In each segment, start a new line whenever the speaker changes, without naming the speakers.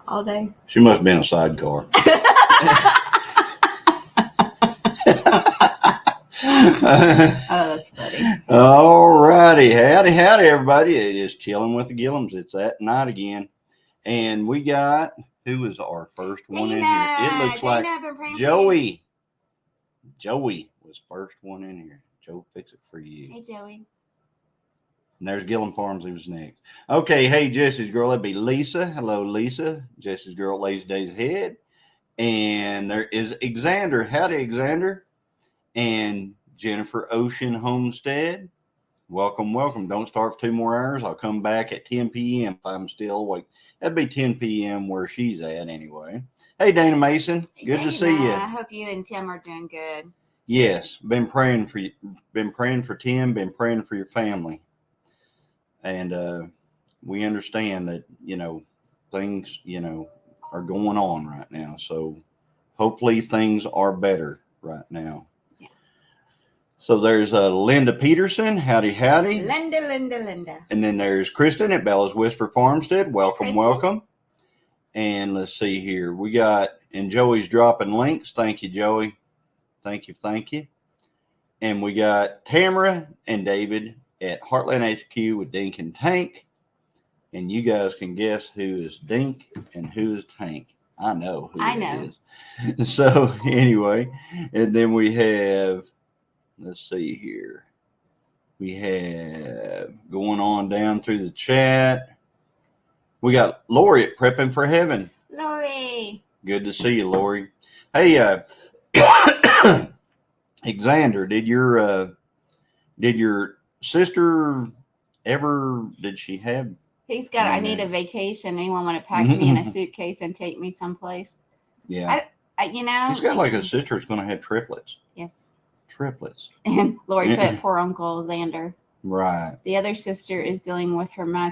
All day.
She must have been a sidecar.
Oh, that's funny.
All righty. Howdy, everybody. It is Chillin with the Gilliams. It's that night again. And we got, who is our first one in here? It looks like Joey. Joey was first one in here. Joe, fix it for you.
Hey, Joey.
And there's Gilliam Farms, who was next. Okay, hey, Jesse's girl, that'd be Lisa. Hello, Lisa. Jesse's girl, Lazy Days Ahead. And there is Xander. Howdy, Xander. And Jennifer Ocean Homestead. Welcome, welcome. Don't start for 2 more hours. I'll come back at 10 p.m. if I'm still awake. That'd be 10 p.m. where she's at anyway. Hey, Dana Mason. Good
Dana,
to see you.
I hope you and Tim are doing good.
Yes, been praying for you. Been praying for Tim. Been praying for your family. And we understand that, things, are going on right now. So hopefully things are better right now. Yeah. So there's Linda Peterson. Howdy, howdy.
Linda.
And then there's Kristen at Bella's Whisper Farmstead. Welcome,
Kristen.
welcome. And let's see here. We got, and Joey's dropping links. Thank you, Joey. Thank you. And we got Tamara and David at Heartland HQ with Dink and Tank. And you guys can guess who is Dink and who is Tank. I know who it is. So anyway, and then we have, let's see here. We have going on down through the chat. We got Lori at Prepping for Heaven.
Lori.
Good to see you, Lori. Hey, Xander, did your sister ever, did she have?
He's got, I need a vacation. Anyone want to pack me in a suitcase and take me someplace?
Yeah. He's got like a sister that's going to have triplets.
Yes.
Triplets.
And Lori put poor Uncle Xander.
Right.
The other sister is dealing with her I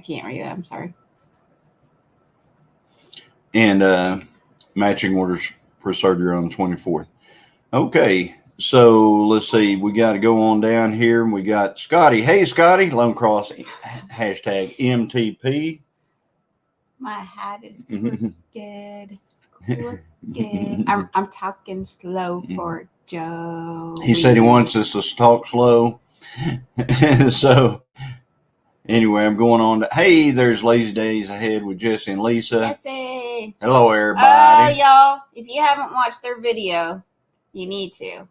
can't read that. I'm sorry.
And matching orders for surgery on the 24th. Okay. So let's see. We got to go on down here. We got Scotty. Hey, Scotty. Lone Cross hashtag MTP.
My hat is crooked. I'm talking slow for Joe.
He said he wants us to talk slow. So anyway, I'm going on to, hey, there's Lazy Days Ahead with Jesse and Lisa.
Jesse.
Hello, everybody.
Y'all, if you haven't watched their video, you need to.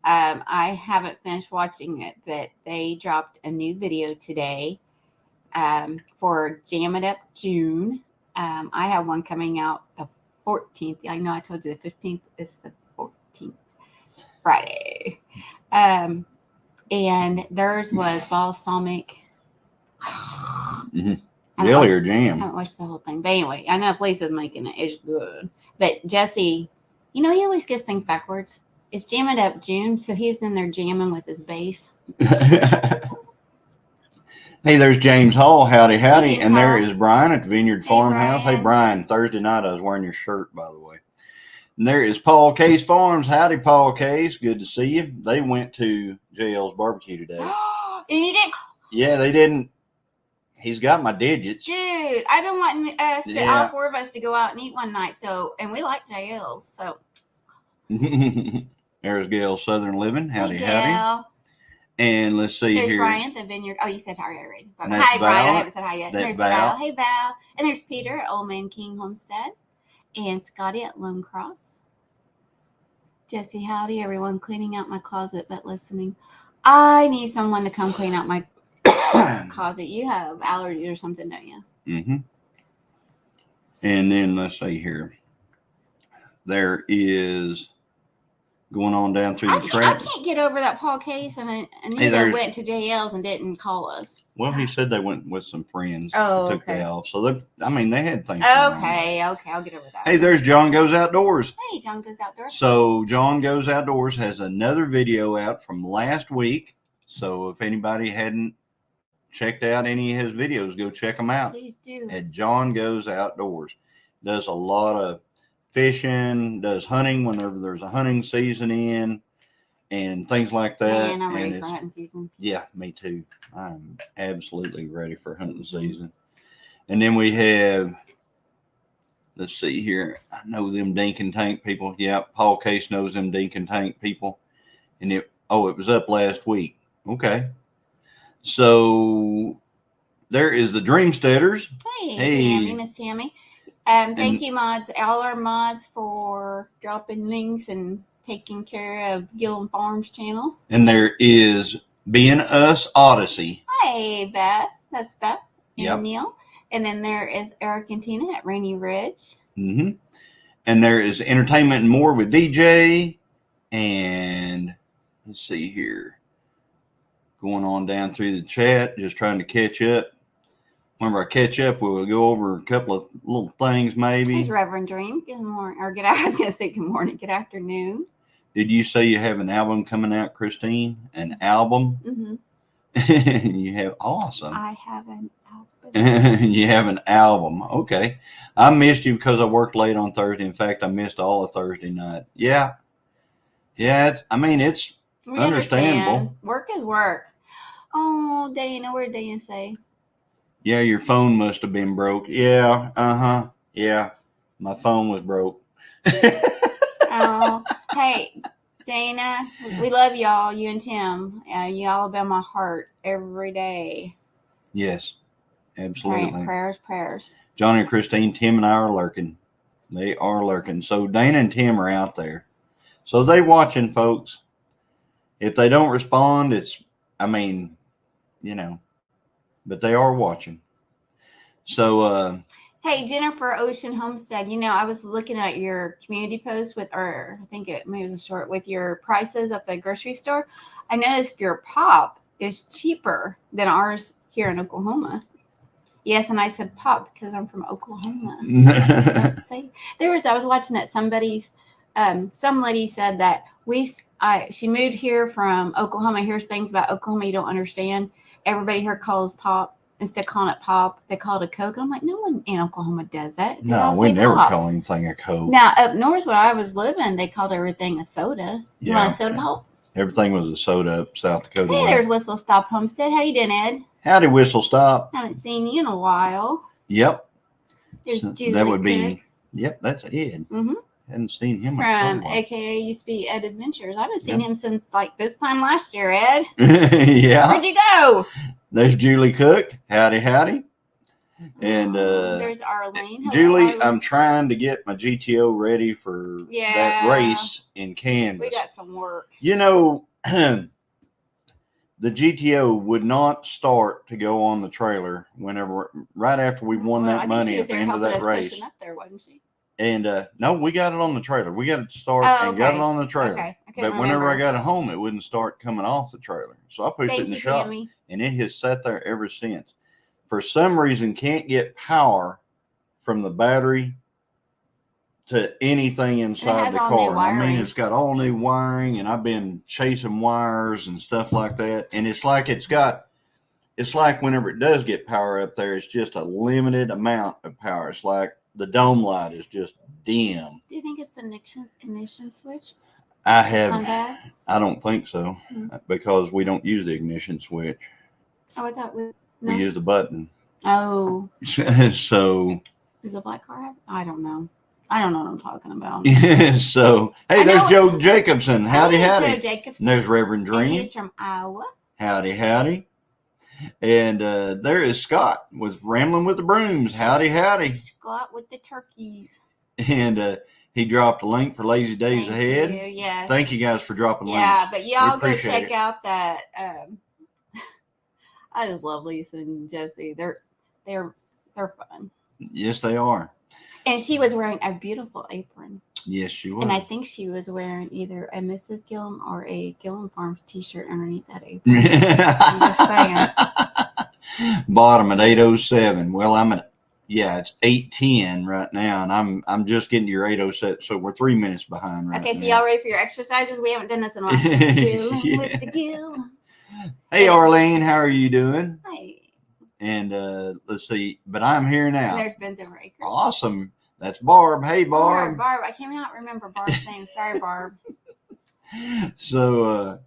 I haven't finished watching it, but they dropped a new video today for Jam It Up June. I have one coming out the 14th. I know I told you the 15th is the 14th, Friday. And theirs was balsamic.
Jelly or jam?
I haven't watched the whole thing. But anyway, I know if Lisa's making it, it's good. But Jesse, he always gets things backwards. It's Jam It Up June, so he's in there jamming with his bass.
Hey, there's James Hall. Howdy.
Hey,
and there is Brian at the Vineyard Farmhouse.
Brian.
Hey, Brian. Thursday night I was wearing your shirt, by the way. And there is Paul Case Farms. Howdy, Paul Case. Good to see you. They went to JL's barbecue today.
And you didn't?
Yeah, they didn't. He's got my digits.
Dude, I've been wanting us to, all 4 of us to go out and eat one night. So, and we like JL's. So.
There's Gail Southern Living. Howdy,
hey,
howdy. And let's see
there's
here.
There's Brian at the Vineyard. Oh, you said hi already.
Hi,
Brian. I haven't said hi yet. There's
Val.
Val. Hey, Val. And there's Peter at Old Man King Homestead. And Scotty at Lone Cross. Jesse, howdy, everyone. Cleaning out my closet, but listening. I need someone to come clean out my closet. You have allergies or something, don't you?
Mm-hmm. And then let's see here. There is going on down through the track.
I can't get over that Paul Case and Anita went to JL's and didn't call us.
Well, he said they went with some friends.
Oh,
took
okay.
Day off. So they had things.
Okay, I'll get over that.
Hey, there's John Goes Outdoors.
Hey, John Goes Outdoors.
So John Goes Outdoors has another video out from last week. So if anybody hadn't checked out any of his videos, go check them out.
Please do.
At John Goes Outdoors. Does a lot of fishing, does hunting whenever there's a hunting season in. and things like that.
Man, I'm ready
and
for hunting season.
Yeah, me too. I'm absolutely ready for hunting season. And then we have, let's see here. I know them Dink and Tank people. Yeah, Paul Case knows them Dink and Tank people. And it was up last week. Okay. So there is the Dreamsteaders.
Hey, Tammy, Miss Tammy. Thank you, mods, all our mods, for dropping links and taking care of Gilliam Farms channel.
And there is Being Us Odyssey.
Hey, Beth. That's Beth and
Yep.
Neil. And then there is Eric and Tina at Rainy Ridge.
Mm-hmm. And there is Entertainment and More with DJ. And let's see here. Going on down through the chat, just trying to catch up. Whenever I catch up, we'll go over a couple of little things maybe.
Here's Reverend Dream. Good morning. Or I was going to say good morning. Good afternoon.
Did you say you have an album coming out, Christine? An album?
Mm-hmm.
You have, awesome.
I have an album.
You have an album. Okay. I missed you because I worked late on Thursday. In fact, I missed all of Thursday night. Yeah. Yeah. It's
We
understandable.
Understand. Work is work. Oh, Dana, what did Dana say?
Yeah, your phone must have been broke. Yeah. Uh-huh. Yeah. My phone was broke.
Oh, hey, Dana, we love y'all, you and Tim. Y'all have been my heart every day.
Yes, absolutely.
Prayers.
Johnny and Christine, Tim and I are lurking. They are lurking. So Dana and Tim are out there. So they watching, folks. If they don't respond, but they are watching. So,
hey, Jennifer Ocean Homestead, I was looking at your community post I think it maybe was short, with your prices at the grocery store. I noticed your pop is cheaper than ours here in Oklahoma. Yes, and I said pop because I'm from Oklahoma. I was watching that somebody's, some lady said that she moved here from Oklahoma. Here's things about Oklahoma you don't understand. Everybody here calls pop. Instead of calling it pop, they call it a Coke. And I'm like, no one in Oklahoma does that.
No, we never call anything a Coke.
Now, up north where I was living, they called everything a soda. You want a soda pop?
Everything was a soda up South Dakota.
Hey, there's Whistle Stop Homestead. How you doing, Ed?
Howdy, Whistle Stop.
Haven't seen you in a while.
Yep.
So
that would be, yep, that's Ed.
Mm-hmm.
Hadn't seen him.
From AKA used to be Ed Adventures. I haven't seen him since like this time last year, Ed.
Yeah.
Where'd you go?
There's Julie Cook. Howdy. And
there's Arlene. Hello,
Julie,
Arlene.
I'm trying to get my GTO ready for that race in Kansas.
We got some work.
The GTO would not start to go on the trailer right after we won that money at the end of that race.
Up there, wasn't she?
And no, we got it on the trailer. We got it to start and got it on the trailer.
Okay.
But whenever I got it home, it wouldn't start coming off the trailer. So I pushed it in the shop, and it has sat there ever since. For some reason, can't get power from the battery to anything inside the car. I mean, it's got all new wiring, and I've been chasing wires and stuff like that. And it's like whenever it does get power up there, it's just a limited amount of power. It's like the dome light is just dim.
Do you think it's the ignition switch?
I don't think so, because we don't use the ignition switch.
Oh, I thought we
use the button.
Oh.
So.
Does a black car have? I don't know. I don't know what I'm talking about.
So, hey, there's Joe Jacobson. Howdy.
Joe Jacobson.
There's Reverend Dream.
And he's from Iowa.
Howdy. And there is Scott with Rambling with the Brooms. Howdy.
Scott with the turkeys.
And he dropped a link for Lazy Days Ahead.
Thank you, yes.
Thank you guys for dropping links.
Yeah, but y'all go check out that. I just love Lisa and Jesse. They're fun.
Yes, they are.
And she was wearing a beautiful apron.
Yes, she was.
And I think she was wearing either a Mrs. Gilliam or a Gilliam Farms t-shirt underneath that apron. I'm just
saying. Bottom at 8:07. Well, it's 8:10 right now, and I'm just getting to your 8:07, so we're 3 minutes behind right now.
Okay, so y'all ready for your exercises? We haven't done this in a while. Chillin with the Gilliams.
Hey, Arlene, how are you doing?
Hi.
And let's see, but I'm here now.
And there's Ben's over Acres.
Awesome. That's Barb. Hey, Barb.
Barb. I cannot remember Barb's name. Sorry, Barb.
So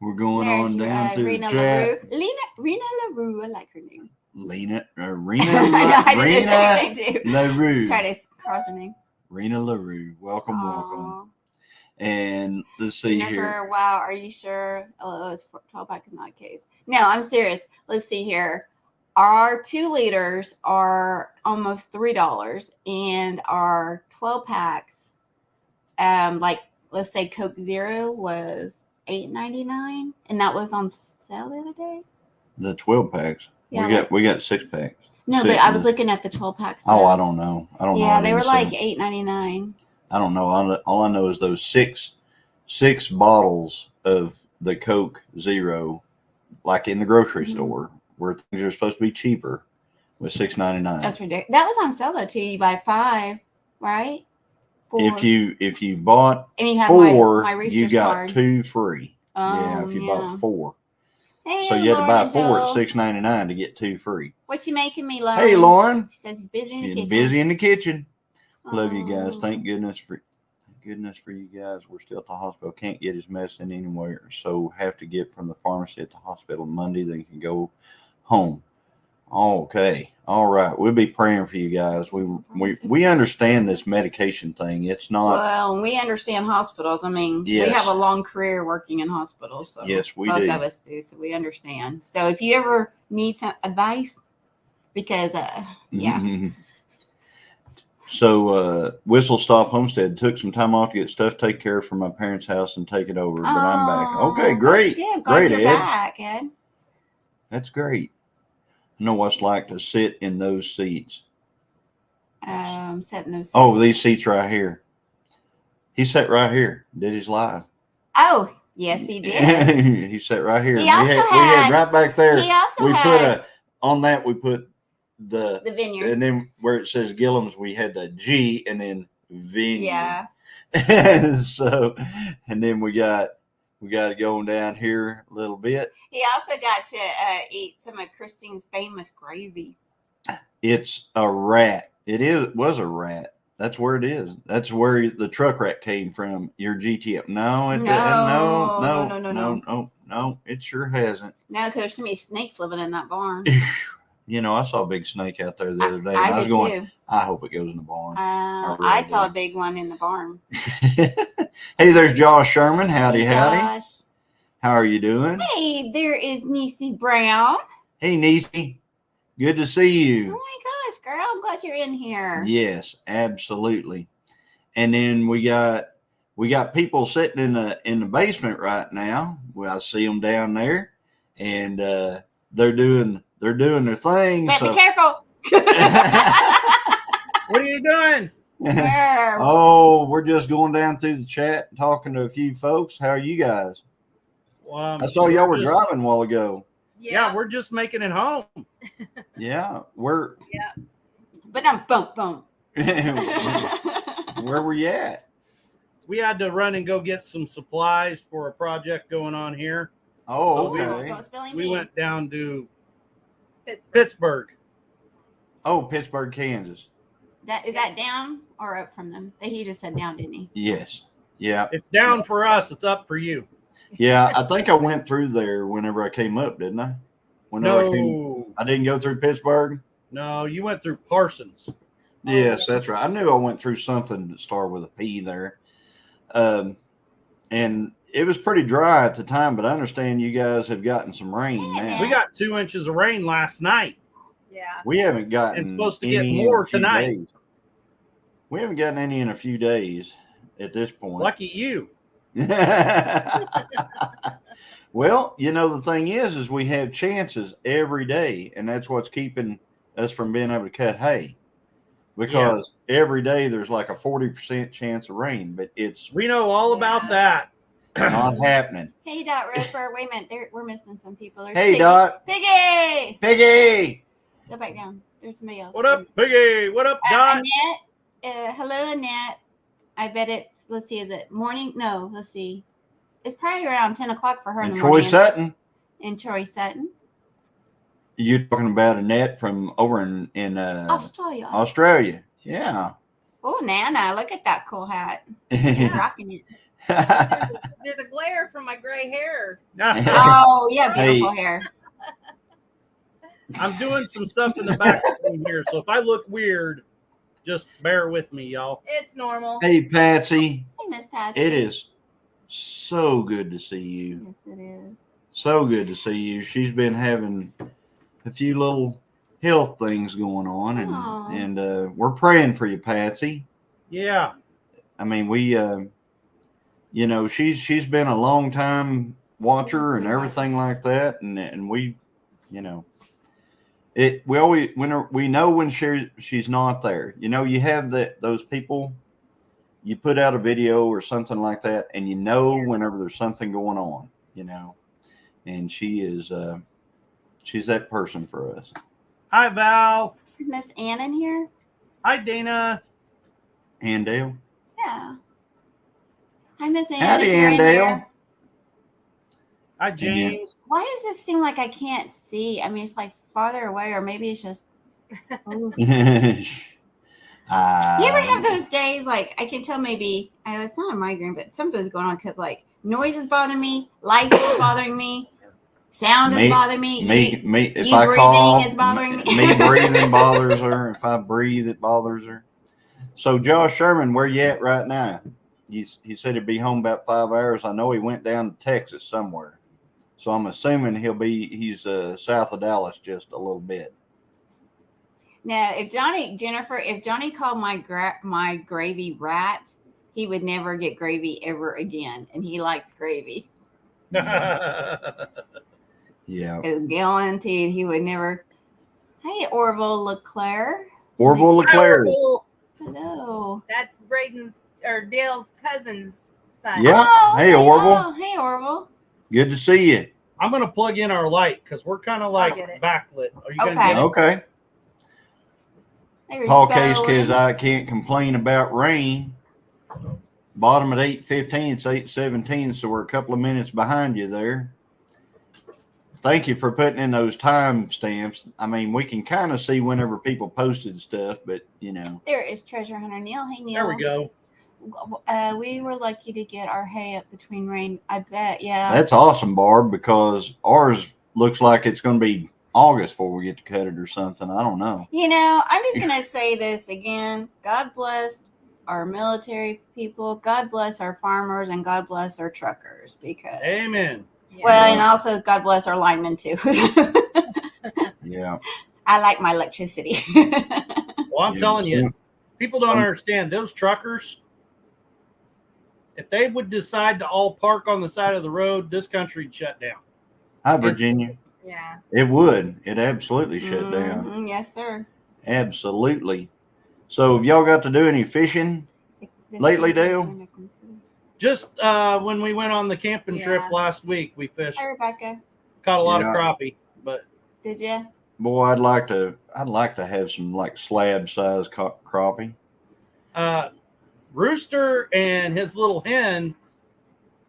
we're going
There's
on down to
Rena
the chat.
LaRue. Rena LaRue, I like her name.
Rena
I did the same thing too.
LaRue.
Try to cross her name.
Rena LaRue. Welcome, welcome. And let's see
Jennifer,
here.
wow, are you sure? Oh, it's 12 pack is not a case. No, I'm serious. Let's see here. Our 2 liters are almost $3, and our 12 packs, like let's say Coke Zero was $8.99, and that was on sale the other day.
The 12 packs. Yeah, we got 6 packs.
No, but I was looking at the 12 packs.
Oh, I don't know. I don't know.
Yeah, they were like $8.99.
I don't know. All I know is those six bottles of the Coke Zero, like in the grocery store, where things are supposed to be cheaper, was $6.99.
That's ridiculous. That was on sale though too. You buy 5, right? 4.
If you bought
and you have
4,
my
you got
card.
2 free.
Oh,
if you bought 4.
Hey,
so you had to buy
Lauren
4 at $6.99 to get 2 free.
What you making me, Lauren?
Hey, Lauren.
She says she's busy in the kitchen.
Busy in the kitchen. Love you guys. Thank goodness for you guys. We're still at the hospital. Can't get his medicine anywhere, so have to get from the pharmacy at the hospital Monday. Then can go home. Okay. All right. We'll be praying for you guys. We understand this medication thing. It's not.
Well, we understand hospitals. I mean, we have a long career working in hospitals. So
yes, we
both
do.
of us do. So we understand. So if you ever need some advice, because yeah.
So Whistle Stop Homestead took some time off to get stuff taken care of from my parents' house and take it over, but I'm back. Okay, great.
Glad
great,
you're
Ed.
back, Ed.
That's great. I know what it's like to sit in those seats.
Sit in those seats.
Oh, these seats right here. He sat right here, did his live.
Oh, yes, he did.
He sat right here.
We
had right back there.
He also
we
had,
we put the
vineyard.
And then where it says Gilliam's, we had the G and then vineyard.
Yeah.
And then we got to go down here a little bit.
He also got to eat some of Christine's famous gravy.
It's a rat. It was a rat. That's where it is. That's where the truck rat came from. Your GTO. No. It sure hasn't.
No, because there's so many snakes living in that barn.
You know, I saw a big snake out there the other day.
I was going,
too. I hope it goes in the barn.
I saw a big one in the barn.
Hey, there's Josh Sherman. Howdy, howdy.
Josh.
How are you doing?
Hey, there is Niecy Brown.
Hey, Niecy. Good to see you.
Oh my gosh, girl. I'm glad you're in here.
Yes, absolutely. And then we got people sitting in the basement right now. Well, I see them down there, and they're doing their thing.
But be careful.
What are you doing?
Oh, we're just going down through the chat and talking to a few folks. How are you guys?
Well,
I saw y'all were driving a while ago.
Yeah, we're just making it home.
Yeah,
But I'm boom.
Where were you at?
We had to run and go get some supplies for a project going on here.
Oh,
So
okay.
we went down to Pittsburgh.
Oh, Pittsburgh, Kansas.
Is that down or up from them? He just said down, didn't he?
Yes. Yeah.
It's down for us. It's up for you.
Yeah, I think I went through there whenever I came up, didn't I? I didn't go through Pittsburgh.
No, you went through Parsons.
Yes, that's right. I knew I went through something that started with a P there. And it was pretty dry at the time, but I understand you guys have gotten some rain now.
We got 2 inches of rain last night.
Yeah.
We haven't gotten
it's supposed to get more tonight.
Days. We haven't gotten any in a few days at this point.
Lucky you.
Well, you know, the thing is we have chances every day, and that's what's keeping us from being able to cut hay. Because every day there's like a 40% chance of rain, but
we know all about that.
Not happening.
Hey, Dot Roper. Wait a minute. We're missing some people. There's
Hey, Dot.
Piggy. Go back down. There's somebody else.
What up, Piggy? What up, Dot?
Annette. Hello, Annette. I bet it's, let's see, is it morning? No, let's see. It's probably around 10 o'clock for her in the morning.
Troy Sutton.
And Troy Sutton.
You're talking about Annette from over in Australia. Yeah.
Oh, Nana, look at that cool hat. She's rocking it.
There's a glare from my gray hair.
Oh, yeah, beautiful
Hey.
hair.
I'm doing some stuff in the back room here, so if I look weird, just bear with me, y'all.
It's normal.
Hey, Patsy.
Hey, Miss Patsy.
It is so good to see you.
Yes, it is.
So good to see you. She's been having a few little health things going on,
Aw.
and we're praying for you, Patsy.
Yeah.
I mean, we, you know, she's been a long time watcher and everything like that, and we, you know, we always we know when she's not there. You know, you have those people. You put out a video or something like that, and you know whenever there's something going on, you know, and she's that person for us.
Hi, Val.
Is Miss Ann in here?
Hi, Dana.
Andale.
Yeah. Hi, Miss Ann.
Howdy,
if you're in
Andale.
here.
Hi, James.
Why does this seem like I can't see? I mean, it's like farther away, or maybe it's just. Ooh. You ever have those days like I can tell maybe it's not a migraine, but something's going on because like noise is bothering me, light is bothering me, sound is bothering me.
Me. If
you
I
breathing
call,
is bothering me.
Me breathing bothers her. If I breathe, it bothers her. So, Josh Sherman, where you at right now? He said he'd be home about 5 hours. I know he went down to Texas somewhere, so I'm assuming he's south of Dallas just a little bit.
Now, if Johnny called my gravy rat, he would never get gravy ever again, and he likes gravy.
Yeah.
Guaranteed he would never. Hey, Orville Leclerc.
Orville Leclerc.
Hello.
That's Braden's or Dale's cousin's son.
Yeah.
Oh,
Hey, Orville.
Hey, Orville.
Good to see you.
I'm going to plug in our light because we're kind of like backlit. Are you going to
Okay.
get it?
Okay.
There's
Paul Case,
Bowen.
because I can't complain about rain. Bottom at 8:15, it's 8:17, so we're a couple of minutes behind you there. Thank you for putting in those time stamps. I mean, we can kind of see whenever people posted stuff, but you know.
There is Treasure Hunter Neil. Hey, Neil.
There we go.
We were lucky to get our hay up between rain. I bet, yeah.
That's awesome, Barb, because ours looks like it's going to be August before we get to cut it or something. I don't know.
You know, I'm just going to say this again. God bless our military people. God bless our farmers, and God bless our truckers. Because
Amen.
Yeah.
Well, and also God bless our linemen too.
Yeah.
I like my electricity.
Well, I'm telling you, people don't understand those truckers. If they would decide to all park on the side of the road, this country'd shut down.
Hi, Virginia.
Yeah.
It would. It absolutely shut down.
Yes, sir.
Absolutely. So, have y'all got to do any fishing lately, Dale?
Just when we went on the camping trip last week, we fished.
Hi, Rebecca.
Caught a lot of crappie, but
did you?
Boy, I'd like to have some like slab size crappie.
Rooster and his little hen,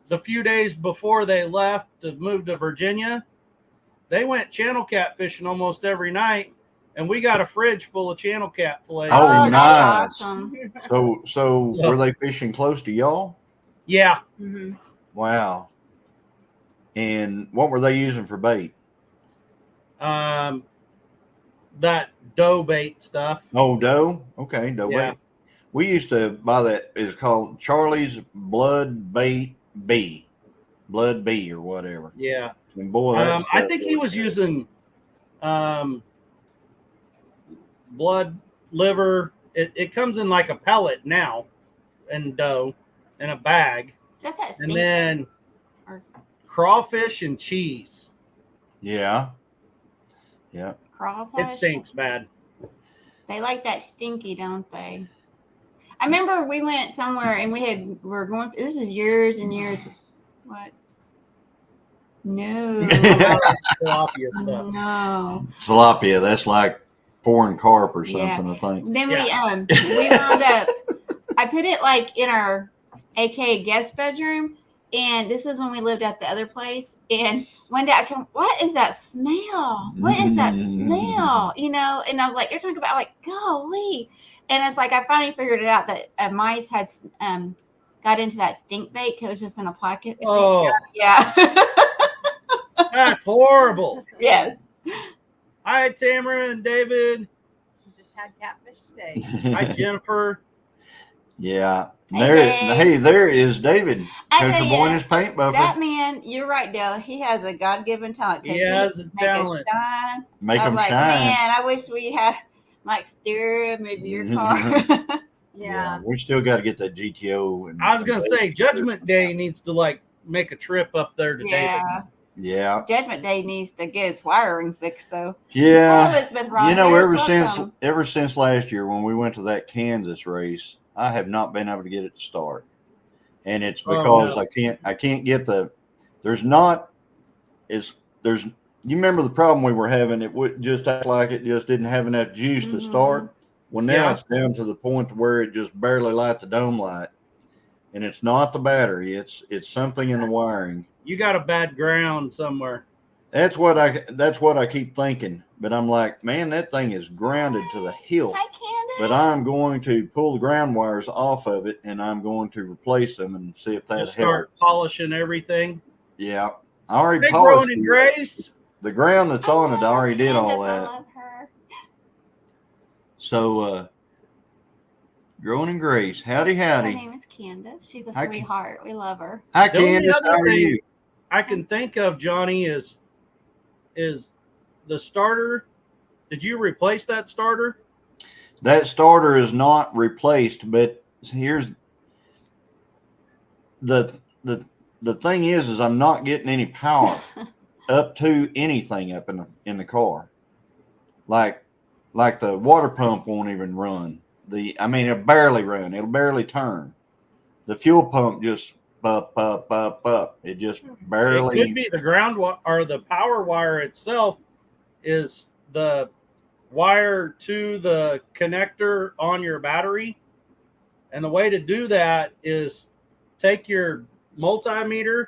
the few days before they left to move to Virginia, they went channel cat fishing almost every night, and we got a fridge full of channel cat fillets.
Oh, nice!
Awesome.
So were they fishing close to y'all?
Yeah.
Mm-hmm.
Wow. And what were they using for bait?
That dough bait stuff.
Oh, dough. Okay, dough bait. We used to buy that. It's called Charlie's Blood Bait Bee, Blood Bee or whatever.
Yeah.
And boy,
I think he was using blood, liver. It comes in like a pellet now, and dough in a bag.
Is that
and then crawfish and cheese.
Yeah. Yeah.
Crawfish.
It stinks bad.
They like that stinky, don't they? I remember we went somewhere and we're going. This is years and years. What? No.
Tilapia stuff.
No.
Tilapia. That's like foreign carp or something.
Yeah.
I think.
Then we wound up. I put it like in our AK guest bedroom, and this is when we lived at the other place. And one day I come, what is that smell? What is that smell? You know, and I was like, you're talking about like, golly. And it's like I finally figured it out that mice had got into that stink bake. It was just in a pocket. I think.
Oh,
Yeah.
that's horrible.
Yes.
Hi, Tamara and David.
Just had catfish today.
Hi, Jennifer.
Yeah.
Hey, Dave.
There is David.
I
Country
tell
boy in
you,
his paint buffer.
that man, you're right, Dale. He has a God-given talent. 'Cause
He has a
make
talent.
us shine.
Make
I was
them
like,
shine.
man, I wish we had my exterior, maybe your car.
Yeah.
We still got to get that GTO.
I was gonna say Judgment Day needs to like make a trip up there to David.
Yeah.
Yeah.
Judgment Day needs to get its wiring fixed, though. Hi,
Yeah.
Elizabeth Rogers.
You know,
welcome.
ever since last year when we went to that Kansas race, I have not been able to get it to start, and it's because I can't get the. There's not is there's. You remember the problem we were having? It would just act like it just didn't have enough juice to start. Well, now it's down to the point where it just barely light the dome light, and it's not the battery. It's something in the wiring.
You got a bad ground somewhere.
That's what I keep thinking. But I'm like, man, that thing is grounded to the hill.
Hi, Candace.
But I'm going to pull the ground wires off of it, and I'm going to replace them and see if that
Just start polishing everything.
Yeah, I already
Hey,
polished
Growing in Grace.
the ground that's on it. I already did all
Candace, I
that.
love her.
So, Growing in Grace, howdy.
Her name is Candace. She's a sweetheart. We love her.
Hi,
The only
Candace.
other
How are
thing
you?
I can think of, Johnny, is the starter. Did you replace that starter?
That starter is not replaced, but here's the thing is I'm not getting any power up to anything up in the car. Like the water pump won't even run. It'll barely run. It'll barely turn. The fuel pump just up. It just barely.
It could be the ground or the power wire itself is the wire to the connector on your battery. And the way to do that is take your multimeter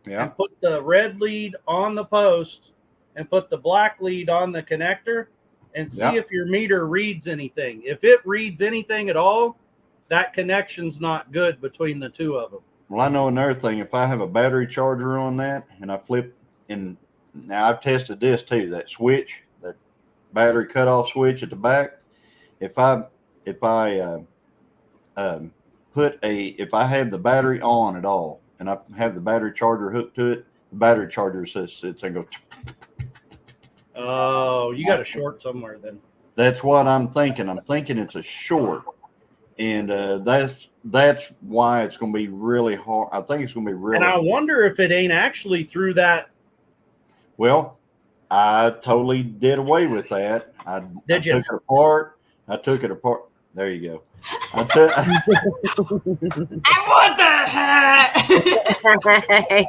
and put the red lead on the post and put the black lead on the connector and see if your meter reads anything. If it reads anything at all, that connection's not good between the two of them.
Well, I know another thing. If I have a battery charger on that and I flip in, now I've tested this too, that switch, that battery cutoff switch at the back. If I have the battery on at all and I have the battery charger hooked to it, the battery charger says it's going to go.
Oh, you got a short somewhere then.
That's what I'm thinking. I'm thinking it's a short. And that's why it's going to be really hard. I think it's going to be really.
And I wonder if it ain't actually through that.
Well, I totally did away with that. I took it apart. There you go. I
want the hat.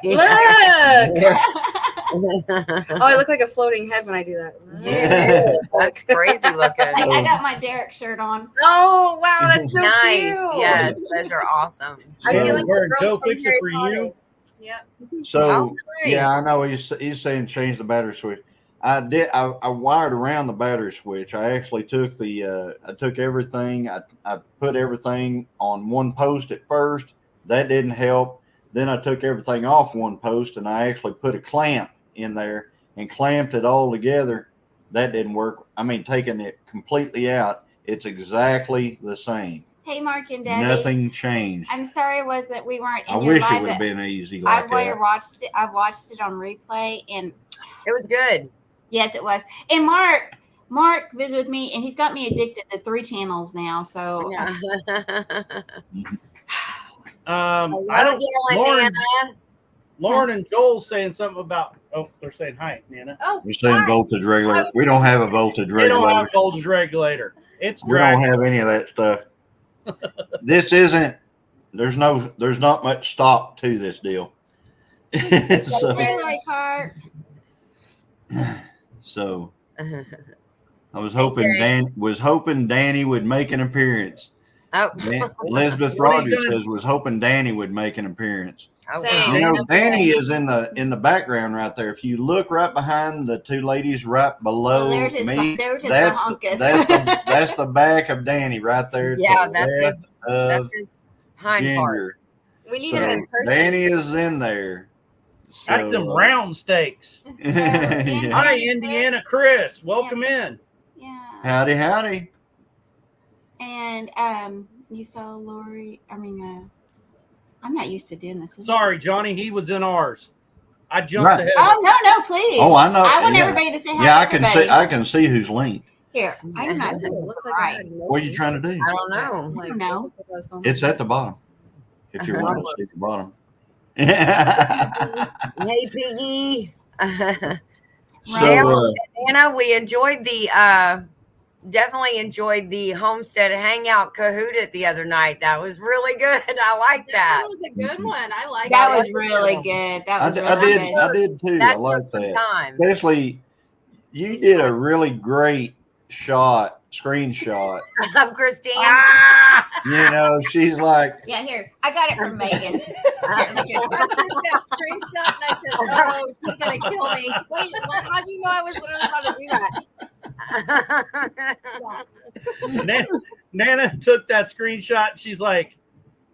Look. Oh, I look like a floating head when I do that.
Yeah.
That's crazy looking.
I got my Derek shirt on.
Oh, wow, that's so
Nice.
cute.
Yes, those are awesome.
I feel like the girls from
fix it
Harry
for
Potter.
you.
Yep.
So
Oh, nice.
yeah, I know he's saying change the battery switch. I did. I wired around the battery switch. I actually took I took everything. I put everything on one post at first. That didn't help. Then I took everything off one post and I actually put a clamp in there and clamped it all together. That didn't work. I mean, taking it completely out, it's exactly the same.
Hey, Mark and Debbie.
Nothing changed.
I'm sorry, we weren't in
I
your
wish it
live.
would have been easy like
I
that.
watched it. I watched it on replay, and
It was good.
yes, it was. And Mark visited with me, and he's got me addicted to 3 channels now. So
Yeah.
I don't. Lauren and Joel saying something about. Oh, they're saying hi, Nana.
Oh,
You're saying voltage regulator. We don't have a voltage
They don't
regulator.
have voltage regulator. It's
We don't
drag.
have any of that stuff. This isn't. There's not much stock to this deal. so
Hillary Cart.
I was hoping Danny would make an appearance.
Oh,
Elizabeth
What are you
Rogers
gonna-
was hoping Danny would make an appearance.
okay.
You know,
Okay.
Danny is in the background right there. If you look right behind the 2 ladies right below
There's his
me,
bahunkus.
that's the back of Danny right there. to
Yeah,
the
that's
left of
his hind part.
Ginger.
We need him in person.
Danny is in there.
That's
So,
some round steaks.
yeah.
Hi, Indiana Chris. Welcome in.
Yeah.
Howdy, howdy.
And you saw Lori. I'm not used to doing this.
Sorry, Johnny. He was in ours. I jumped
Right.
ahead.
Oh no, please.
Oh, I know.
I want
Yeah.
everybody to say hi.
Yeah,
to
I can
everybody.
see. I can see who's linked.
Here, I'm not
It
this
doesn't look like I
right.
had
What are you trying to do?
I don't know.
I don't know.
It's at the bottom. If you want to see the bottom.
Hey, Piggy.
So,
Anna, we enjoyed the definitely enjoyed the homestead hangout Kahoot the other night. That was really good. I like
That
that.
was a good one. I like
That
it.
was really good. That was
I
really
did.
good.
I did too. I
That
like
took some
that.
time.
Especially, you did a really great screenshot.
Of Christine.
You know, she's like,
Yeah, here. I got it from Megan.
I took that screenshot and I said, "Oh, she's gonna kill me."
Wait, how'd you know I was literally about to do that?
Nana took that screenshot. And she's like,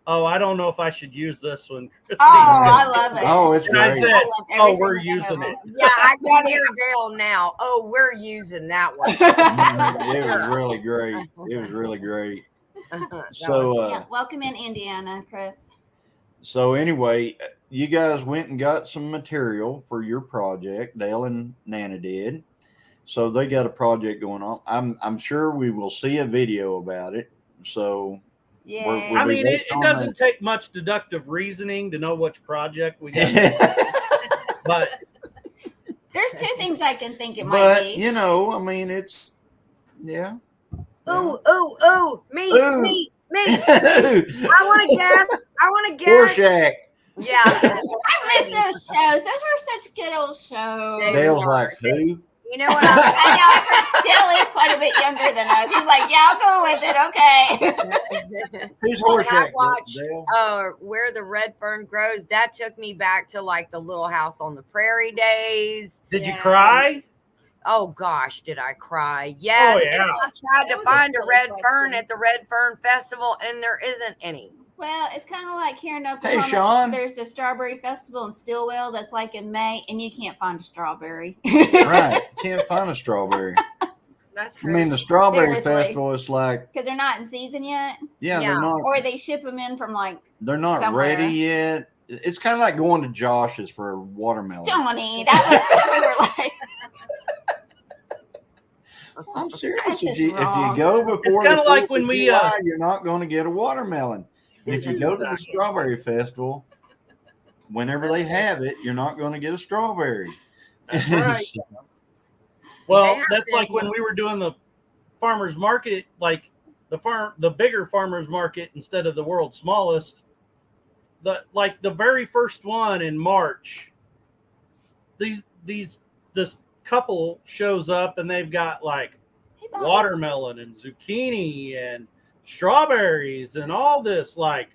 "Oh, I don't know if I should use this one."
Oh, I love it.
oh, it's
And I
great.
said,
I loved every
"Oh, we're
single one
using
of
it."
them.
Yeah, I can hear Gail now. Oh, we're using that one.
It was really great. It was really great. So,
Yeah, welcome in, Indiana, Chris.
so anyway, you guys went and got some material for your project. Dale and Nana did. So they got a project going on. I'm sure we will see a video about it. So
Yeah.
We're
I mean, it
on
doesn't take much deductive reasoning to know which project we got. But
There's two things I can think it might
but
be.
you know, I mean, it's yeah.
Oh, me.
Ooh.
I want to guess.
Rorschach.
Yeah.
I miss those shows. Those were such good old shows.
They
Dale's
are.
like, who?
You know what?
I know. Dale is quite a bit younger than us. He's like, yeah, I'll go with it. Okay.
Who's
When I
Rorschach?
watched
Dale?
Where the Red Fern Grows, that took me back to like the Little House on the Prairie days.
did you
Yeah.
cry?
Oh gosh, did I cry? Yes.
Oh,
and
yeah.
I tried
That
to
was a
find a
silly
red
question.
fern at the Red Fern Festival, and there isn't any.
Well, it's kind of like here in Oklahoma.
Sean.
There's the Strawberry Festival in Stillwell that's like in May, and you can't find a strawberry.
Right. Can't find a strawberry.
That's
I mean, the
crazy.
strawberry
Seriously.
festival is like,
Because they're not in season yet,
yeah,
Yeah.
or they ship them in from like
they're not
somewhere.
ready yet. It's kind of like going to Josh's for a watermelon.
Johnny. That was we were like,
I'm serious.
That's
If
just
you
wrong.
go before
It's kinda
the
like
4th
when
of
we,
July, you're not going to get a watermelon. And if you go to the strawberry festival, whenever they have it, you're not going to get a strawberry.
That's right. Well,
have
that's
to-
like when we were doing the farmers market, like the bigger farmers market instead of the world's smallest. The very first one in March, this couple shows up and they've got like
hey, Bobby.
watermelon and zucchini and strawberries and all this like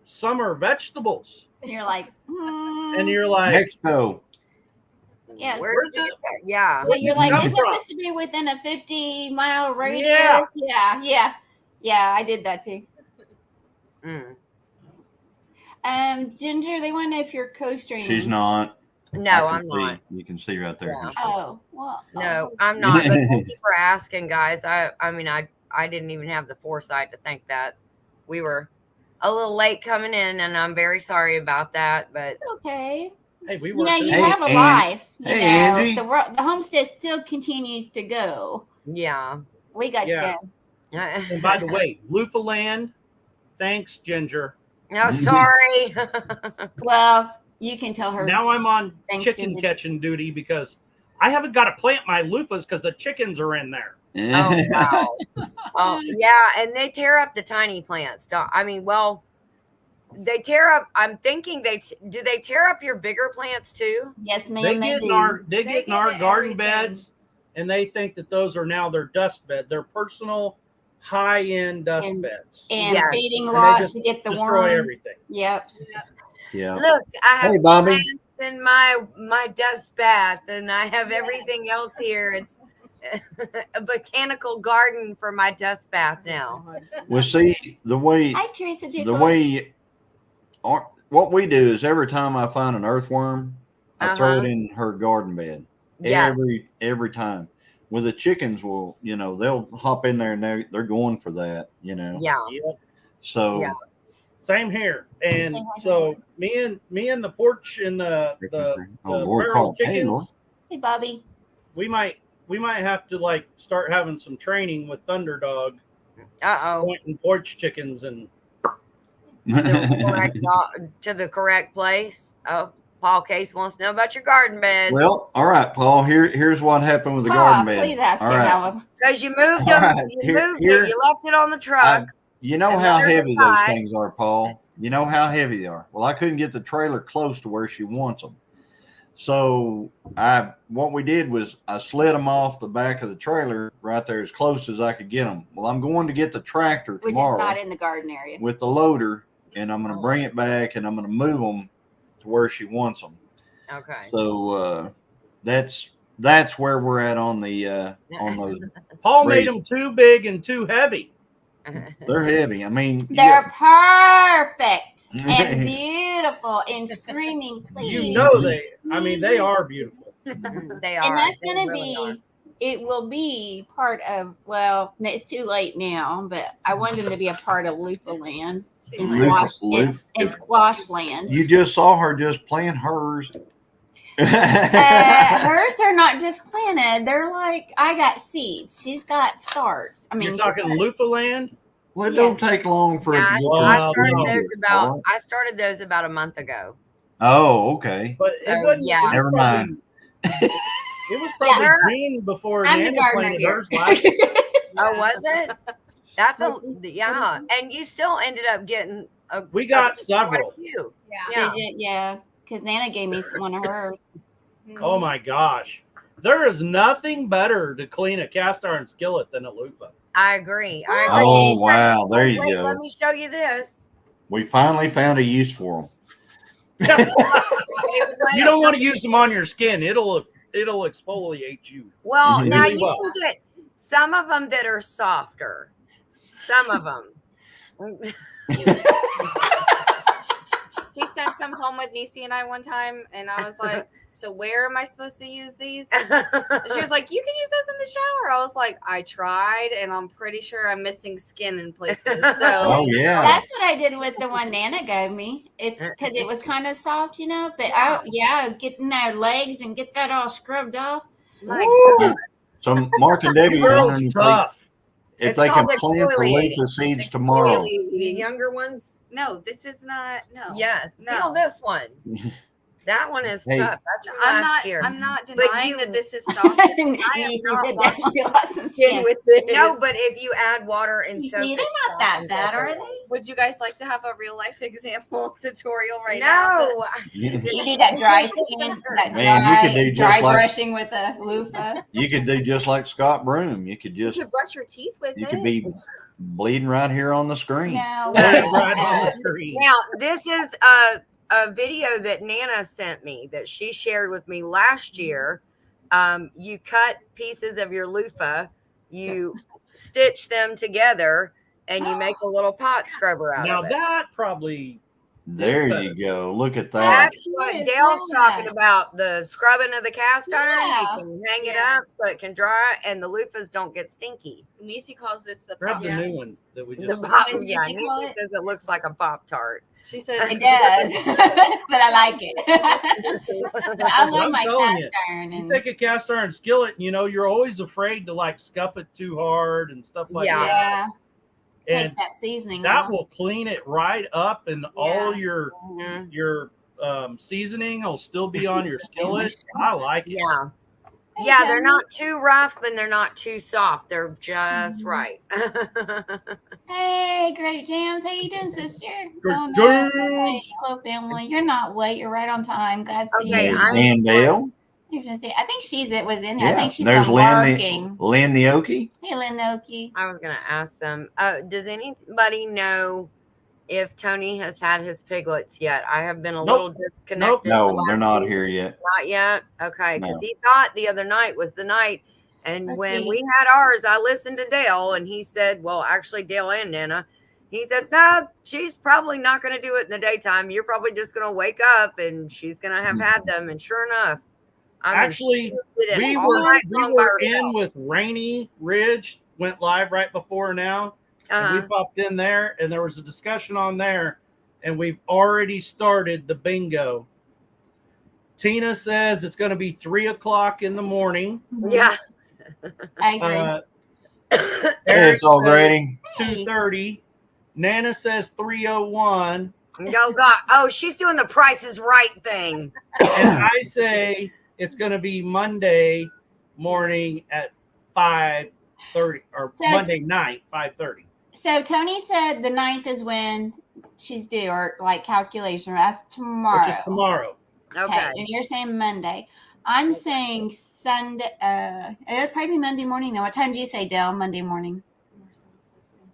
summer vegetables.
And you're like,
And you're like,
Mexico.
yeah.
Where
Where's
did you
it?
get that? Yeah.
Well, you're like,
come
isn't
from?
this to be within a 50-mile radius? Yeah, I did that too.
Mm.
Ginger, they want to know if you're co-streaming.
She's not.
No,
I can
I'm
see.
not.
You can see right there.
Yeah.
Oh, well.
No,
oh.
I'm not. But thank you for asking, guys. I mean, I didn't even have the foresight to think that. We were a little late coming in, and I'm very sorry about that. But
It's okay.
hey, we
You
were
know, you
Hey,
have a
Andy.
life. You
Hey,
know,
Andy.
the homestead still continues to go.
yeah.
We got
Yeah.
you.
And by the way, Loofah Land, thanks, Ginger.
No, sorry.
Well, you can tell her.
Now I'm on
Thanks,
chicken
Ginger.
catching duty because I haven't got to plant my loofahs because the chickens are in there.
Oh wow. Oh yeah, and they tear up the tiny plants. I mean, well, they tear up. I'm thinking do they tear up your bigger plants too?
Yes,
They
ma'am, they
get
do.
in our
They
get in
get
our
to
garden
everything.
beds, and they think that those are now their dust bed, their personal high-end dust
And-
beds.
And
Yes.
feeding
And they
lot
just
to get the
Destroy
worms.
everything.
Yep.
Yeah.
Look, I have
Hey, Bobby.
plants in my dust bath, and I have everything else here. It's a botanical garden for my dust bath now.
Well, see the way
Hi, Teresa.
the way what we do is every time I find an earthworm, I throw it
Uh-huh.
in her garden bed.
Yeah.
Every time. With the chickens, will they'll hop in there and they're going for that.
Yeah.
Yep.
So
Yeah.
Same here. And
Say hi to
so me and the porch and the
Lord,
feral
call. Hey, Lord.
chickens,
Hey, Bobby.
we might have to like start having some training with Thunderdog,
Uh-oh.
pointing porch chickens and
To the correct place. Oh, Paul Case wants to know about your garden beds.
Well, all right, Paul. Here's what happened with the
Pa,
garden bed.
please ask
All
him
right.
how.
Because you moved
All
them,
right,
you moved
here-
it, you left it on the truck.
You know
And
how
they're
heavy those
inside.
things are, Paul. You know how heavy they are. Well, I couldn't get the trailer close to where she wants them. So what we did was I slid them off the back of the trailer right there as close as I could get them. Well, I'm going to get the tractor
Which is
tomorrow
not in the garden area.
with the loader, and I'm going to bring it back and I'm going to move them to where she wants them.
Okay.
So that's where we're at on the on those.
Paul
Great.
made them too big and too heavy.
They're heavy. I mean,
They're perfect and beautiful and screaming, please.
You know they are beautiful.
They are.
And that's
They
going to
really are.
be, it will be part of, well, it's too late now, but I want them to be a part of Loofah Land and Squash Land.
You just saw her just plant hers.
Hers are not just planted. They're like, I got seeds. She's got starts. I mean,
You're talking Loofah Land?
Well, it don't take long for it
Yeah,
to get
Well,
I
those
started
seeds,
those
all
about.
right?
I started those about a month ago.
Oh, okay.
But
So,
it wasn't.
yeah.
It was
Never
probably-
mind.
It was probably
Yeah.
June before
I'm the
Nana
gardener
planted
here.
hers last.
Oh, was it? That's yeah. And you still ended up getting
We got
quite a
several.
few.
Yeah.
Yeah.
Yeah, because Nana gave me one of hers.
Oh my gosh. There is nothing better to clean a cast iron skillet than a loofah.
I agree. I agree.
Oh, wow. There you
Wait,
go.
let me show you this.
We finally found a use for them.
You don't want to use them on your skin. It'll exfoliate you.
Well,
Mhm.
now
Really
you
well.
can get some of them that are softer. Some of them.
She sent some home with Nisi and I one time, and I was like, "So where am I supposed to use these?" And she was like, "You can use those in the shower." I was like, "I tried, and I'm pretty sure I'm missing skin in places." So
Oh, yeah.
That's what I did with the one Nana gave me. It's because it was kind of soft, But getting their legs and get that all scrubbed off.
My God.
So Mark and Debbie
You girls
wondering
tough.
if
It's
they can
called the
plant the
exfoliating.
loofah seeds tomorrow.
The younger ones?
no, this is not. No,
Yes.
No.
Feel this one. That one is
Hey.
tough. That's from
I'm
last
not.
year.
I'm not
But
denying
you-
that this is soft. I am
Easy
not
said
washing
that. Lost some skin.
with this.
No, but if you add water and soap,
See, they're not that bad, are they?
Would you guys like to have a real life example tutorial right now?
No.
You do that dry skin, that
Man, you could do just
dry
like-
brushing with a loofah.
You could do just like Scott Broom. You could
You
just
could brush your teeth with
you
it.
could be bleeding right here on the screen.
No,
Right on the screen.
Now, this is a video that Nana sent me that she shared with me last year. You cut pieces of your loofah, you stitch them together, and you make a little pot scrubber out
Now
of it.
that probably
There you go. Look at that.
That's what
is
Dale's
that?
talking about, the scrubbing of the cast iron.
Yeah.
You can hang it
Yeah.
up so it can dry, and the loofahs don't get stinky.
Nisi calls this the
grab
pop.
the new one that we
The
just.
pop,
What
yeah,
did they call
Nisi
it?
says it looks like a Pop-Tart.
She said
it does, but I like it. I love
I'm
my
telling
cast iron.
You
And
take a cast iron skillet, you're always afraid to like scuff it too hard and stuff like
Yeah.
that.
yeah,
And
take that seasoning
that
off.
will clean it right up, and all your
Mhm.
seasoning will still be on your skillet. I like it.
Yeah.
Hey,
Yeah, they're
Jen.
not too rough and they're not too soft. They're just
Mhm.
right.
Hey, Great Jams. How you doing, sister?
Great
no.
Jams.
Hey, hello, family. You're not late. You're right on time. Glad to see
Okay,
you.
I'm-
And Dale.
I think was in here. I
Yeah.
think she's
There's
been
Lynn
working.
the Okie.
Hey, Lynn Okie.
I was going to ask them, does anybody know if Tony has had his piglets yet? I have been a little disconnected. the
No,
last
they're not
week.
here yet.
Not yet? Okay, because
No.
he thought the other night was the night. And
Let's
when
see.
we had ours, I listened to Dale and he said, well, actually, Dale and Nana, He said, no, she's probably not going to do it in the daytime. You're probably just going to wake up and she's going to have had them. And sure enough,
Actually, we were in with Rainy Ridge, went live right before now. And we popped in there and there was a discussion on there and we've already started the bingo. Tina says it's going to be 3:00 in the morning.
Yeah.
I agree.
It's already
2:30. Nana says 3:01.
Oh God! Oh, she's doing the Price is Right thing.
And I say it's going to be Monday morning at 5:30 or Monday night 5:30.
So Tony said the 9th is when she's due, or like calculation. That's tomorrow.
Which is tomorrow.
Okay.
And you're saying Monday. I'm saying Sunday. It'll probably be Monday morning though. What time do you say, Dale? Monday morning.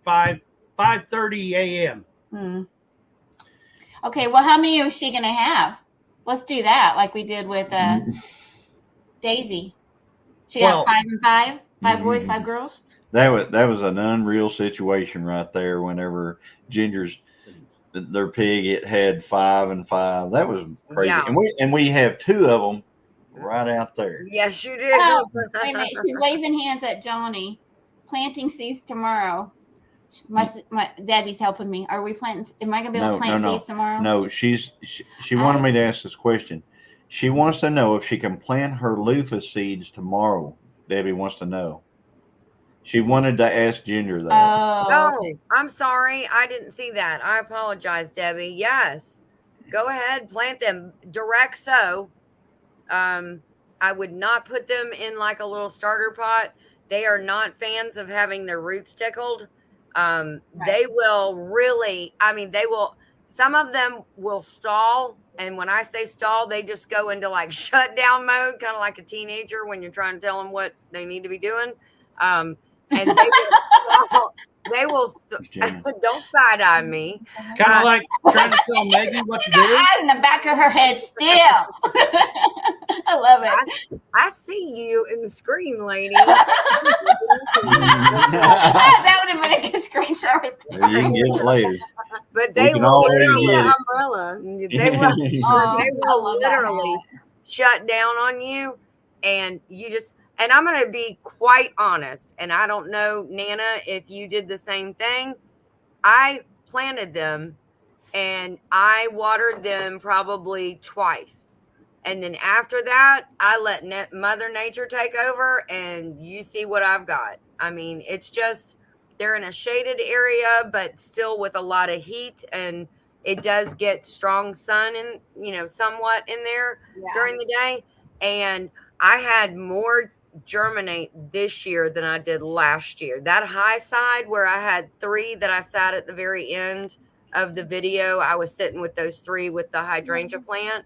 5:30 a.m.
Okay. Well, how many is she gonna have? Let's do that, like we did with Daisy. She got 5 and 5. 5 boys, 5 girls.
That was an unreal situation right there. Whenever Ginger's their pig, it had 5 and 5. That was crazy.
Yeah.
And we have 2 of them right out there.
Yes, you do.
Oh, wait a minute. She's waving hands at Johnny. Planting seeds tomorrow. My Debbie's helping me. Are we planting? Am I gonna be able to plant seeds tomorrow?
No, she wanted me to ask this question. She wants to know if she can plant her loofah seeds tomorrow. Debbie wants to know. She wanted to ask Ginger that.
Oh, I'm sorry. I didn't see that. I apologize, Debbie. Yes. Go ahead, plant them. Direct sow. I would not put them in like a little starter pot. They are not fans of having their roots tickled. They will really, some of them will stall. And when I say stall, they just go into like shutdown mode, kind of like a teenager when you're trying to tell them what they need to be doing. And they will don't side eye me.
Kind of like trying to tell Maggie what to do.
Eyes in the back of her head still. I love it.
I see you in the screen, lady.
That would have been a good screenshot right there.
You can get it later.
But they
can
will
already
literally
get it.
umbrella. They will literally shut down on you, and you just. And I'm going to be quite honest, and I don't know, Nana, if you did the same thing. I planted them, and I watered them probably twice. And then after that, I let Mother Nature take over, and you see what I've got. I mean, it's just, they're in a shaded area, but still with a lot of heat, and it does get strong sun and, somewhat in there during the day. And I had more germinate this year than I did last year. That high side where I had 3 that I sat at the very end of the video, I was sitting with those 3 with the hydrangea plant.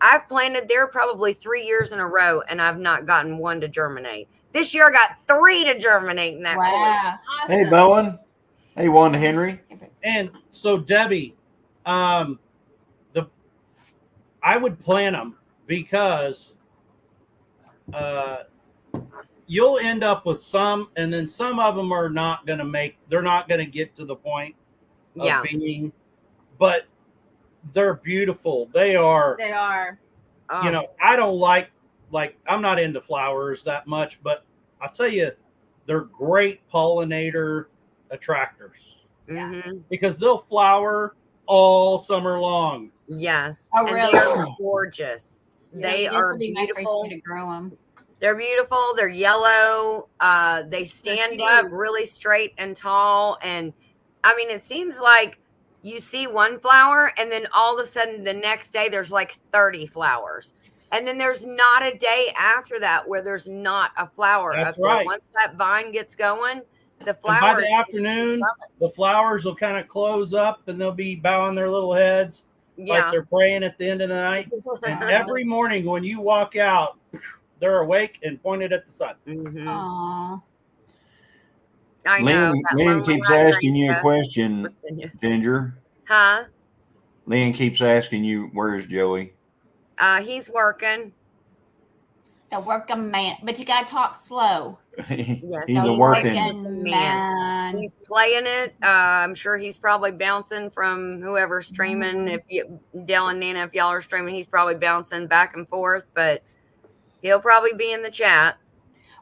I've planted there probably 3 years in a row, and I've not gotten 1 to germinate. This year I got 3 to germinate in that corner.
Wow.
Hey, Bowen. Hey, Wanda Henry.
And so Debbie, I would plant them because you'll end up with some, and then some of them are not going to they're not going to get to the point of being, but they're beautiful. They are. I don't like I'm not into flowers that much, but I'll tell you, they're great pollinator attractors because they'll flower all summer long.
Yes.
Oh,
and
really?
They are gorgeous. They
this
are
will be my first
beautiful.
year to grow them.
They're beautiful. They're yellow. They stand up really straight and tall. And I mean, it seems like you see one flower and then all of a sudden the next day there's like 30 flowers. And then there's not a day after that where there's not a flower
That's
up there.
right.
Once that vine gets going, the flowers.
And by the afternoon, the flowers will kind of close up and they'll be bowing their little heads like they're praying at the end of the night. And every morning when you walk out, they're awake and pointed at the sun.
Aww.
I know.
Lynn keeps asking you a question, Ginger.
Huh?
Lynn keeps asking you, where's Joey?
He's working.
The working man, but you gotta talk slow.
Yes,
He's a
The
working.
working
man.
man.
He's playing it. I'm sure he's probably bouncing from whoever's streaming.
Mhm.
If you, Dell and Nana, if y'all are streaming, he's probably bouncing back and forth. But he'll probably be in the chat.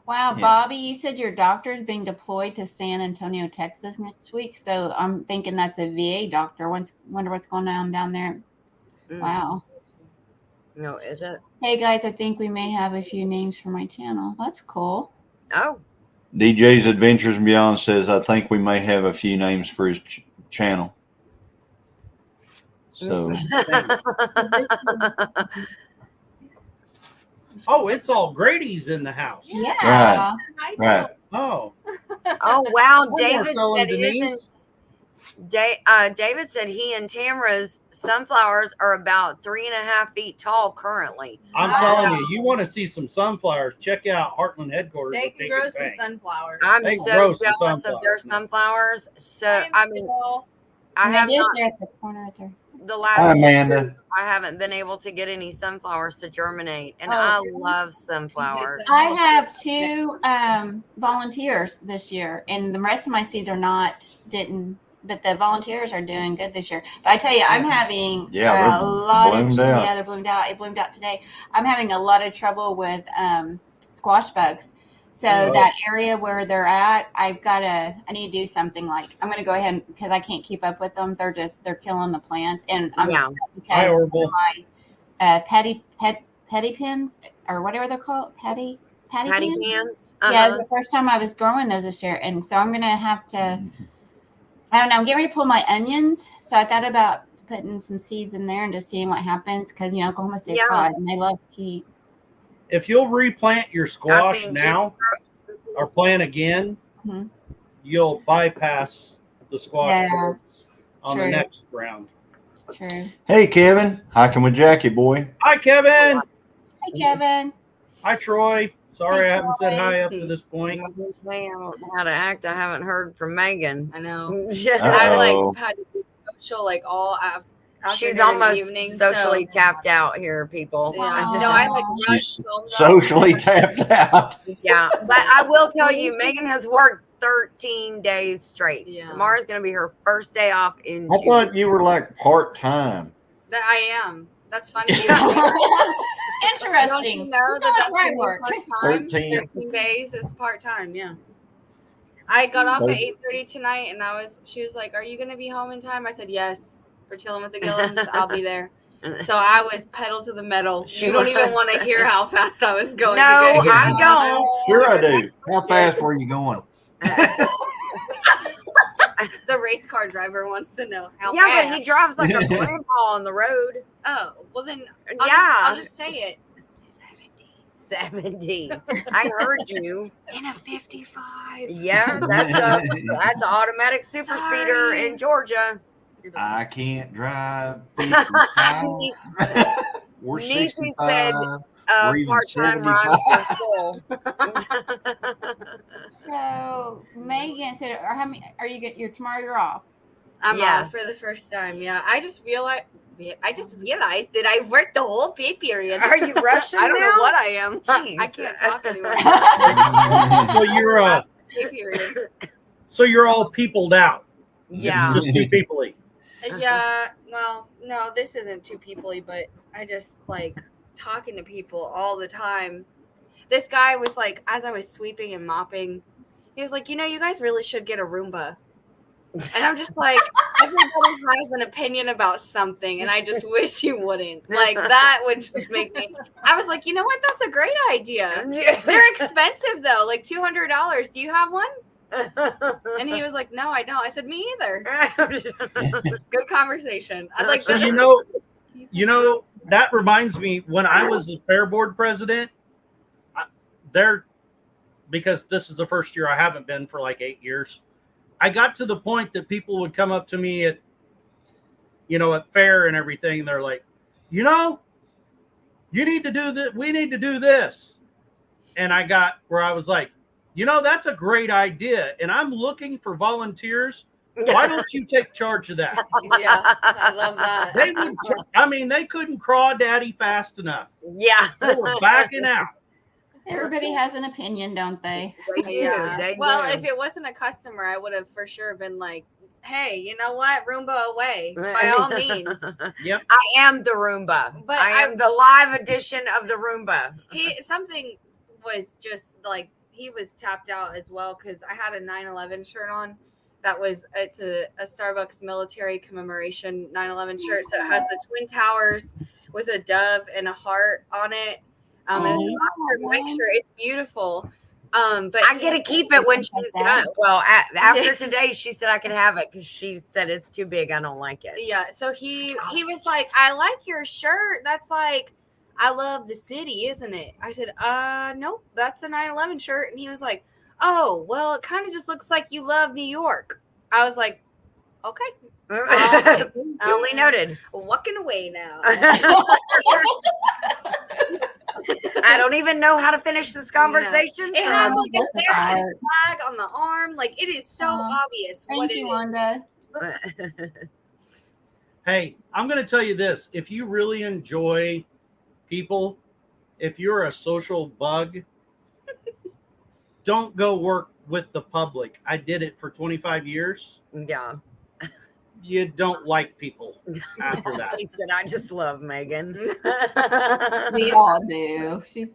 Wow,
Yeah.
Bobby, you said your doctor's being deployed to San Antonio, Texas next week. So I'm thinking that's a VA doctor. Wonder what's going on down there.
Mm.
Wow.
No, is it?
Hey guys, I think we may have a few names for my channel. That's cool.
Oh,
DJ's Adventures and Beyond says, I think we may have a few names for his channel. So,
Oh, it's all Grady's in the house.
Yeah.
Hi,
right.
Oh,
oh wow!
we're
David
selling
said he
Denise.
isn't. David said he and Tamara's sunflowers are about 3.5 feet tall currently.
I'm
Wow.
telling you, you want to see some sunflowers? Check out Heartland headquarters.
They
with
can
Deacon
grow some
Bank.
sunflowers.
I'm
They
so
grow some
jealous of their sunflowers. So I mean, I
And
have
they did
not
there at the corner right there.
the
Hi,
last. 2
Amanda.
years, I haven't been able to get any sunflowers to germinate, and
Oh,
I
really?
love sunflowers.
I have 2 volunteers this year, and the rest of my seeds are didn't. But the volunteers are doing good this year. But I tell you, I'm having
Yeah,
a
they're
lot
bloomed
of
out.
yeah, they're bloomed out. It bloomed out today. I'm having a lot of trouble with squash bugs. So
Oh.
that area where they're at, I need to do something like I'm gonna go ahead because I can't keep up with them. They're killing the plants, and I'm
Yeah.
upset
Hi,
because
Orville.
my petty pins or whatever they're called, patty
Patty
pins.
pans.
Yeah, it was the first time I was growing those this year, and so I'm gonna have to. I don't know. I'm getting ready to pull my onions, so I thought about putting some seeds in there and just seeing what happens because Oklahoma State's
Yeah.
hot and they love heat.
If you'll replant your
I
squash
mean,
now or plant again,
Mhm.
you'll bypass the squash
Yeah,
bugs on the
true.
next round.
True.
Hey, Kevin. Hiking with Jackie, boy.
Hi, Kevin.
Hey, Kevin.
Hi, Troy. Sorry
Hey,
I haven't said
Troy.
hi up to this point.
I don't know how to act. I haven't heard from Megan.
I know.
Uh-oh.
I've like had to be social like all afternoon
She's
and
almost
evening,
socially
so,
tapped out here, people.
yeah. No, I like
She's
rushed home.
socially tapped out.
Yeah, but I will tell you, Megan has worked 13 days straight.
Yeah.
Tomorrow's going to be her first day off in
I
2
thought
weeks.
you were like part-time.
That I am. That's funny.
Interesting.
Don't you know
That's
that
right
that's
work.
part-time?
13.
13 days is part-time, yeah. I got off at 8:30 tonight, and she was like, "Are you gonna be home in time?" I said, "Yes." For Chillin with the Gilliams, I'll be there. So I was pedal to the metal.
She
You don't even
was.
want to hear how fast I was going.
No,
to get
I
here.
don't.
Sure I do. How fast were you going?
The race car driver wants to know how
Yeah,
fast.
but he drives like a grandpa on the road.
Oh, well then,
Yeah.
I'll just say it.
70. I heard you.
In a 55.
Yeah, that's an automatic super speeder
Sorry.
in Georgia.
I can't drive 55 or
Niecy
65. or even
Part-time
75.
rhymes with full.
So Megan said, "Or how many are you get? You're tomorrow. You're off."
I'm
Yes.
off for the first time. Yeah, I just realized that I worked the whole pay period.
Are you Russian
I don't
now?
know what I am.
Jeez.
I can't talk anymore.
So you're all peopled out.
Yeah.
It's just two peoply.
Yeah, well, no, this isn't too peoply, but I just like talking to people all the time. This guy was like, as I was sweeping and mopping, he was like, you guys really should get a Roomba. And I'm just like, everybody has an opinion about something, and I just wish you wouldn't. Like, that would just make me. I was like, you know what? That's a great idea. They're expensive, though, like $200. Do you have one? And he was like, no, I don't. I said, me either. Good conversation. I'd like
So
to.
that reminds me when I was the fair board president. Because this is the first year I haven't been for like 8 years. I got to the point that people would come up to me at fair and everything. And they're like, you need to do that. We need to do this. And I got where I was like, that's a great idea. And I'm looking for volunteers. Why don't you take charge of that?
Yeah, I love that.
They couldn't crawl daddy fast enough.
Yeah.
They were backing out.
Everybody has an opinion, don't they?
They do.
Yeah.
They
Well,
do.
if it wasn't a customer, I would have for sure been like, "Hey, you know what? Roomba away by all means."
Yep.
I am the Roomba.
But
I am the live edition of the Roomba.
Something was just like he was tapped out as well because I had a 9/11 shirt on. It's a Starbucks military commemoration 9/11 shirt, so it has the twin towers with a dove and a heart on it. And it's an Oscar Mike shirt. It's beautiful. But
I get to keep it when she's done. Well, after
Yeah.
today, she said I could have it because she said it's too big. I don't like it.
Yeah, so he was like, "I like your shirt. That's like, I love the city, isn't it?" I said, nope, that's a 9/11 shirt." And he was like, "Oh, well, it kind of just looks like you love New York." I was like, "Okay,
Only noted.
walking away now."
I don't even know how to finish this conversation.
It has like a
This is
American
hard.
flag on the arm. Like it is so obvious what
Thank
it
you,
is.
Wanda.
Hey, I'm going to tell you this. If you really enjoy people, if you're a social bug, don't go work with the public. I did it for 25 years.
Yeah.
You don't like people after that.
He said, I just love Megan.
We all do. She's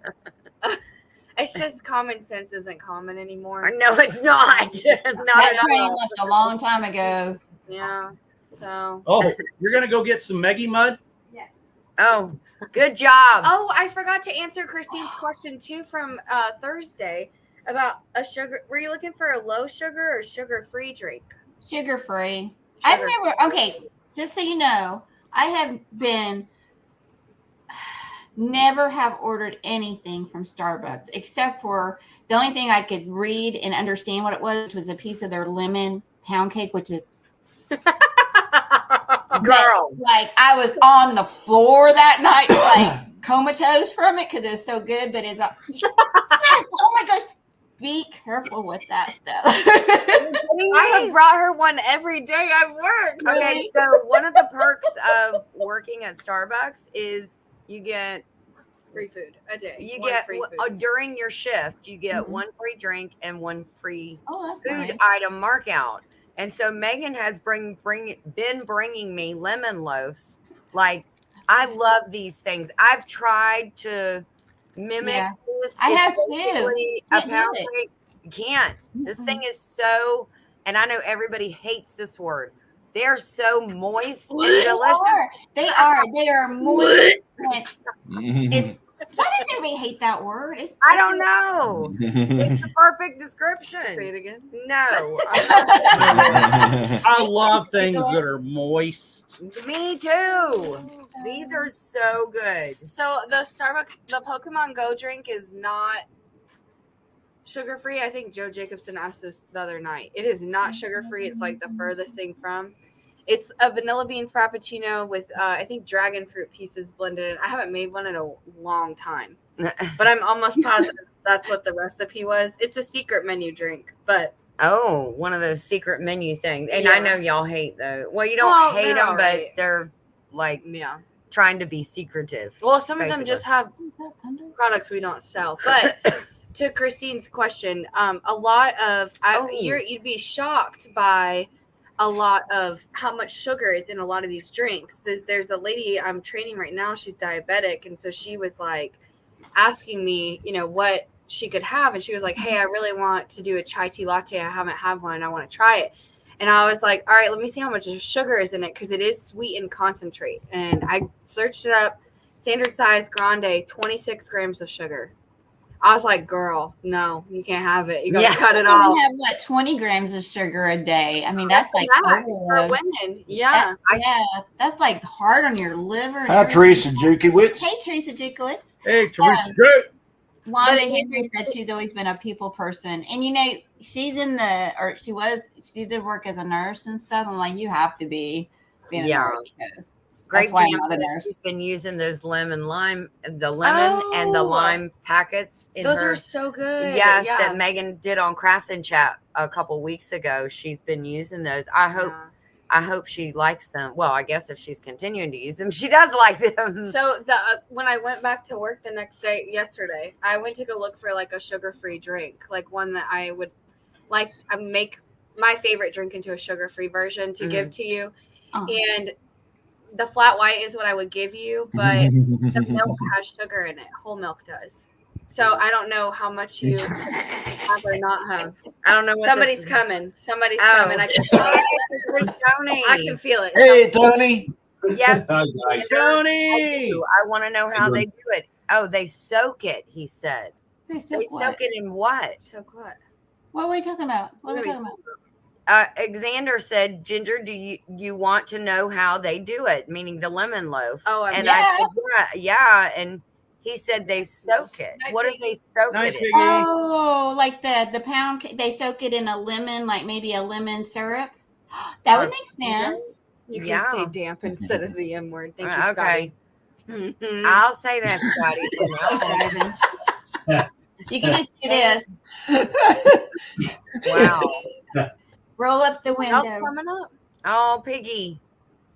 It's just common sense isn't common anymore.
No, it's not. Not
that
at
train
all.
left a long time ago.
Yeah. So.
Oh, you're going to go get some Meggie mud?
Oh, good job.
Oh, I forgot to answer Christine's question too from Thursday about a sugar. Were you looking for a low sugar or sugar-free drink?
Sugar free. I've never, okay, just so you know, I have never have ordered anything from Starbucks except for the only thing I could read and understand what it was, which was a piece of their lemon pound cake, which is
Girl.
like I was on the floor that night, like comatose from it because it was so good. But it's yes, oh my gosh, be careful with that stuff.
I have brought her one every day I've worked.
Okay, so one of the perks of working at Starbucks is you get
Free food a day.
you
One
get
free food.
during your shift you get
Mhm.
one free drink and one free
Oh, that's
food
nice.
item mark out. And so Megan has been bringing me lemon loaves. Like I love these things. I've tried to mimic
Yeah.
this.
I
It's
have too.
basically a
Can't do
pound
it.
cake. You can't. This
Mm-mm.
thing is so, and I know everybody hates this word. They're so moist and delicious.
They are moist. It's why does everybody hate that word?
I don't know. It's the perfect description.
Say it again.
No.
I love things that are moist.
Me too. These are so good.
So the Pokemon Go drink is not sugar free. I think Joe Jacobson asked us the other night. It is not sugar free. It's like the furthest thing from. It's a vanilla bean frappuccino with I think dragon fruit pieces blended in. I haven't made one in a long time, but I'm almost positive that's what the recipe was. It's a secret menu drink, but
Oh, one of those secret menu things. And
Yeah.
I know y'all hate those. Well, you don't
Well,
hate
they're
them,
alright.
but they're like
yeah.
trying to be secretive.
Well, some of them
Basically.
just have products we don't sell. But to Christine's question, a lot of you'd be shocked by a lot of how much sugar is in a lot of these drinks. There's a lady I'm training right now. She's diabetic, and so she was like asking me, what she could have, and she was like, "Hey, I really want to do a chai tea latte. I haven't had one. I want to try it." And I was like, "All right, let me see how much sugar is in it because it is sweet and concentrate." And I searched it up. Standard size grande, 26 grams of sugar. I was like, "Girl, no, you can't have it. You gotta cut it off."
You have what 20 grams of sugar a day. I mean, that's like
max for women. Yeah.
that's like hard on your liver. and
Hi,
everything.
Teresa Jukiewicz.
Hey, Teresa Jukowitz.
Hey, Teresa, good.
Wanda
But
Henry said she's always been a people person, and she did work as a nurse and stuff. I'm like, you have to be being a nurse because
Great
that's why I'm
jam.
not a nurse.
She's been using those the lemon and the lime packets in
Those
her.
are so good.
Yes,
Yeah.
that Megan did on Craft and Chat a couple weeks ago. She's been using those. I hope I hope she likes them. Well, I guess if she's continuing to use them, she does like them.
So when I went back to work the next day, yesterday, I went to go look for like a sugar-free drink, like one that I would like. I make my favorite drink into a sugar-free version to give to you, and the flat white is what I would give you, but the milk has sugar in it. Whole milk does. So I don't know how much you have or not have.
I don't know what
Somebody's coming. Somebody's coming. I can feel it.
Where's Tony?
I can feel it.
Hey, Tony.
Yes,
Tony.
I want to know how they do it. Oh, they soak it. He said.
They
They soak it in what?
So what?
What are we talking about? What are we talking about?
Xander said, Ginger, do you want to know how they do it? Meaning the lemon loaf.
Oh,
and
yeah.
I said, yeah. And he said they soak it.
Night
What do
Piggy.
they soak
Night
it
Piggy.
in?
Oh, like the pound cake. They soak it in a lemon, like maybe a lemon syrup. That would make sense.
You can
Yeah.
say damp instead of the M word. Thank you,
Okay.
Scotty. Mhm.
I'll say that, Scotty.
Thanks, Ivan. You can just do this.
Wow.
Roll up the
What else
window.
coming up?
Oh, Piggy.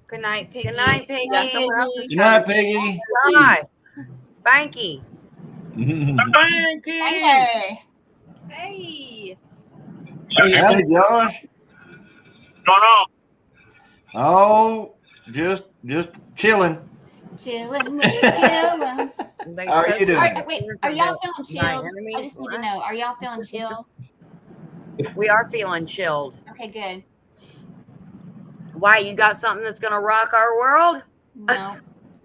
Good night, Piggy.
Good night, Piggy.
Yeah, someone else is
Good night, Piggy.
Hi. Spanky.
Thank you.
Hey.
Hey.
Howdy, Josh.
What's going on?
Oh, just chilling.
Chillin' with Gilliams.
They
How are
soak
you doing?
Wait, are y'all feeling
My
chilled?
enemies.
I just need to know. Are y'all feeling chilled?
We are feeling chilled.
Okay, good.
Why, you got something that's going to rock our world?
No.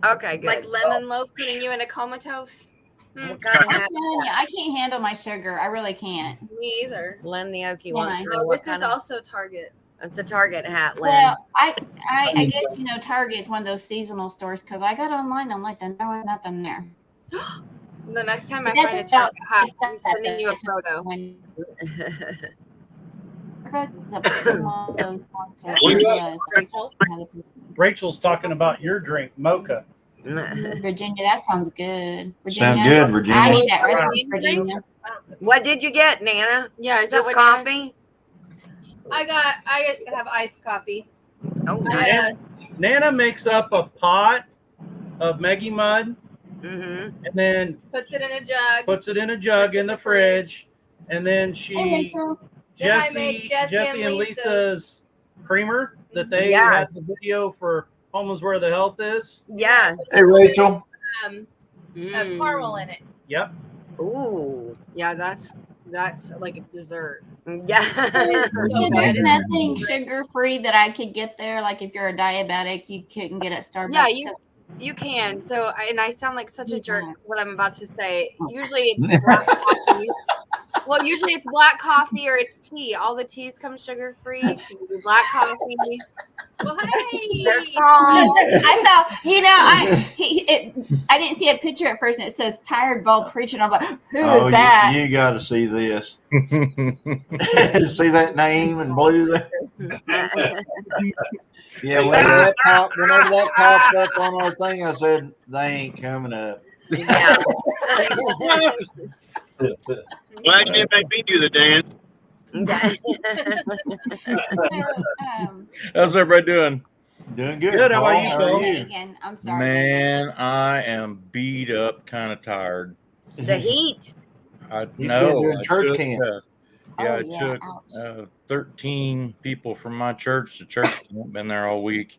Okay, good.
like lemon loaf putting you in a comatose.
What kind of
I'm
hat?
telling you, I can't handle my sugar. I really can't.
Me either.
Len the Okie
Yeah.
wants to know
Oh,
what
this
kind
is
of.
also Target.
It's a Target hat, Len.
Well, I guess Target's one of those seasonal stores because I got online. I'm like, there was nothing there.
The next time I
But that's
find a
about-
Target hat, I'm sending you a photo.
When Rachel?
Rachel's talking about your drink, mocha.
Virginia, that sounds good.
Sound good,
I
Virginia.
need that recipe, Virginia.
What did you get, Nana?
Yeah, is that
Just
what
coffee?
I have iced coffee.
Oh,
I,
nice.
Nana makes up a pot of Maggie mud
Mm-hmm.
and then
puts it in a jug.
puts it in a jug in the fridge. And then
Hey,
she,
Rachel.
Then I make
Jesse and Lisa's creamer that they
Yes.
had the video for Home is Where the Health is.
Yes.
Hey, Rachel.
Caramel in it.
Yep.
Ooh.
Yeah, that's like a dessert.
Yeah.
So there's nothing sugar free that I could get there. Like if you're a diabetic, you couldn't get at Starbucks.
Yeah, you can. So, and I sound like such a jerk what I'm about to say. Usually it's black coffee. Well, usually it's black coffee or it's tea. All the teas come sugar free. Black coffee.
Well, hey.
There's Paul.
I saw, I didn't see a picture at first and it says tired bulb preaching. I'm like, who is that?
You got to see this. See that name in blue there? Yeah, whenever that popped up on our thing, I said, they ain't coming up.
Yeah.
Well, you didn't make me do the dance.
How's everybody doing?
Doing good.
Good, how about
Paul.
you,
How
Phil?
are you?
Megan, I'm sorry.
Man, I am beat up, kind of tired.
The heat.
I
He's been
know.
doing
I
church
took,
camp.
I
Oh,
took
ouch.
13 people from my church to church camp. Been there all week.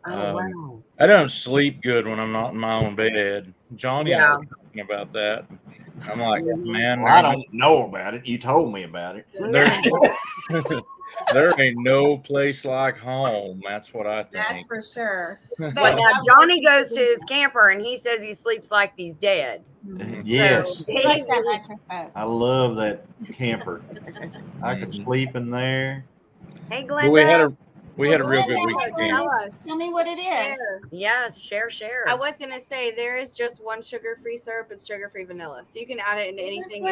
Oh, wow.
I don't sleep good when I'm not in my own bed. Johnny and I were talking about that. I'm like, man,
Well, I don't know about it. You told me about it.
there ain't no place like home. That's what I
That's
think.
for sure.
But now Johnny goes to his camper and he says he sleeps like he's dead.
Yes.
He likes that mattress best.
I love that camper. I could sleep in there.
Hey,
But we had
Glenda.
a real good weekend.
Tell us.
Tell me what it is.
Yes, share.
I was gonna say there is just one sugar-free syrup. It's sugar-free vanilla, so you can add it into anything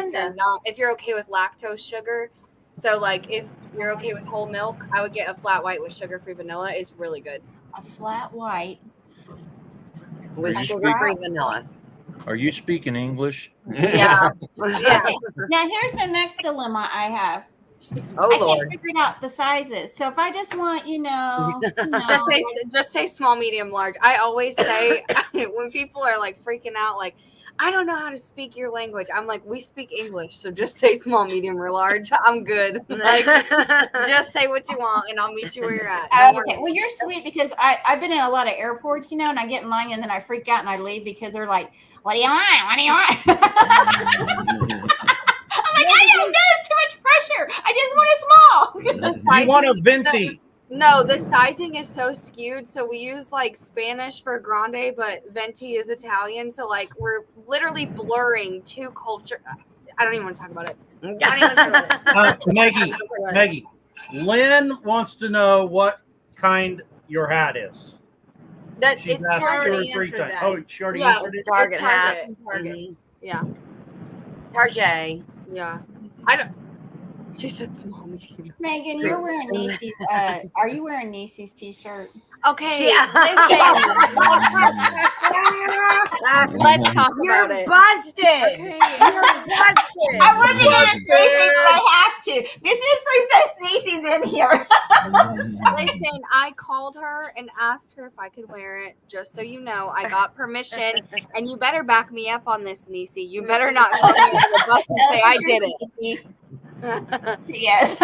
if you're okay with lactose sugar. So like if you're okay with whole milk, I would get a flat white with sugar-free vanilla. It's really good.
A flat white.
With
Are you
sugar-free vanilla.
Are you speaking English?
Yeah. Yeah.
Now here's the next dilemma I have.
Oh
I can't
Lord.
figure out the sizes. So if I just want,
Just say small, medium, large. I always say when people are like freaking out, like, I don't know how to speak your language. I'm like, we speak English, so just say small, medium, or large. I'm good. Like, just say what you want, and I'll meet you where you're at. Don't worry.
Okay, well, you're sweet because I've been in a lot of airports, and I get in line and then I freak out and I leave because they're like, "What do you want? What do you want?" I'm like, I don't know. It's too much pressure. I just want it small.
You want a venti.
No, the sizing is so skewed. So we use like Spanish for grande, but venti is Italian. So like we're literally blurring two culture. I don't even want to talk about it. I don't even want to talk about it.
Maggie, Lynn wants to know what kind your hat is.
That
She's
it's
asked
Target.
2 or 3 times.
that.
Oh, she already
Yeah,
answered it.
Target
It's
hat.
Target.
Mhm.
Yeah,
Target.
yeah. I don't. She said small, medium.
Megan, you're wearing Niecy's. Are you wearing Niecy's t-shirt?
Okay,
Yeah.
let's talk
You're
about it.
busted.
Okay.
You're busted.
I wasn't gonna say anything, but I have to. This is says Niecy's in here.
Listen, I called her and asked her if I could wear it. Just so you know, I got permission, and you better back me up on this, Niecy. You better not throw me under the bus and say I did it.
Yes.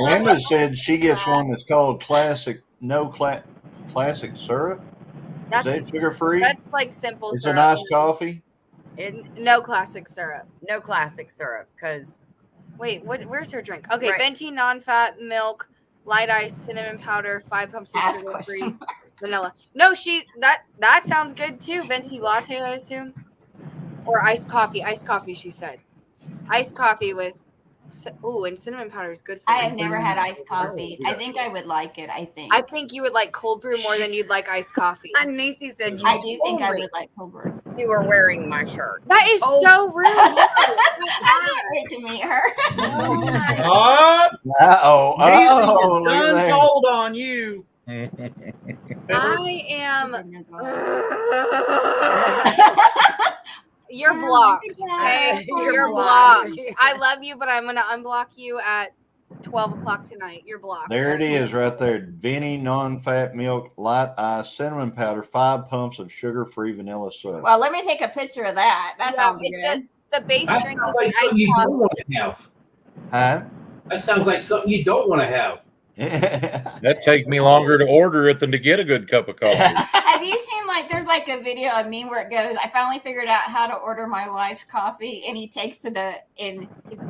Linda said she gets one that's called classic syrup. Is that sugar free?
That's like simple
It's
syrup.
a nice coffee.
No classic syrup.
No classic syrup, because
Wait, where's her drink? Okay,
Right.
venti, non-fat, milk, light ice, cinnamon powder, 5 pumps of
Ask
sugar-free,
question.
vanilla. No, that sounds good too. Venti latte, I assume, or iced coffee. Iced coffee, she said. Iced coffee with, and cinnamon powder is good for
I
you.
have never had iced coffee. I think I would like it. I think
you would like cold brew more than you'd like iced coffee.
and Niecy said you
I do think I
told me
would like cold brew.
you were wearing my shirt.
That is
Oh.
so rude.
I can't wait to meet her.
Oh,
Oh,
Niecy
look
is
at
done
that.
told on you.
I am. You're
Oh,
blocked.
good job.
Okay,
You're
you're
blocked.
blocked. I love you, but I'm gonna unblock you at 12 o'clock tonight. You're blocked.
There it is, right there. Venti, non-fat milk, light ice, cinnamon powder, 5 pumps of sugar-free vanilla syrup.
Well, let me take a picture of that. That sounds
it's
good.
The base
That
drink
sounds
is
like
iced
something you don't
coffee.
want to have.
Huh?
That sounds like something you don't want to have.
That'd take me longer to order it than to get a good cup of coffee.
Have you seen there's like a video of me where it goes, I finally figured out how to order my wife's coffee, and he takes and he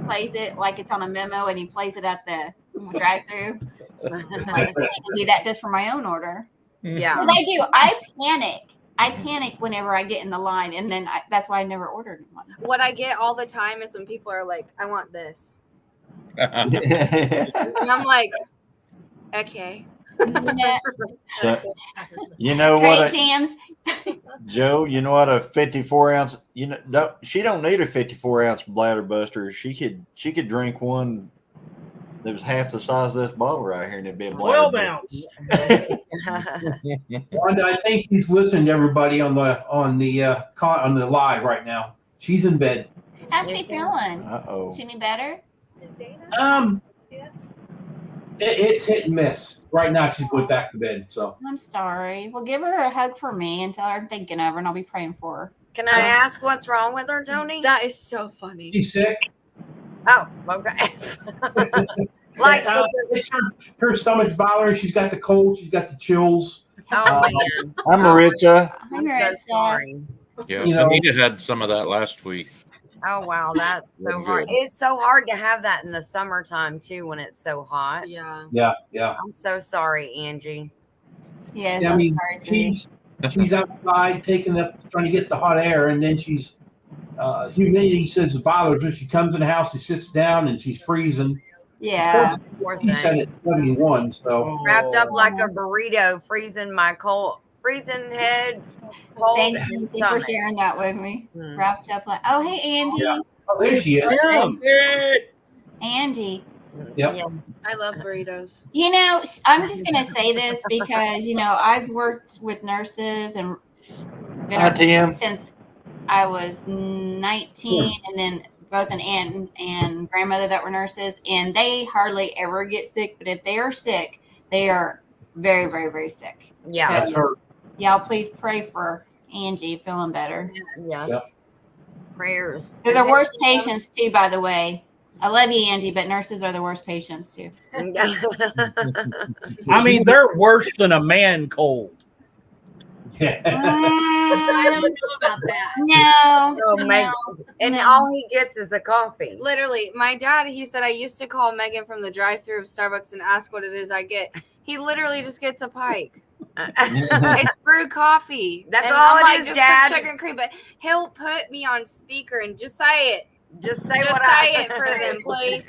plays it like it's on a memo, and he plays it at the drive-through. I do that just for my own order.
Yeah.
Because I do. I panic whenever I get in the line, and then that's why I never ordered one.
What I get all the time is when people are like, I want this. And I'm like, okay.
So, you know
Great
what,
jams.
Joe? You know what? A 54-ounce. She don't need a 54-ounce bladder buster. She could drink one that was half the size of this bottle right here, and it'd be a bladder
12
buster.
ounce.
Wanda, I think she's listening to everybody on the live right now. She's in bed.
How's she feeling?
Uh-oh.
Is she any better?
It's hit and miss. Right now, she's going back to bed. So
I'm sorry. Well, give her a hug for me and tell her I'm thinking of her, and I'll be praying for her.
Can I ask what's wrong with her, Tony?
That is so funny.
she's sick.
Oh, okay. Like,
It's her stomach's bothering. She's got the cold. She's got the chills.
oh man,
Hi, Maritza.
I'm so
Maritza.
sorry.
Yeah,
You know-
Anita had some of that last week.
Oh wow, that's so
Really
hard.
good.
It's so hard to have that in the summertime too, when it's so hot.
Yeah.
Yeah.
I'm so sorry, Angie.
Yes,
Yeah, I
I'm
mean,
sorry. Sue.
she's outside trying to get the hot air, and then she's humidity says it bothers her. She comes in the house, she sits down, and she's freezing.
Yeah.
Poor
He said
thing.
it's 71, so
Wrapped up like a burrito, freezing head, cold
Thank
and
you for
stomach.
sharing that with me.
Hmm.
Wrapped up like, oh, hey, Andy.
Yeah. oh, there she is.
Andy.
Yep.
Yes.
I love burritos.
I'm just going to say this because, I've worked with nurses and been
Hi, Tim.
since I was 19 and then both an aunt and grandmother that were nurses, and they hardly ever get sick. But if they are sick, they are very, very, very sick.
Yeah.
So,
That's her.
y'all please pray for Angie feeling better.
Yes.
Yep.
Prayers.
They're the worst patients too, by the way. I love you, Angie, but nurses are the worst patients too.
I mean, they're worse than a man cold.
I don't know about that.
No,
Oh, Meg. And all he gets is a coffee.
Literally, my dad, he said I used to call Megan from the drive-thru of Starbucks and ask what it is I get. He literally just gets a pike. It's brewed coffee.
That's
and
all
I'm
it
like,
is,
just
Dad.
put sugar and cream. But he'll put me on speaker and just say it.
Just say
Just
what
say it for them, please.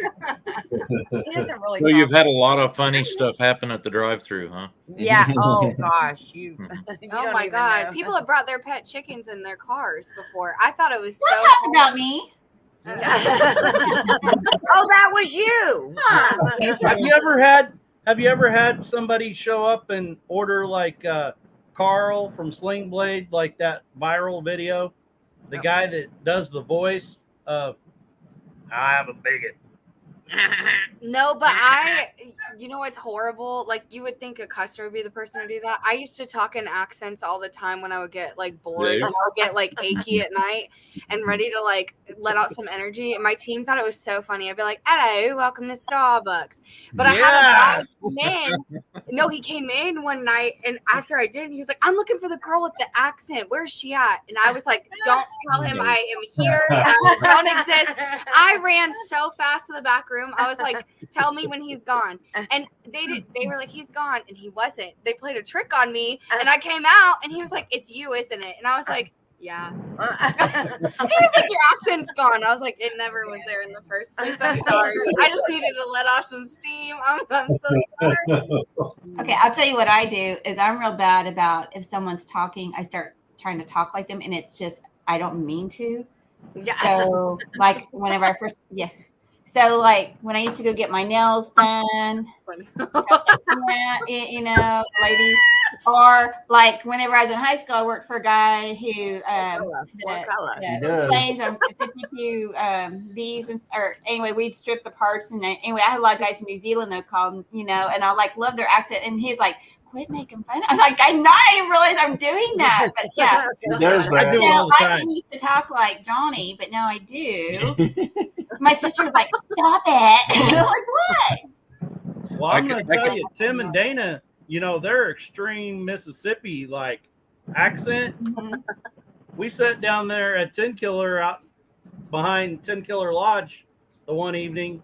He doesn't really.
So you've
talk.
had a lot of funny stuff happen at the drive-through, huh?
Yeah. Oh gosh, you. you
Oh
don't
my
even
God.
know.
People have brought their pet chickens in their cars before. I thought it was
don't
so
talk
cool.
about me.
Oh, that was you.
Have you ever had somebody show up and order like Carl from Sling Blade, like that viral video? The guy that does the voice of I have a bigot.
No, but you know what's horrible? Like, you would think a customer would be the person to do that. I used to talk in accents all the time when I would get like bored
Yeah.
and I would get like achy at night and ready to like let out some energy. And my team thought it was so funny. I'd be like, hello, welcome to Starbucks. But I had a guy come in. No, he came in one night and after I did, he was like, I'm looking for the girl with the accent. Where's she at? And I was like, don't tell him I am here. I don't exist. I ran so fast to the back room. I was like, tell me when he's gone. And they were like, he's gone. And he wasn't. They played a trick on me. And I came out and he was like, it's you, isn't it? And I was like, yeah. He was like, your accent's gone. I was like, it never was there in the first place. I'm sorry. I just needed to let off some steam. I'm so sorry.
Okay, I'll tell you what I do is I'm real bad about if someone's talking, I start trying to talk like them, and it's just I don't mean to. So like whenever I first So like when I used to go get my nails done, you know, ladies, or like whenever I was in high school, I worked for a guy who the planes on 52 Bs or anyway, we'd strip the parts and anyway, I had a lot of guys from New Zealand that called, you know, and I like love their accent, and he's like, quit making fun. I was like, I didn't realize I'm doing that, but yeah.
He does that.
I do it all the
I
time.
didn't used to talk like Johnny, but now I do. My sister was like, stop it. I'm like, what?
Well, I'm going to tell you, Tim and Dana, you know, they're extreme Mississippi like accent. We sat down there at 10 Killer out behind 10 Killer Lodge the one evening,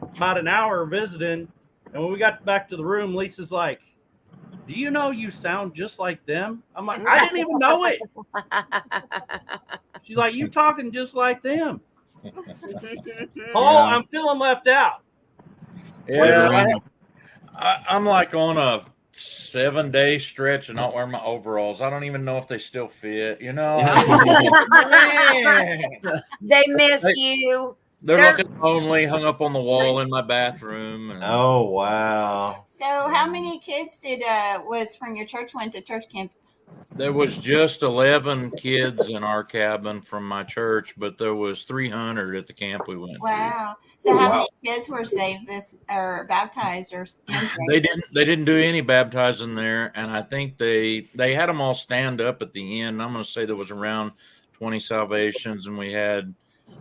about an hour visiting. And when we got back to the room, Lisa's like, do you know you sound just like them? I'm like, I didn't even know it. She's like, you talking just like them. Paul, I'm feeling left out.
Yeah, I'm like on a 7-day stretch and not wearing my overalls. I don't even know if they still fit. You know,
They miss you.
they're looking lonely, hung up on the wall in my bathroom. And,
Oh wow!
So how many kids was from your church went to church camp?
there was just 11 kids in our cabin from my church, but there was 300 at the camp we went to.
Wow. So how many kids were saved or baptized or
They didn't do any baptizing there, and I think they had them all stand up at the end. I'm going to say there was around 20 salvations, and we had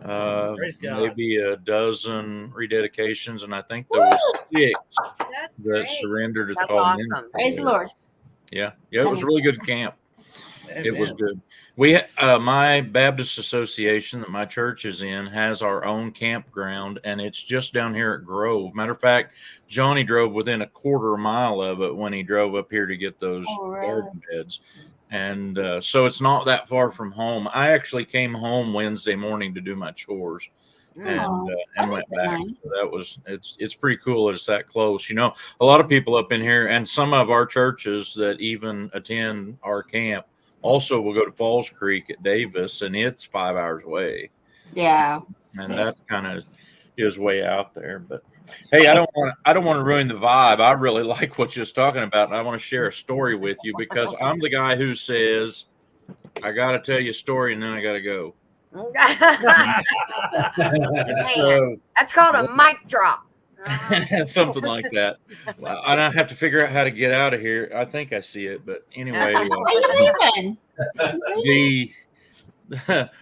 maybe a dozen rededications, and I think there was 6 that surrendered to the call.
Awesome.
Praise the Lord.
Yeah, it was a really good camp. It was good. We my Baptist association that my church is in has our own campground, and it's just down here at Grove. Matter of fact, Johnny drove within a quarter mile of it when he drove up here to get those garden beds. And so it's not that far from home. I actually came home Wednesday morning to do my chores and went back. Nice. So it's pretty cool that it's that close. You know, a lot of people up in here and some of our churches that even attend our camp also will go to Falls Creek at Davis, and it's 5 hours away.
Yeah.
And that's kind of is way out there. But hey, I don't want to ruin the vibe. I really like what you're talking about, and I want to share a story with you because I'm the guy who says I got to tell you a story and then I got to go. So,
That's called a mic drop.
something like that. Well, and I have to figure out how to get out of here. I think I see it, but anyway,
Where you leaving?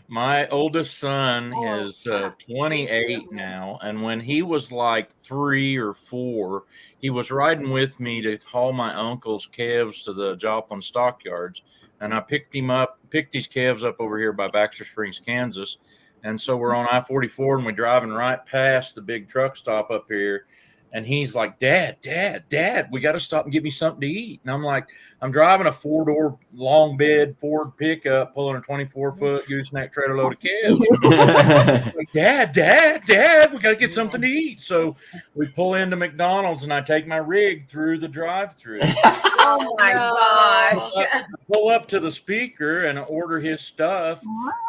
my oldest son is 28 now, and when he was like 3 or 4, he was riding with me to haul my uncle's calves to the Joplin stockyards, and I picked his calves up over here by Baxter Springs, Kansas. And so we're on I-44 and we're driving right past the big truck stop up here. And he's like, Dad, we got to stop and get me something to eat. And I'm like, I'm driving a 4-door long bed Ford pickup pulling a 24-foot gooseneck trailer load of calves. Like, Dad, we got to get something to eat. So we pull into McDonald's and I take my rig through the drive-through.
Oh my gosh.
I pull up to the speaker and order his stuff.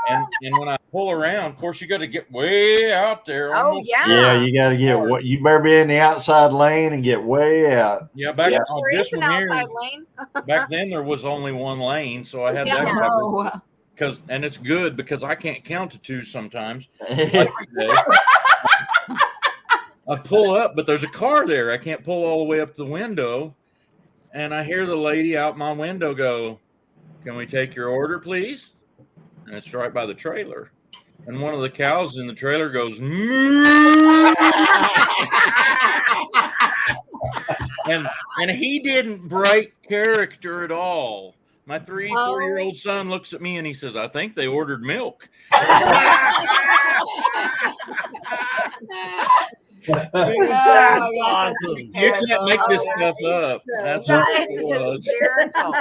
And when I pull around, of course, you got to get way out there.
Oh,
almost-
yeah.
Yeah, you got to get what you better be in the outside lane and get way out.
Yeah, back
There
on
is
this
an
one here,
outside lane.
back then there was only one lane, so I had
Yeah.
that covered.
No.
And it's good because I can't count to 2 sometimes. Like today. I pull up, but there's a car there. I can't pull all the way up to the window. And I hear the lady out my window go, "Can we take your order, please?" And it's right by the trailer. And one of the cows in the trailer goes, "Moo!" and he didn't break character at all. My 3-4-year-old son looks at me and he says, "I think they ordered milk."
That's awesome.
You can't make this stuff up. That's what
That
it
is
was.
hysterical.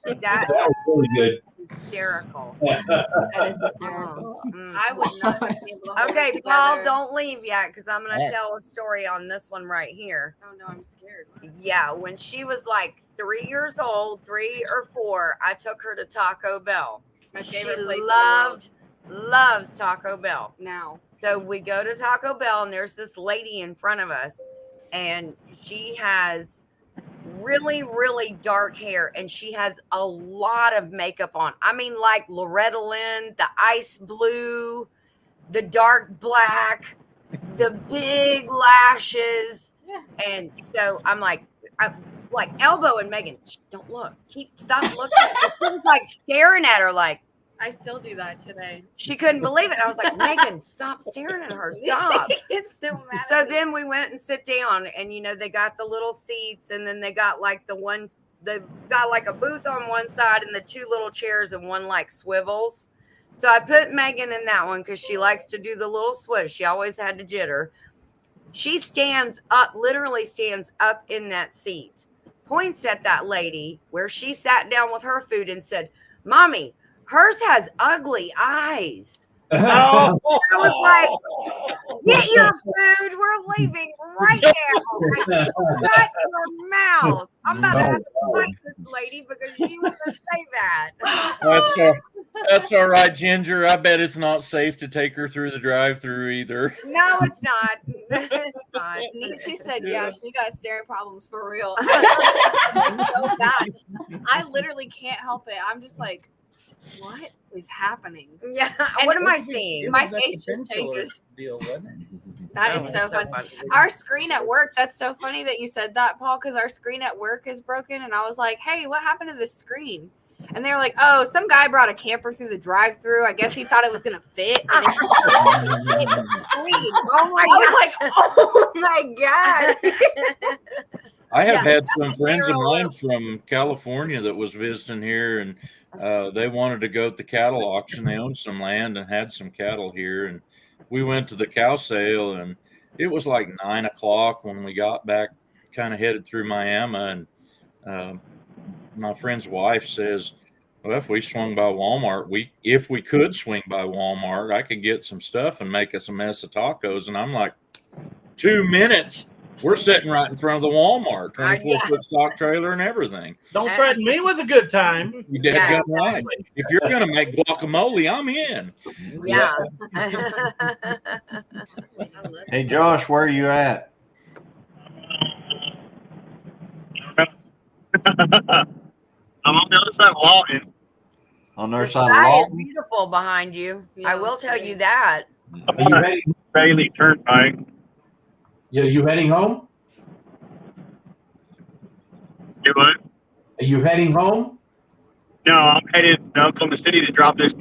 That
That was really good.
is hysterical.
That is hysterical.
Mm.
I would not be able to hold it
Okay, Paul,
together.
don't leave yet because I'm going
All
to
right.
tell a story on this one right here.
Oh no, I'm scared.
Yeah, when she was like 3 years old, 3 or 4, I took her to Taco Bell.
My
She
favorite place in the world
loves Taco Bell.
now.
So we go to Taco Bell and there's this lady in front of us and she has really, really dark hair and she has a lot of makeup on. I mean, like Loretta Lynn, the ice blue, the dark black, the big lashes.
Yeah.
And so I'm like elbowing Megan, "Shh, don't look. Stop looking." She was like staring at her like
I still do that today.
she couldn't believe it. I was like, "Megan, stop staring at her. Stop."
It's still mad.
So then we went and sit down and they got the little seats and then they got like they've got like a booth on one side and the 2 little chairs and one like swivels. So I put Megan in that one because she likes to do the little swish. She always had to jitter. She literally stands up in that seat, points at that lady where she sat down with her food and said, "Mommy, hers has ugly eyes." I was like, "Get your food. We're leaving right now. Like, shut your mouth. I'm about to have to fight this lady because she was going to say that."
That's all right, Ginger. I bet it's not safe to take her through the drive-through either.
No, it's not. It's not.
She said, "Yeah, she got staring problems for real." So bad. I literally can't help it. I'm just like, what is happening?
Yeah.
And
What am I seeing?
My face just changes.
Deal, wasn't it?
That
Oh,
is
it's
so fun.
funny.
Our screen at work, that's so funny that you said that, Paul, because our screen at work is broken. And I was like, "Hey, what happened to this screen?" And they were like, "Oh, some guy brought a camper through the drive-through. I guess he thought it was going to fit." And it screen.
Oh my
I was
god.
like, "Oh
my god.
I have
Yeah,
had some friends of
zero.
mine from California that was visiting here, and they wanted to go to the cattle auction. They owned some land and had some cattle here, and we went to the cow sale, and it was like 9 o'clock when we got back, kind of headed through Miami, and my friend's wife says, "Well, if we swung by Walmart, if we could swing by Walmart, I could get some stuff and make us a mess of tacos." And I'm like, 2 minutes. We're sitting right in front of the Walmart, 24-foot stock trailer and everything.
Don't threaten me with a good time.
You dead
Yeah,
gun right. If you're going to make guacamole, I'm in.
Yeah.
Hey, Josh, where are you at?
I'm on the other side of Lawton.
on their
The
side of
sky is
Lawton.
beautiful behind you.
Yeah,
I will
it's
tell
great.
you that.
Are you heading,
Bailey Turnpike.
you heading home?
Do what?
Are you heading home?
No, I'm headed to Oklahoma City to drop this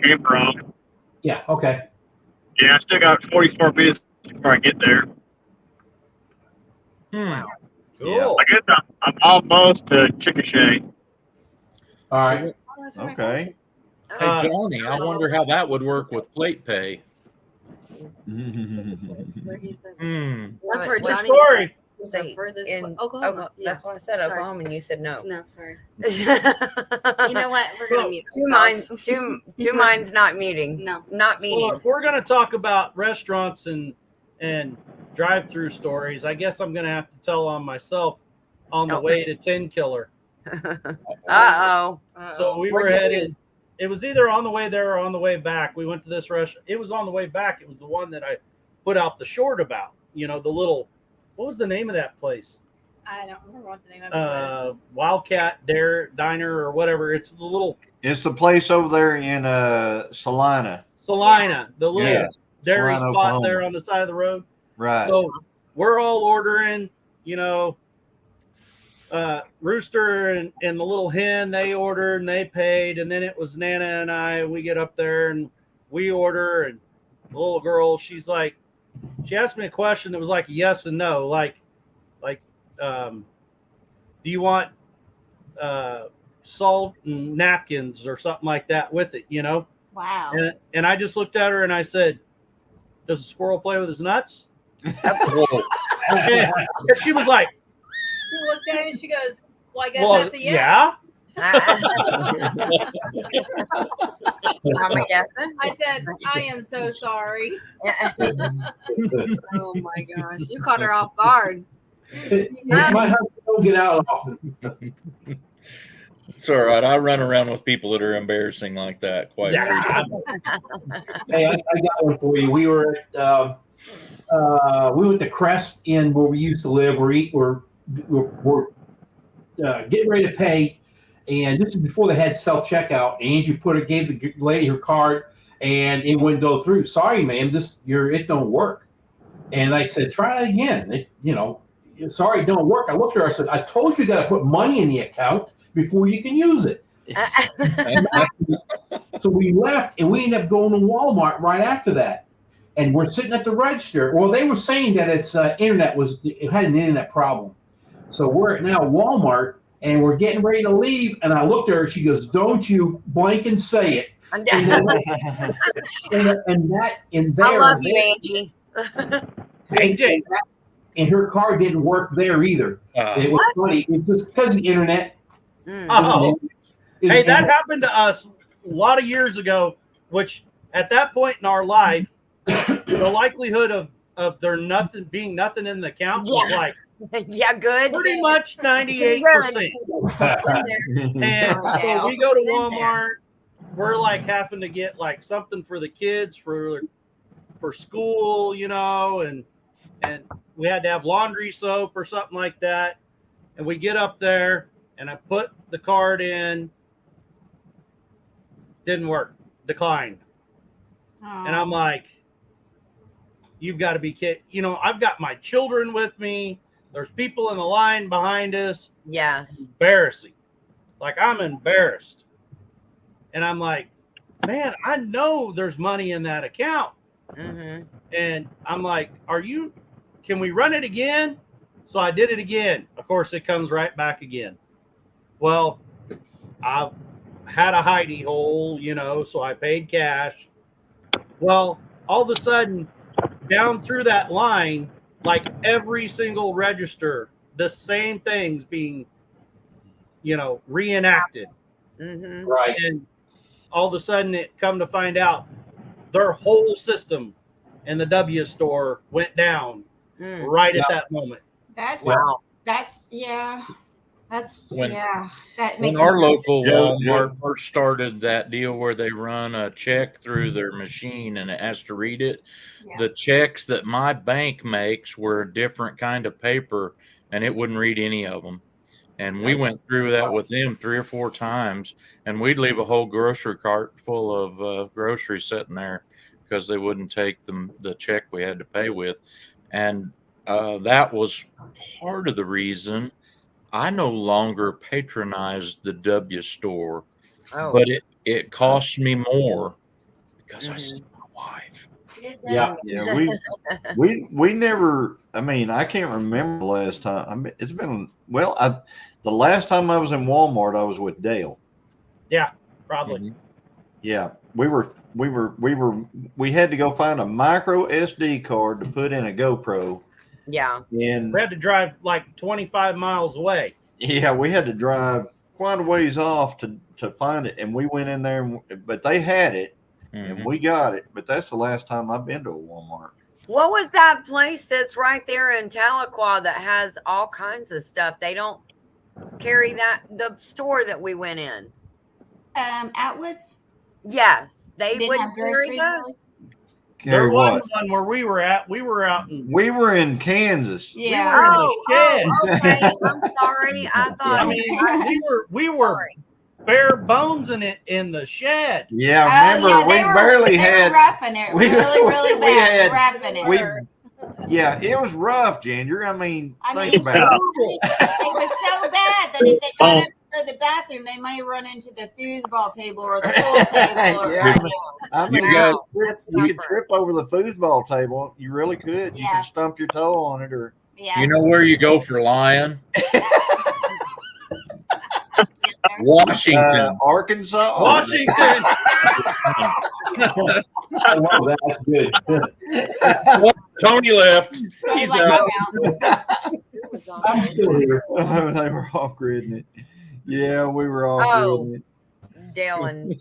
camper off.
Yeah. Okay.
Yeah, I still got 44 minutes before I get there.
Hmm.
Cool.
I guess I'm almost to Chickasha.
All right.
Oh, that's where my
Okay.
Hey,
Uh,
Johnny, I wonder how that would work with plate pay.
where he said.
Hmm.
That's where
Good
Johnny
story.
was the
State
furthest.
in
Oklahoma. Yeah.
That's what I said,
Sorry.
Oklahoma, and you said no.
No, sorry.
you
You know what? We're gonna
Well,
mute
two minds,
ourselves.
two minds not meeting.
No.
Not
So
meeting.
if we're going to talk about restaurants and drive-through stories, I guess I'm going to have to tell on myself on the
Oh.
way to Tin Killer.
Uh-oh.
So we
What'd
were
you
headed. It was either on the way there or on the way back. We went to this restaurant. It was on the way back. It was the one that I put out the short about. You know, the little. What was the name of that place?
I don't remember what the name of it was.
Wildcat Diner or whatever. It's the little
It's the place over there in Salina.
Salina, the little
Yeah.
dairy
Salina,
spot
Oklahoma.
there on the side of the road.
Right.
So we're all ordering, you know, Rooster and the little hen, they ordered and they paid. And then it was Nana and I, we get up there and we order. And the little girl, she's like, she asked me a question that was like a yes and no. Like, do you want salt and napkins or something like that with it, you know?
Wow.
And I just looked at her and I said, does a squirrel play with his nuts?
Whoa.
And she was like,
She looked at it and she goes, well, I guess
well,
that's a yes.
yeah.
I'm guessing.
I said, I am so sorry.
Oh my gosh, you caught her off guard.
My husband don't get out often.
It's all right. I run around with people that are embarrassing like that quite
Yeah.
Hey, I got one for you. We were at we went to Crest in where we used to live. We're getting ready to pay, and this is before they had self checkout. Angie gave the lady her card, and it wouldn't go through. Sorry, ma'am, it don't work. And I said, try it again. Sorry, it don't work. I looked at her. I said, I told you got to put money in the account before you can use it. So we left, and we ended up going to Walmart right after that. And we're sitting at the register. Well, they were saying that it had an internet problem. So we're at now Walmart, and we're getting ready to leave. And I looked at her. She goes, "Don't you blank and say it." And
I love you, Angie.
And her card didn't work there either. It was funny. It's just because of the internet.
Oh. Hey, that happened to us a lot of years ago, which at that point in our life, the likelihood of there being nothing in the account was like
yeah, good.
pretty much 98%. And so we go to Walmart, we're like having to get like something for the kids for school, you know, and we had to have laundry soap or something like that. And we get up there and I put the card in, didn't work, declined. And I'm like, you've got to be kidding. You know, I've got my children with me. There's people in the line behind us.
Yes.
Embarrassing. Like, I'm embarrassed. And I'm like, man, I know there's money in that account.
Mm-hmm.
And I'm like, can we run it again? So I did it again. Of course, it comes right back again. Well, I've had a hidey hole, you know, so I paid cash. Well, all of a sudden, down through that line, like every single register, the same things being, you know, reenacted.
Mm-hmm.
Right.
And all of a sudden, it come to find out their whole system in the W store went down right at that moment.
That's
Wow.
that
When
makes
our local
Joe.
Walmart first started that deal where they run a check through their machine and it has to read it, the checks that my bank makes were a different kind of paper and it wouldn't read any of them. And we went through that with them 3 or 4 times, and we'd leave a whole grocery cart full of groceries sitting there because they wouldn't take the check we had to pay with. And that was part of the reason I no longer patronize the W store,
Oh.
but it costs me more because I see my wife.
Yeah.
Yeah, we never. I mean, I can't remember the last time. I mean, it's been the last time I was in Walmart, I was with Dale.
Yeah, probably.
Mhm.
Yeah, we had to go find a micro SD card to put in a GoPro.
Yeah.
And
We had to drive like 25 miles away.
yeah, we had to drive quite a ways off to find it, and we went in there, but they had it, and
Mhm.
we got it. But that's the last time I've been to a Walmart.
What was that place that's right there in Tahlequah that has all kinds of stuff? They don't carry that, the store that we went in.
Atwood's.
Yes, they
Didn't
wouldn't
have
carry
groceries.
those.
Really?
There
Carry
was
what?
one where we were at. We were out in.
We were in Kansas.
Yeah.
We were in the shed.
Okay. I'm sorry. I thought.
I mean, we were bare bones in the shed.
Yeah, remember
yeah,
we barely had.
Were roughing it.
we-
really
we
bad.
had-
Roughing it.
Yeah, it was rough, Ginger. I mean, think
it
about it.
was so bad that if they got up to the bathroom, they might run into the foosball table or the pool table. Or
Yeah.
something.
I mean,
You guys-
you could trip over the foosball table. You really could. You
Yeah.
could stump your toe on it, or
Yeah.
You know where you go for lying? Washington.
Arkansas.
Washington.
I love that. That's good.
Tony left.
He's
He's
like,
out.
I'm out.
I'm still here.
They were all gridding it. Yeah, we were all gridding it.
Dale and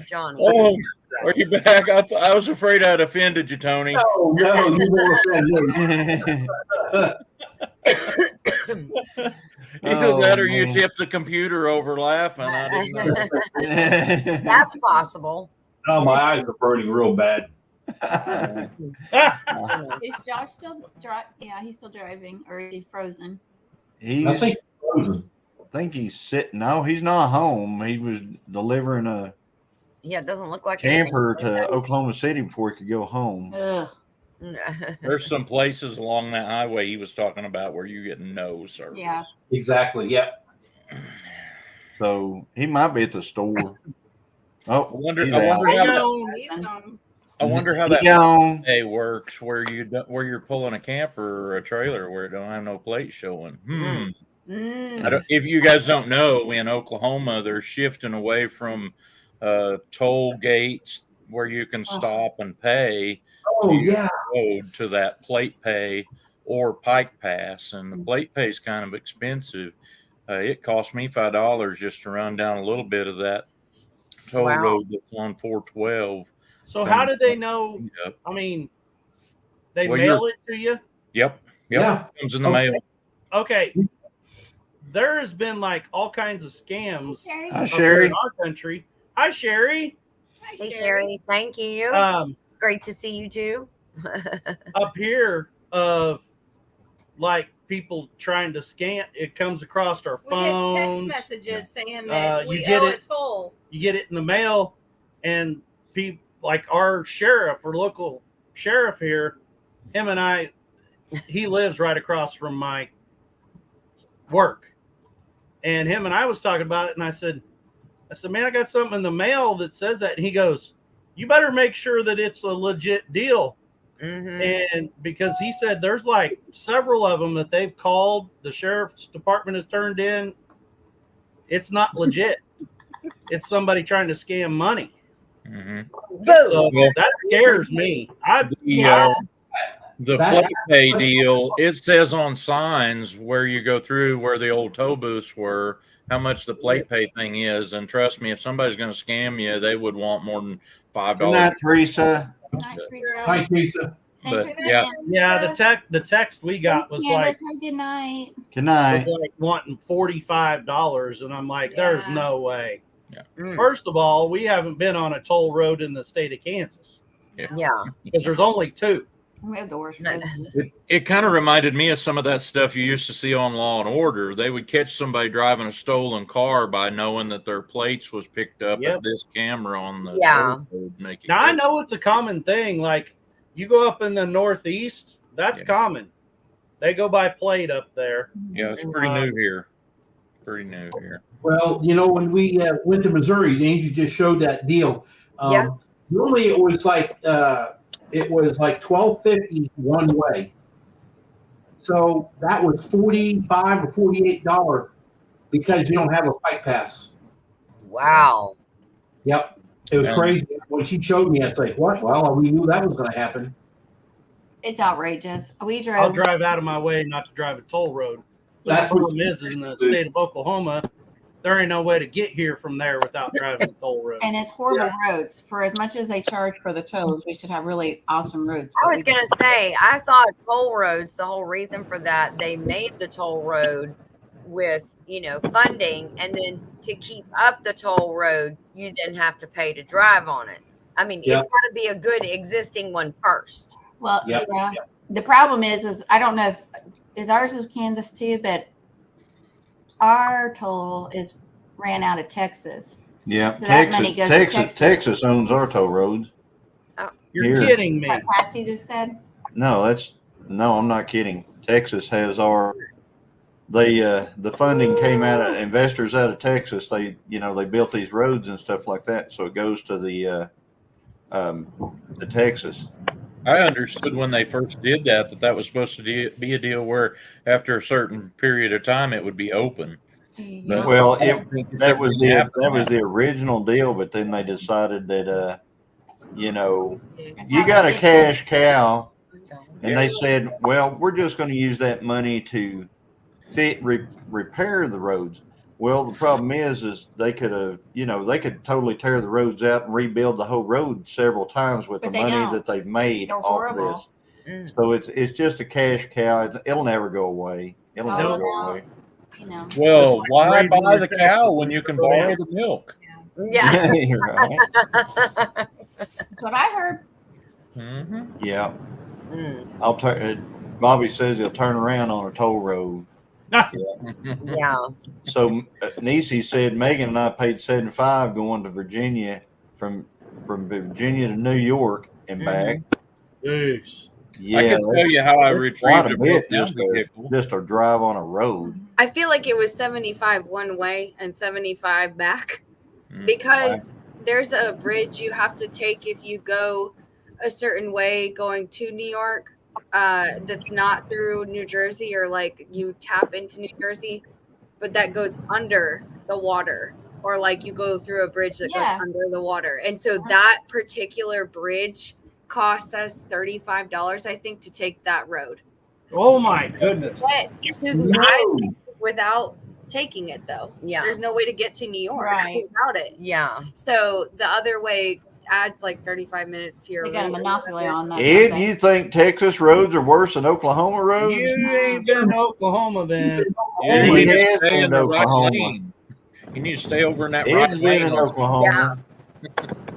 Johnny.
Oh, are you back? I was afraid I'd offended you, Tony.
Oh, no, you won't.
Either that or you
man.
tipped the computer over laughing. I didn't know.
That's possible.
Oh, my eyes are burning real bad.
Is Josh still driving? Yeah, he's still driving, or is he frozen?
I think frozen.
I think he's sitting. No, he's not home. He was delivering a
Yeah, it doesn't look like
camper to Oklahoma City before he could go home.
Ugh.
There's some places along that highway he was talking about where you get no service.
Yeah.
Exactly. Yep.
So he might be at the store. Oh,
I wonder
he's
how
out.
that, I wonder how that
He gone.
pay works where you're pulling a camper or a trailer where it don't have no plate showing. If you guys don't know, in Oklahoma they're shifting away from toll gates where you can stop and pay
Oh, yeah.
road to that plate pay or pike pass, and the plate pay is kind of expensive. It cost me $5 just to run down a little bit of that toll road that's on 412.
So how did they know?
Yep.
I mean, they
Well,
mail it to you.
Yep.
Yeah.
Comes in the mail.
Okay. There has been like all kinds of scams
Sherry?
Hi,
up here
Sherry.
in our country. Hi, Sherry.
Hey, Sherry. Thank you. Great to see you too.
Up here of like people trying to scam. It comes across our
We get
phones.
text messages saying that
you
we
get
owe
it.
a toll.
You get it in the mail, and people like our sheriff or local sheriff here, him and I, he lives right across from my work, and him and I was talking about it, and I said, man, I got something in the mail that says that, and he goes, you better make sure that it's a legit deal. And because he said there's like several of them that they've called, the sheriff's department has turned in. It's not legit. It's somebody trying to scam money. So that scares me.
The plate pay deal, it says on signs where you go through where the old toll booths were, how much the plate pay thing is. And trust me, if somebody's going to scam you, they would want more than $5.
Good night, Teresa.
Hi, Teresa.
But yeah,
the text we got was like,
good night.
Good night.
was like wanting $45, and I'm like, there's no way.
Yeah.
First of all, we haven't been on a toll road in the state of Kansas.
Yeah.
Because there's only 2.
We have the worst
No.
president.
It kind of reminded me of some of that stuff you used to see on Law and Order. They would catch somebody driving a stolen car by knowing that their plates was picked up
Yep.
at this camera on the
Yeah.
toll road. Make it
Now I
go.
know it's a common thing. Like you go up in the Northeast, that's
Yeah.
common. They go by plate up there.
Yeah, it's pretty new here. Pretty new here.
Well, when we went to Missouri, Angie just showed that deal.
Yeah.
Normally it was like $12.50 one way. So that was $45 or $48 because you don't have a fight pass.
Wow.
Yep, it was
And-
crazy. When she showed me, I was like, "What? Well, we knew that was going to happen."
It's outrageous. We
I'll
drove.
drive out of my way not to drive a toll road. But
That's
the
what
problem is in the state of Oklahoma, there ain't no way to get here from there without driving a toll road.
And it's horrible roads. For as much as they charge for the tolls, we should have really awesome roads.
I was gonna say, I thought toll roads, the whole reason for that, they made the toll road with, funding, and then to keep up the toll road, you then have to pay to drive on it. I mean,
Yeah.
it's got to be a good existing one first.
Well,
Yep.
yeah. The problem is I don't know if is ours is Kansas too, but our toll ran out of Texas.
Yeah,
So that money goes to
Texas owns our toll roads.
You're
Here.
kidding me.
Like Patsy just said.
No, I'm not kidding. Texas has the funding came out of investors out of Texas. They built these roads and stuff like that. So it goes to the Texas.
I understood when they first did that was supposed to be a deal where after a certain period of time it would be open. But
Well,
I don't think it's
that
ever
was
happened
that was
now.
the original deal, but then they decided that you
That's
got
how
a
they
cash cow, and
Yeah.
they said, well, we're just going to use that money to repair the roads. Well, the problem is they could have, they could totally tear the roads out and rebuild the whole road several times with
But
the
they
money
don't.
that they've made
They're
off
horrible.
of this. So it's just a cash cow. It'll never go away. It'll
Oh,
never
no.
go away.
Well,
Just like
why
raising
buy
your
the
taxes
cow when
and
you can
everybody
borrow
else.
the milk?
Yeah.
You're right.
That's what I heard.
Mm-hmm.
Yeah.
Mm,
I'll turn. Bobby says he'll turn around on a toll road.
yeah.
So Nisi said Megan and I paid $75 going to Virginia from Virginia to New York and back.
Jeez.
Yeah,
I can tell you how I
that's quite
retrieved
a
a
bit
broke down
just to,
vehicle.
just to drive on a road.
I feel like it was 75 one way and 75 back
Mm.
because there's a bridge you have to take if you go a certain way going to New York that's not through New Jersey, or like you tap into New Jersey, but that goes under the water, or like you go through a bridge that
Yeah.
goes under the water. And so that particular bridge cost us $35, I think, to take that road.
Oh my goodness.
But to the island without taking it, though.
Yeah.
There's no way to get to New York
Right.
without it.
Yeah.
So the other way adds like 35 minutes to your
They got a
route or
monopoly
whatever.
on that.
Ed,
don't they?
you think Texas roads are worse than Oklahoma roads?
You ain't been to Oklahoma then.
Yeah,
He
you need to
has
stay
been
in the right
Oklahoma.
lane. You need to stay over in that
Ed's
right
been
lane.
in
on-
Oklahoma.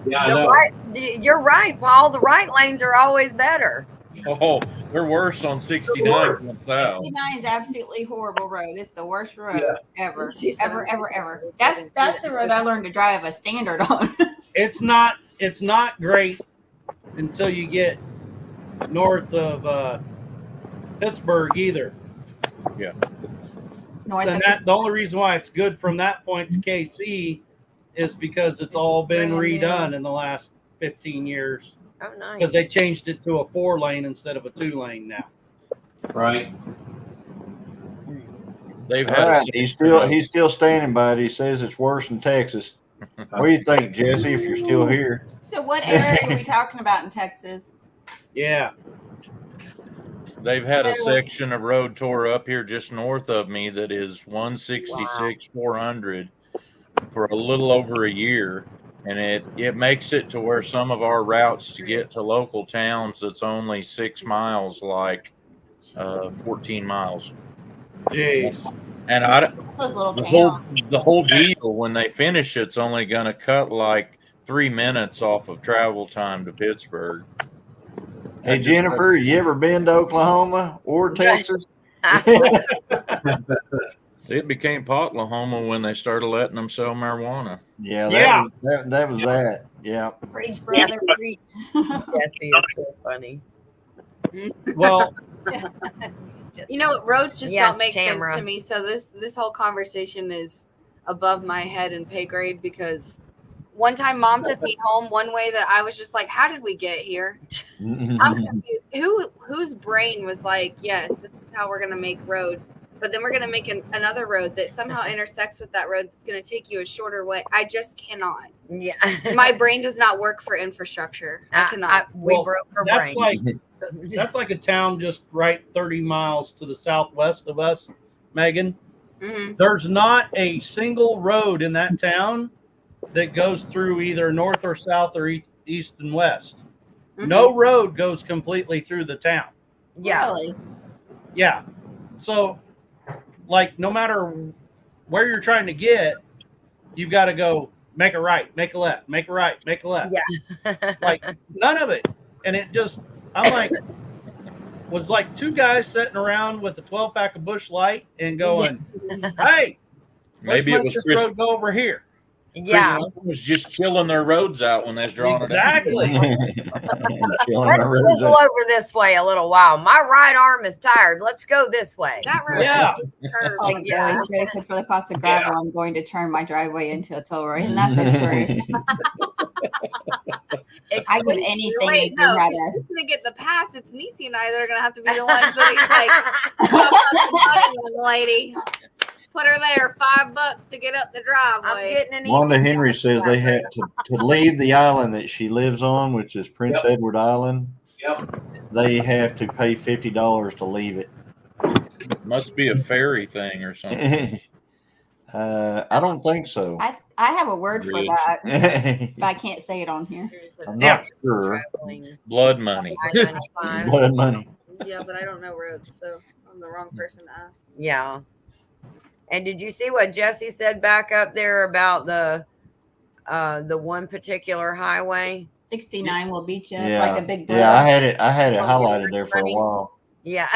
Yeah, I
The
know.
you're right, Paul. The right lanes are always better.
Oh, they're worse on 69 going south.
69 is absolutely horrible road. It's the worst road ever,
She said
ever,
I'm
ever,
thinking
ever.
of
That's
it.
that's the road I learned to drive a standard on.
It's not great until you get north of Pittsburgh either.
North
And
of
that the only reason why it's good from that point to KC is because it's all been
Brand new.
redone in the last 15 years,
Oh, nice.
because they changed it to a 4-lane instead of a 2-lane now.
Right.
They've
All
had
right,
a
he's still standing by it. He says it's worse than Texas. What do you think, Jesse? If you're still here,
So what area are we talking about in Texas?
Yeah.
They've had a section of road tore up here just north of me that is 166 400 for a little over a year, and it makes it to where some of our routes to get to local towns that's only 6 miles, like 14 miles.
Jeez.
And
Those little
the whole
towns.
the whole deal when they finish it's only going to cut like 3 minutes off of travel time to Pittsburgh.
Hey, Jennifer, you ever been to Oklahoma or Texas?
It became Potlahoma when they started letting them sell marijuana.
Yeah,
Yeah.
that was that. Yeah.
Preach, brother,
Yes.
preach.
Jesse is so funny.
Well,
You know, roads just
Yes,
don't make
Tamara.
sense to me. So this whole conversation is above my head and pay grade because one time mom took me home one way that I was just like, how did we get here? I'm confused. Whose brain was like, yes, this is how we're gonna make roads, but then we're gonna make another road that somehow intersects with that road that's gonna take you a shorter way. I just cannot.
Yeah.
My brain does not work for infrastructure. I cannot.
We
Well,
broke her
that's
brain.
that's like a town just right 30 miles to the southwest of us, Megan.
Mhm.
There's not a single road in that town that goes through either north or south or east and west.
Mhm.
No road goes completely through the town.
Yeah.
Really?
Yeah. So, like, no matter where you're trying to get, you've got to go make a right, make a left, make a right, make a left.
Yeah.
Like, none of it. And it just, I'm like, was like two guys sitting around with a 12-pack of Busch Light and going, hey,
Maybe
let's
it was
make this
Chris.
road go over here.
Yeah.
Chris was just chilling their roads out when they was drawing
Exactly.
Chilling
Let's
the roads
fizzle
up.
over this way a little while. My right arm is tired. Let's go this way.
That road
Yeah.
is curved.
Like
Yeah.
Joey said, for the cost of gravel, I'm going to turn my driveway into a toll road. Isn't that the truth? I give anything
Wait,
if
no,
you had
if
a.
he's gonna get the pass. It's Niecy and I that are gonna have to be the ones that he's like, "Come on, young lady, put her there, $5 to get up the
I'm
driveway."
getting an
Wanda
easy
Henry says they have to leave the island that she lives on, which is Prince Edward Island.
Yep.
They have to pay $50 to leave it.
Must be a ferry thing or something.
I don't think so.
I have a word for
Bridge.
that,
I'm
but I can't say it on here.
not sure.
Blood money.
Blood money.
Yeah, but I don't know roads, so I'm the wrong person to ask.
Yeah. And did you see what Jesse said back up there about the one particular highway?
69 will beat you
Yeah,
like a big brother.
yeah. I had it
Oh,
highlighted there for a
running.
while.
Yeah.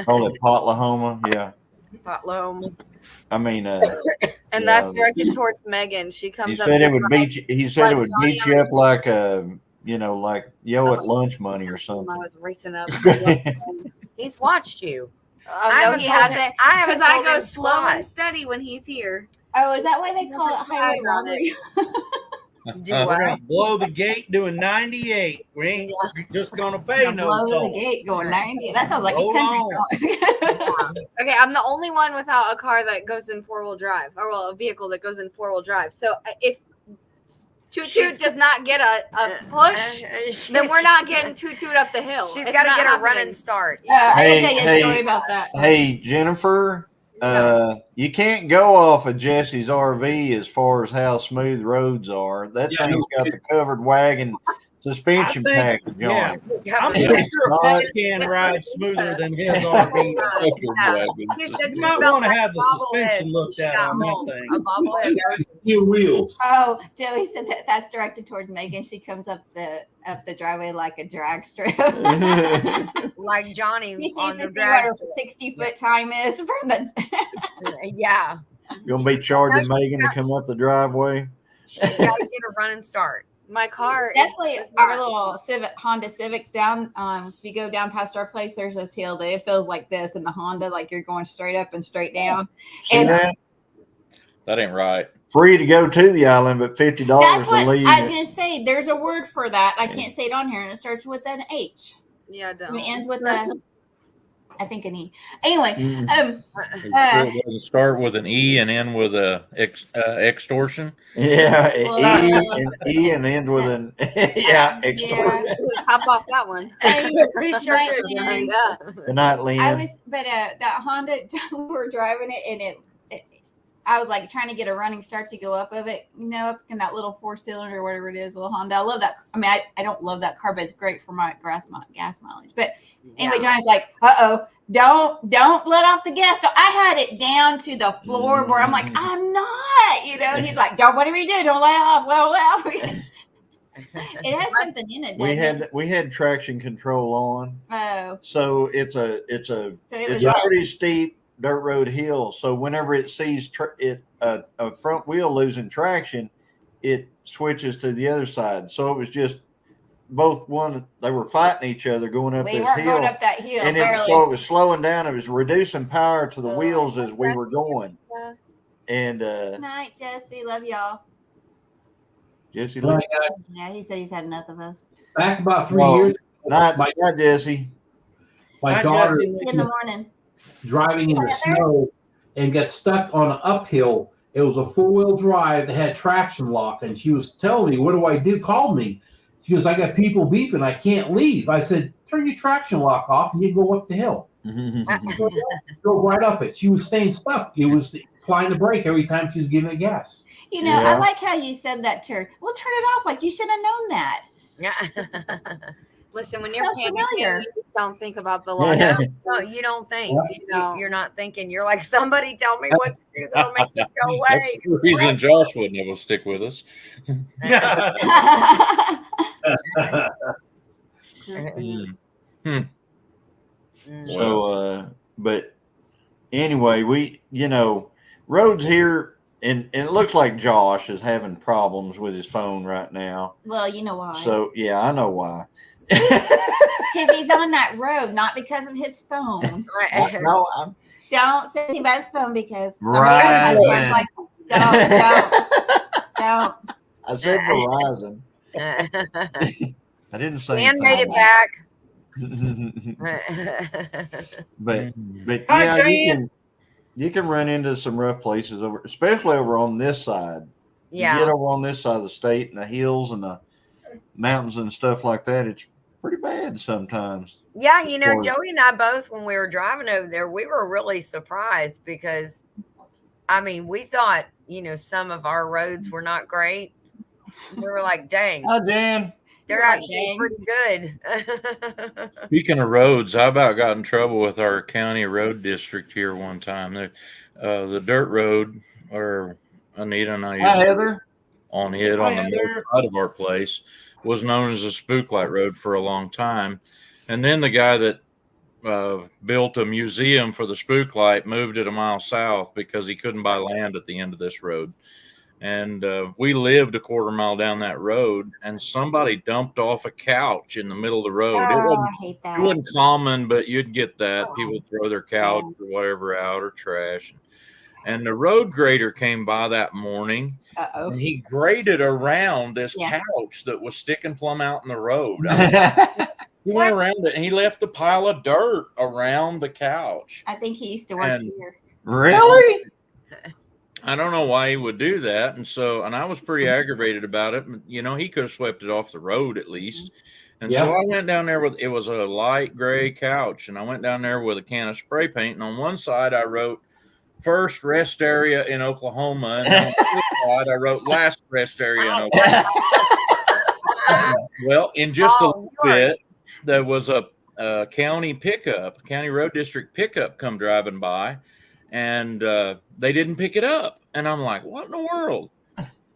Call it Potlahoma. Yeah.
Potlahoma.
I mean,
And
Yeah.
that's directed towards Megan. She
he
comes up.
said
to
it would
drive.
beat you. He said
like
it would
Johnny
beat
on
you
a
up like like yo at lunch money or
I
something.
was racing up.
He's watched you.
Oh no,
haven't
he
told him-
hasn't.
I haven't
Because I
told
go
him
slow
squat.
and steady when he's here.
Oh, is that why they call it
Nothing
highway
bad on
robbery?
Do
We're
what?
gonna blow the gate doing 98. We ain't just gonna pay
Gonna
no
blow the
toll.
gate going 90. That sounds like
Hold
a country
on.
song.
Okay, I'm the only one without a car that goes in 4-wheel drive, or well, a vehicle that goes in 4-wheel drive. So if Toot
She's-
Toot does not get a push, then we're not getting Toot Toot up the hill.
She's
It's
got to
not
get a
happening.
running start.
I
Hey,
can tell you a
hey,
story about that.
Hey, Jennifer, you can't go off of Jesse's RV as far as how smooth roads are. That
Yeah,
thing's got the covered wagon suspension
I think-
package
yeah.
on it.
I'm
Yeah,
pretty
it's
sure a
not-
car can ride smoother than his RV. You might want to have the suspension looked at on that thing.
A bobblehead.
New wheels.
Oh, Joey said that's directed towards Megan. She comes up the driveway like a drag strip.
Like Johnny
She sees
on
to
the
see what
drag
her 60-foot time is from the.
strip. Yeah.
You're gonna be charging Megan to come up the driveway.
She's got to get a running start.
My car
Definitely
is
our
not-
little Honda Civic down. If you go down past our place, there's this hill that it feels like this in the Honda, like you're going straight up and straight down.
See
And-
that?
That ain't right.
Free to go to the island, but $50
That's
to
what
leave.
I was gonna say. There's a word for that. I can't say it on here, and it starts with an H.
Yeah,
And it
don't.
ends with a, I think an E. Anyway,
Mm.
It would start with an E and end with a extortion.
Yeah,
Well,
E and ends with an extra.
Hop off that one.
Pretty sure
But,
it
yeah.
is.
Yeah.
Good night, Lynn.
I was, but that Honda, we were driving it, and I was like trying to get a running start to go up of it, up in that little 4-cylinder or whatever it is, little Honda. I love that. I mean, I don't love that car, but it's great for my gas mileage. But anyway, Johnny's like, don't let off the gas. I had it down to the floorboard. I'm like, I'm not, and he's like, don't, whatever you do, don't let off. It has something in it.
We had traction control on,
Oh,
so it's a
so it
it's
was
a
like,
pretty steep dirt road hill. So whenever it sees a front wheel losing traction, it switches to the other side. So it was just they were fighting each other going up
we
this
weren't
hill,
going up that hill.
and
Barely.
so it was slowing down. It was reducing power to the
Oh,
wheels as we were
Jesse,
going.
Lisa.
And
Good night, Jesse. Love y'all.
Jesse,
Well,
Yeah, he said he's had enough of us.
back about 3
No,
years,
not
my
Jesse.
Hi,
daughter
Jesse.
In the morning.
driving in the snow and got stuck on an uphill. It was a 4-wheel drive that had traction lock, and she was telling me, "What do I do?" Called me. She goes, "I got people beeping. I can't leave." I said, "Turn your traction lock off and you go up the hill." Go right up it. She was staying stuck. It was applying the brake every time she was giving it gas.
You know,
Yeah.
I like how you said that to her. Well, turn it off. Like you should have known that.
Yeah.
Listen, when you're
Sounds
panicking,
familiar.
you just don't think about the
Yeah.
logic.
No, you don't think.
Yeah.
You know.
You're not thinking. You're like, somebody tell me what to do that'll make this go away.
That's the reason Josh wouldn't able to stick with us. Mm.
So, but anyway, roads here, and it looks like Josh is having problems with his phone right now.
Well, you know why.
So, yeah, I know why.
Because he's on that road, not because of his phone.
No, I'm
Don't say anything about his phone because
Verizon.
somebody else like, don't.
I said Verizon. I didn't say
Dan
anything
made it
about
back.
but
Hi,
yeah,
Jan.
you can run into some rough places especially over on this side.
Yeah.
You get over on this side of the state and the hills and the mountains and stuff like that. It's pretty bad sometimes.
Yeah,
Of course.
Joey and I both, when we were driving over there, we were really surprised because, I mean, we thought, some of our roads were not great. We were like, dang,
Hi, Jan.
they're actually pretty good.
Speaking of roads, I about got in trouble with our county road district here one time. The dirt road where Anita and I
Hi,
used
Heather.
on it
Hi,
on the
Heather.
north side of our place was known as a spook light road for a long time. And then the guy that built a museum for the spook light moved it a mile south because he couldn't buy land at the end of this road. And we lived a quarter mile down that road, and somebody dumped off a couch in the middle of the road.
Oh, I hate
It
that.
wasn't common, but you'd get that. People would throw their couch or whatever out or trash. And the road grader came by that morning,
Uh-oh.
and he graded around this
Yeah.
couch that was sticking plumb out in the road. He went around it, and he left a pile of dirt around the couch.
I think he used to work
And-
here.
Really?
I don't know why he would do that. And I was pretty aggravated about it. He could have swept it off the road at least. And so I went down there it was a light gray couch. And I went down there with a can of spray paint. And on one side, I wrote first rest area in Oklahoma. And on the other side, I wrote last rest area in Oklahoma. Well, in just a little bit, there was a county road district pickup come driving by. And they didn't pick it up. And I'm like, what in the world?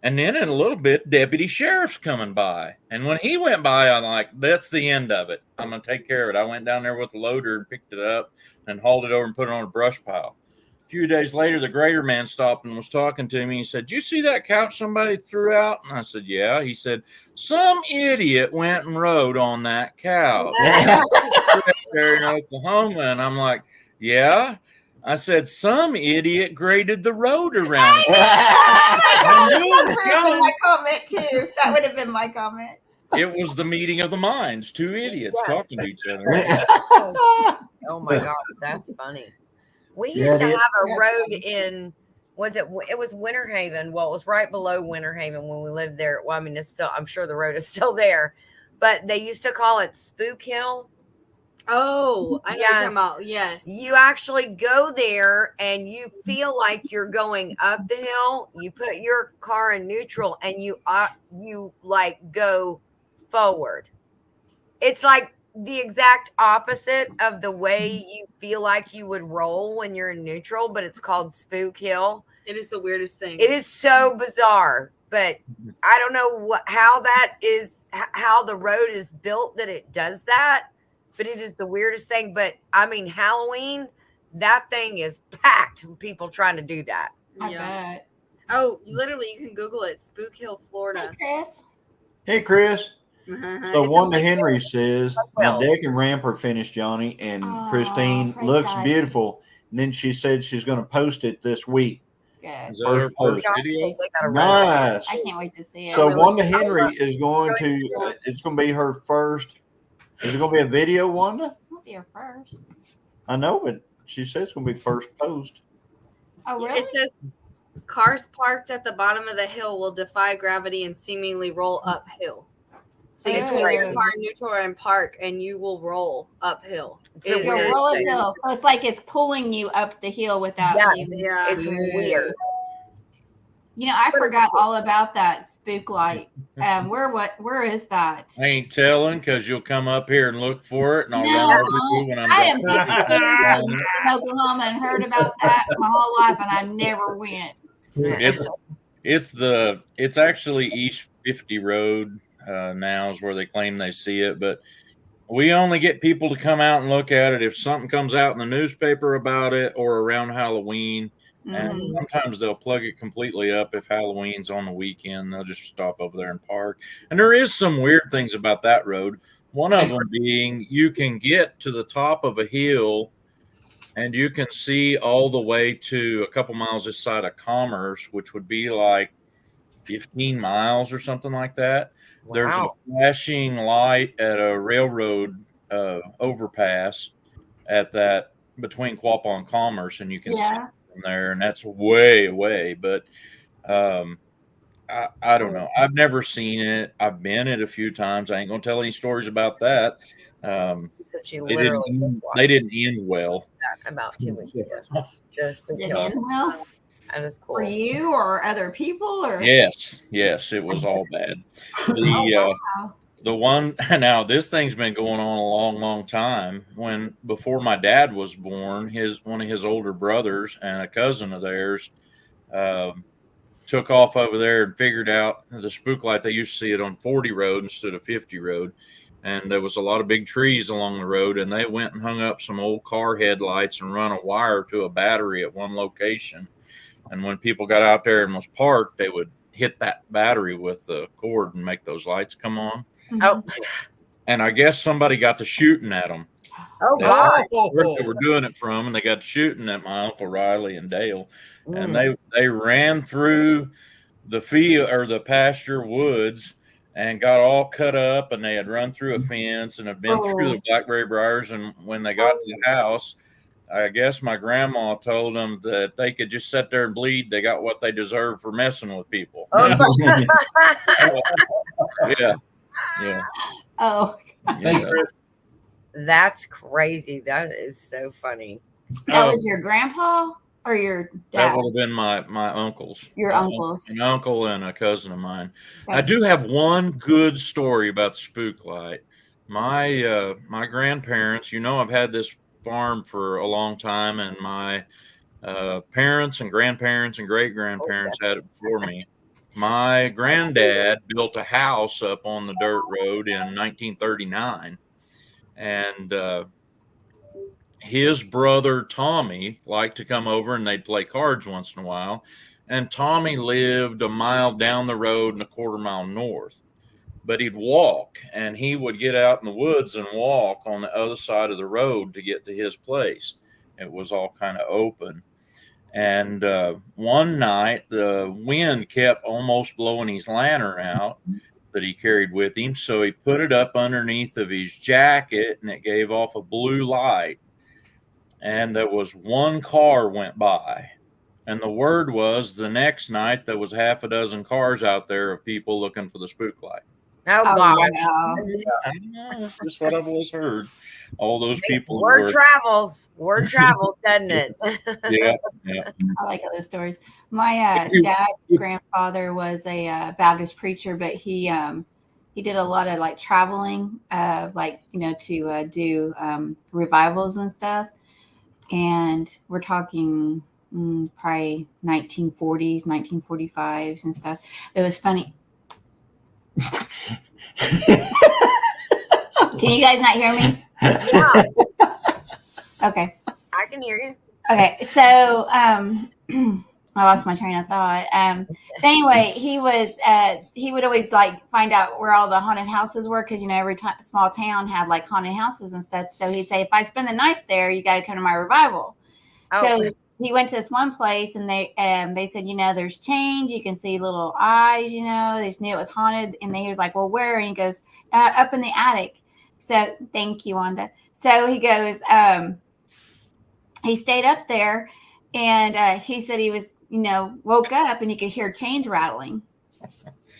And then in a little bit, deputy sheriff's coming by. And when he went by, I'm like, that's the end of it. I'm going to take care of it. I went down there with the loader and picked it up and hauled it over and put it on a brush pile. A few days later, the grader man stopped and was talking to me. He said, "Did you see that couch somebody threw out?" And I said, "Yeah." He said, "Some idiot went and rode on that couch there in Oklahoma." And I'm like, "Yeah." I said, "Some idiot graded the road around it."
That would have been my comment too. That would have been my comment.
It was the meeting of the minds, two idiots talking to each other.
Oh my God, that's funny. We used to have a road in, it was Winter Haven. Well, it was right below Winter Haven when we lived there. Well, I mean, I'm sure the road is still there, but they used to call it Spook Hill.
Oh, I know what you're talking about. Yes.
You actually go there and you feel like you're going up the hill. You put your car in neutral and you like go forward. It's like the exact opposite of the way you feel like you would roll when you're in neutral, but it's called Spook Hill.
It is the weirdest thing.
It is so bizarre. but I don't know how the road is built that it does that, but it is the weirdest thing. But I mean, Halloween, that thing is packed with people trying to do that.
I bet.
Oh, literally, you can Google it. Spook Hill,
Hey,
Florida.
Chris.
Hey, Chris.
Uh-huh.
So
It's
Wanda
in
Henry says, my
Well.
deck and ramp are finished, Johnny, and
Aw,
Christine
praise
looks
God.
beautiful. And then she said she's going to post it this week.
Good.
Is that our first
Gosh,
video?
they gotta run it.
Nice.
I can't wait to see it.
So
really
Wanda
good.
Henry is going to, it's going to be her first. Is it going to be a video, Wanda?
It'll be her first.
I know, but she says it's going to be first post.
Oh, really?
It says cars parked at the bottom of the hill will defy gravity and seemingly roll uphill. So you
It's
put your
crazy.
car in neutral and park, and you will roll uphill.
It's the
It
You'll
is
weirdest
roll
thing.
uphill. So it's like it's pulling you up the hill without
Yes,
you.
Yeah.
it's weird.
You know, I forgot all about that spook light. Where is that?
I ain't telling because you'll come up here and look for it, and I'll
No,
run over you when I'm
I am
done.
52 years in Oklahoma and heard about that my whole life, and I never went.
It's actually East 50 Road now is where they claim they see it, but we only get people to come out and look at it if something comes out in the newspaper about it or around Halloween. And
Mhm.
sometimes they'll plug it completely up if Halloween's on the weekend. They'll just stop over there and park. And there is some weird things about that road. One of them being you can get to the top of a hill and you can see all the way to a couple miles this side of Commerce, which would be like 15 miles or something like that. There's a
Wow.
flashing light at a railroad overpass at that between Quapaw and Commerce, and you can see
Yeah.
it from there, and that's way away. But I don't know. I've never seen it. I've been it a few times. I ain't gonna tell any stories about that.
But you
They
literally
didn't.
just watched
They didn't end well.
that about 2 weeks ago. Just
Did it end well
that is cool.
for you or other people? Or
Yes, it was all bad.
wow.
The one now, this thing's been going on a long time. Before my dad was born, one of his older brothers and a cousin of theirs took off over there and figured out the spook light. They used to see it on 40 road instead of 50 road, and there was a lot of big trees along the road. And they went and hung up some old car headlights and run a wire to a battery at one location. And when people got out there and was parked, they would hit that battery with the cord and make those lights come on.
Oh,
And I guess somebody got to shooting at them.
oh
That's
God.
where they were doing it from, and they got shooting at my Uncle Riley and Dale. And
Mm.
they ran through the field or the pasture woods and got all cut up, and they had run through a fence and had been through the blackberry briars. And when they got to the house, I guess my grandma told them that they could just sit there and bleed. They got what they deserve for messing with people.
Oh,
Yeah.
Oh,
Yeah.
that's crazy. That is so funny.
that was your grandpa or your
That
dad?
would have been my uncles.
Your uncles.
An uncle and a cousin of mine. I
That's-
do have one good story about the spook light. My grandparents, I've had this farm for a long time, and my parents and grandparents and great grandparents had it before me. My granddad built a house up on the dirt road in 1939, and his brother Tommy liked to come over and they'd play cards once in a while. And Tommy lived a mile down the road and a quarter mile north, but he'd walk, and he would get out in the woods and walk on the other side of the road to get to his place. It was all kind of open. And one night the wind kept almost blowing his lantern out that he carried with him. So he put it up underneath of his jacket, and it gave off a blue light. And there was one car went by, and the word was the next night there was half a dozen cars out there of people looking for the spook light.
Oh,
Oh,
gosh.
wow.
I know, that's just what I've always heard. All those people.
Word travels, doesn't it?
Yeah.
I like all those stories. My dad's grandfather was a Baptist preacher, but he did a lot of like traveling, to do revivals and stuff. And we're talking probably 1940s, 1945s and stuff. It was funny. Can you guys not hear me?
Yeah,
Okay.
I can hear you.
Okay. So, I lost my train of thought. So anyway, he would always like find out where all the haunted houses were because every small town had like haunted houses and stuff. So he'd say, if I spend the night there, you got to come to my revival.
Oh.
So he went to this one place and they said, there's change. You can see little eyes. They just knew it was haunted. And he was like, well, where? And he goes, up in the attic. So thank you, Wanda. So he goes, he stayed up there and he said he was, woke up and he could hear chains rattling.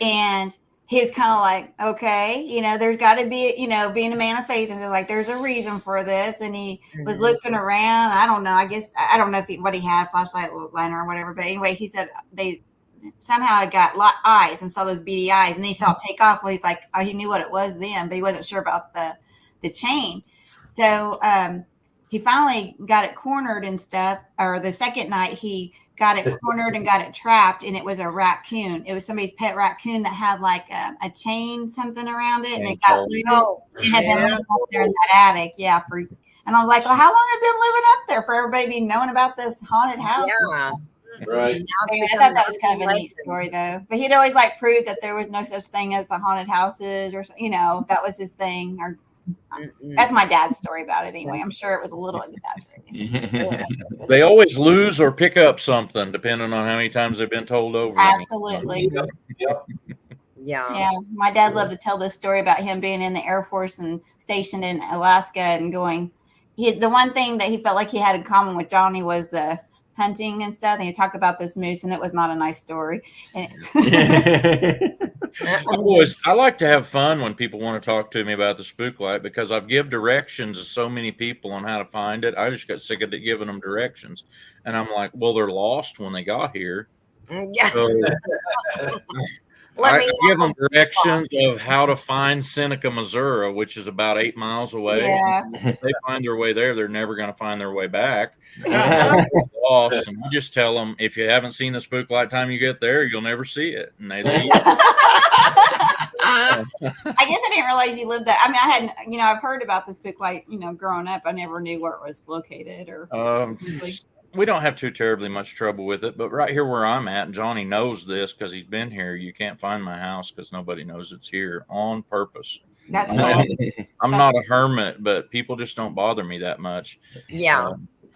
And he was kind of like, okay, there's got to be, being a man of faith. And they're like, there's a reason for this. And he was looking around. I don't know. I guess, I don't know what he had, flashlight, lantern or whatever. But anyway, he said they somehow got eyes and saw those beady eyes. And then he saw it take off. Well, he's like, oh, he knew what it was then, but he wasn't sure about the chain. So he finally got it cornered and stuff. Or the second night, he got it cornered and got it trapped, and it was a raccoon. It was somebody's pet raccoon that had like a chain something around it, and it got loose and had been living up there in that attic. Yeah, and I was like, well, how long have you been living up there for everybody to be knowing about this haunted house?
Yeah.
Right.
I thought that was kind of a neat story, though. But he'd always like prove that there was no such thing as the haunted houses, or that was his thing. Or that's my dad's story about it. Anyway, I'm sure it was a little exaggerated.
They always lose or pick up something, depending on how many times they've been told over.
Absolutely.
Yeah.
My dad loved to tell this story about him being in the Air Force and stationed in Alaska and going. The one thing that he felt like he had in common with Johnny was the hunting and stuff. And he talked about this moose, and it was not a nice story.
I like to have fun when people want to talk to me about the spook light because I've give directions to so many people on how to find it. I just got sick of giving them directions, and I'm like, well, they're lost when they got here.
Yeah.
So, I give them directions of how to find Seneca, Missouri, which is about 8 miles away.
Yeah.
If they find their way there, they're never going to find their way back. Lost, and you just tell them, if you haven't seen the spook light time you get there, you'll never see it. And they leave.
I guess I didn't realize you lived there. I mean, I hadn't, I've heard about the spook light, growing up. I never knew where it was located or.
We don't have too terribly much trouble with it, but right here where I'm at, and Johnny knows this because he's been here, you can't find my house because nobody knows it's here on purpose.
That's cool.
I'm not a hermit, but people just don't bother me that much.
Yeah.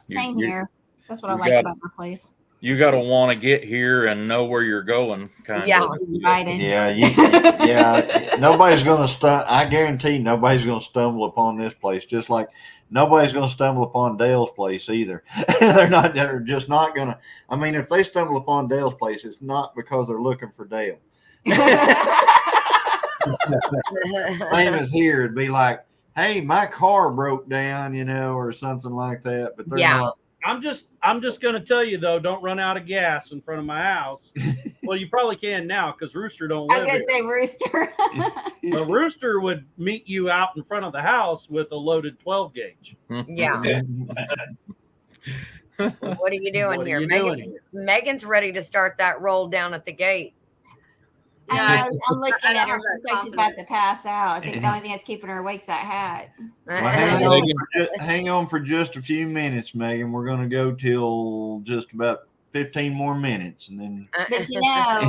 Same here. That's what I like about my place.
You got to want to get here and know where you're going.
Yeah.
Invited.
Yeah. Nobody's going to I guarantee nobody's going to stumble upon this place. Just like nobody's going to stumble upon Dale's place either. They're just not going to. I mean, if they stumble upon Dale's place, it's not because they're looking for Dale. Same as here, it'd be like, hey, my car broke down, or something like that. But they're not.
I'm just going to tell you, though, don't run out of gas in front of my house. Well, you probably can now because Rooster don't live
I was going to say Rooster.
The Rooster would meet you out in front of the house with a loaded 12 gauge.
Yeah. What are you doing here? Megan's ready to start that roll down at the gate.
I'm looking at her. She's like she's about to pass out. I think the only thing that's keeping her awake is that hat.
Well, hang on for just a few minutes, Megan. We're going to go till just about 15 more minutes, and then.
But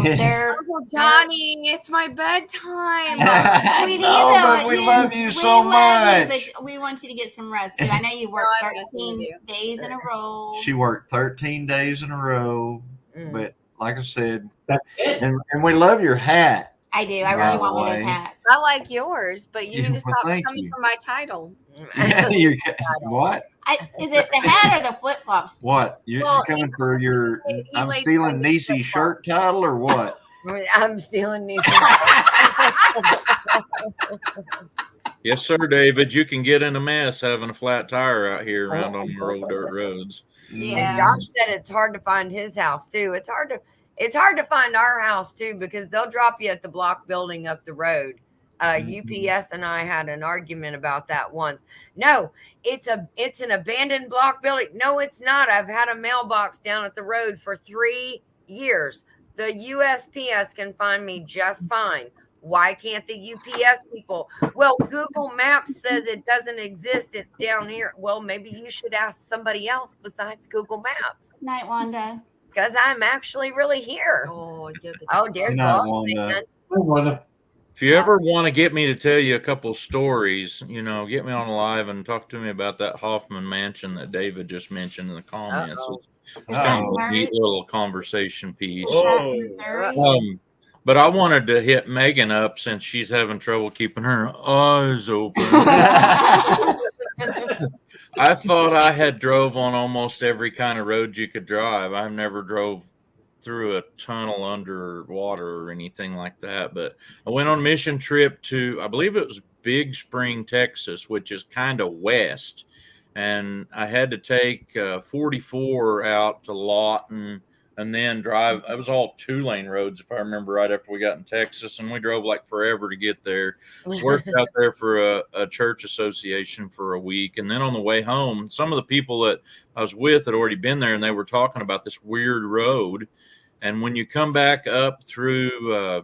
they're
Johnny, it's my bedtime.
But we love you so much.
But we want you to get some rest too. I know you worked 13 days in a row.
She worked 13 days in a row, but like I said, and we love your hat.
I do. I really want one of those hats.
I like yours, but you need to stop coming for my title.
What?
Is it the hat or the flip flops?
What? You're coming for your I'm stealing Niecy's shirt title or what?
I'm stealing Niecy's.
Yes, sir, David. You can get in a mess having a flat tire out here around on the old dirt roads.
Yeah. And Josh said it's hard to find his house too. It's hard to find our house too because they'll drop you at the block building up the road. UPS and I had an argument about that once. No, it's an abandoned block building. No, it's not. I've had a mailbox down at the road for 3 years. The USPS can find me just fine. Why can't the UPS people? Well, Google Maps says it doesn't exist. It's down here. Well, maybe you should ask somebody else besides Google Maps.
Night, Wanda.
Because I'm actually really here.
Oh,
There
Good
you
night,
go.
Wanda.
man.
I wonder.
If you ever want to get me to tell you a couple stories, get me on live and talk to me about that Hoffman mansion that David just mentioned in the comments.
Uh-oh.
It's kind of a neat little conversation piece.
Oh.
Missouri.
But I wanted to hit Megan up since she's having trouble keeping her eyes open. I thought I had drove on almost every kind of road you could drive. I've never drove through a tunnel underwater or anything like that. But I went on a mission trip to, I believe it was Big Spring, Texas, which is kind of west. And I had to take 44 out to Lawton and then drive. It was all 2-lane roads, if I remember right, after we got in Texas. And we drove like forever to get there. Worked out there for a church association for a week. And then on the way home, some of the people that I was with had already been there, and they were talking about this weird road. And when you come back up through,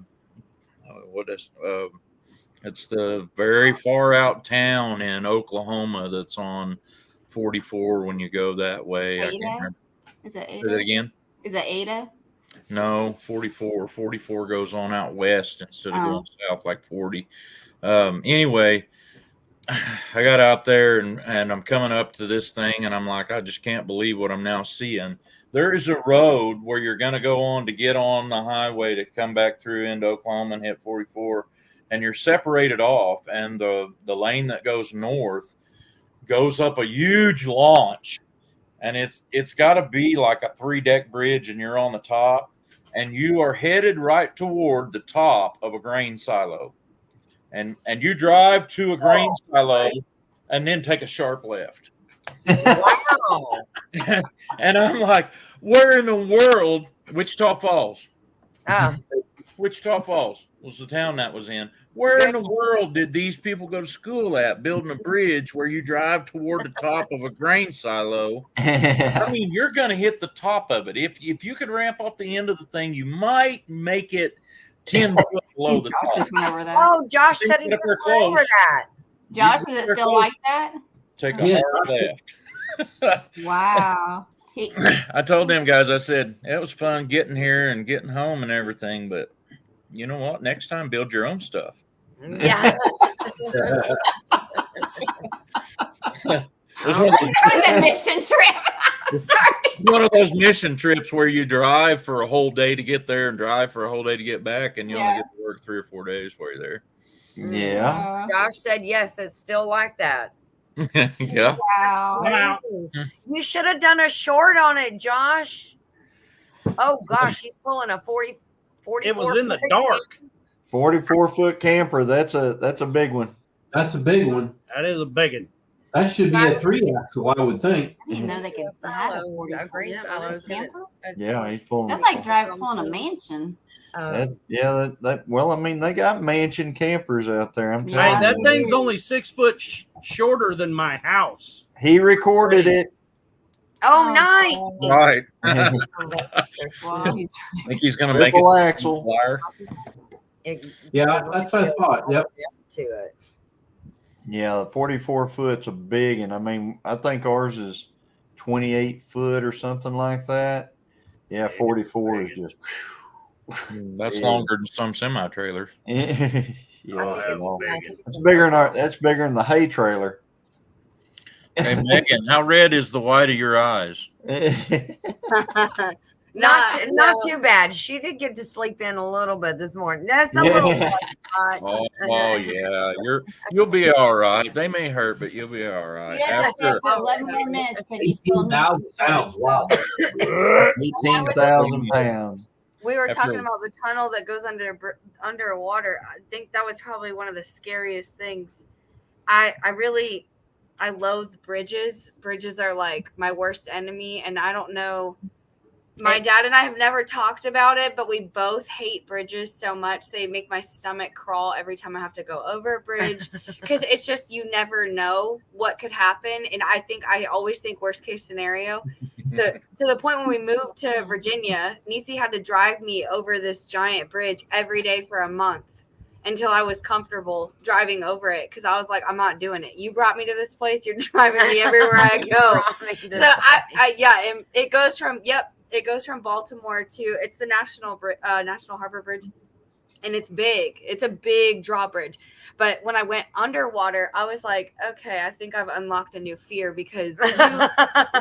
it's the very far out town in Oklahoma that's on 44 when you go that way. I can't
Ada?
remember.
Is it
Say
Ada?
that again?
Is it Ada?
No, 44. 44 goes on out west instead of going south like 40. Anyway, I got out there and I'm coming up to this thing and I'm like, I just can't believe what I'm now seeing. There is a road where you're going to go on to get on the highway to come back through into Oklahoma and hit 44, and you're separated off, and the lane that goes north goes up a huge launch, and it's got to be like a 3-deck bridge, and you're on the top, and you are headed right toward the top of a grain silo, and you drive to a grain silo and then take a sharp left.
Wow.
And I'm like, where in the world? Wichita Falls.
Oh.
Wichita Falls was the town that was in. Where in the world did these people go to school at, building a bridge where you drive toward the top of a grain silo? I mean, you're going to hit the top of it. If you could ramp off the end of the thing, you might make it 10 foot below the
Josh
top.
just went over that.
Oh, Josh said he
If they're
was over
close.
that.
Josh, is it still like that?
Take a hard left.
Wow.
I told them guys, I said, it was fun getting here and getting home and everything, but you know what? Next time, build your own stuff.
Yeah.
There's one of those-
Like a mission trip. Sorry.
one of those mission trips where you drive for a whole day to get there and drive for a whole day to get back, and you only get to work 3 or 4 days while you're there.
Yeah.
Josh said yes, it's still like that.
Yeah.
Wow.
You should have done a short on it, Josh. Oh gosh, he's pulling a 40.
It was in the dark.
44-foot camper. That's a big one.
That's a big one.
That is a big one.
That should be a 3-axle, I would think.
I didn't know they could have a 44
great
foot
silos.
camper.
Yeah, he's pulling.
That's like pulling a mansion.
Well, I mean, they got mansion campers out there. I'm
Hey,
telling
that
you.
thing's only 6 foot shorter than my house.
He recorded it.
Oh, nice.
Right.
Well,
I think he's going to make
Triple
it
axle.
flyer.
Yeah, that's what I thought. Yep.
To it.
Yeah, the 44 foot's a big, and I mean, I think ours is 28 foot or something like that. Yeah, 44 is just.
That's longer than some semi trailers.
Yeah, it's bigger than that's bigger than the hay trailer.
Hey Megan, how red is the white of your eyes?
Not too bad. She did get to sleep in a little bit this morning. That's a little bit hot.
Oh yeah, you'll be all right. They may hurt, but you'll be all right.
yeah,
After
11 more minutes. Can you still need
18,000 pounds. Wow.
18,000 pounds.
We were
After-
talking about the tunnel that goes underwater. I think that was probably one of the scariest things. I loathe bridges. Bridges are like my worst enemy, and I don't know My dad and I have never talked about it, but we both hate bridges so much. They make my stomach crawl every time I have to go over a bridge because it's just you never know what could happen. And I always think worst case scenario. So to the point when we moved to Virginia, Nisi had to drive me over this giant bridge every day for a month until I was comfortable driving over it because I was like, I'm not doing it. You brought me to this place. You're driving me everywhere I go. So it goes from it goes from Baltimore to it's the National Harbor Bridge, and it's big. It's a big drawbridge. But when I went underwater, I was like, okay, I think I've unlocked a new fear because you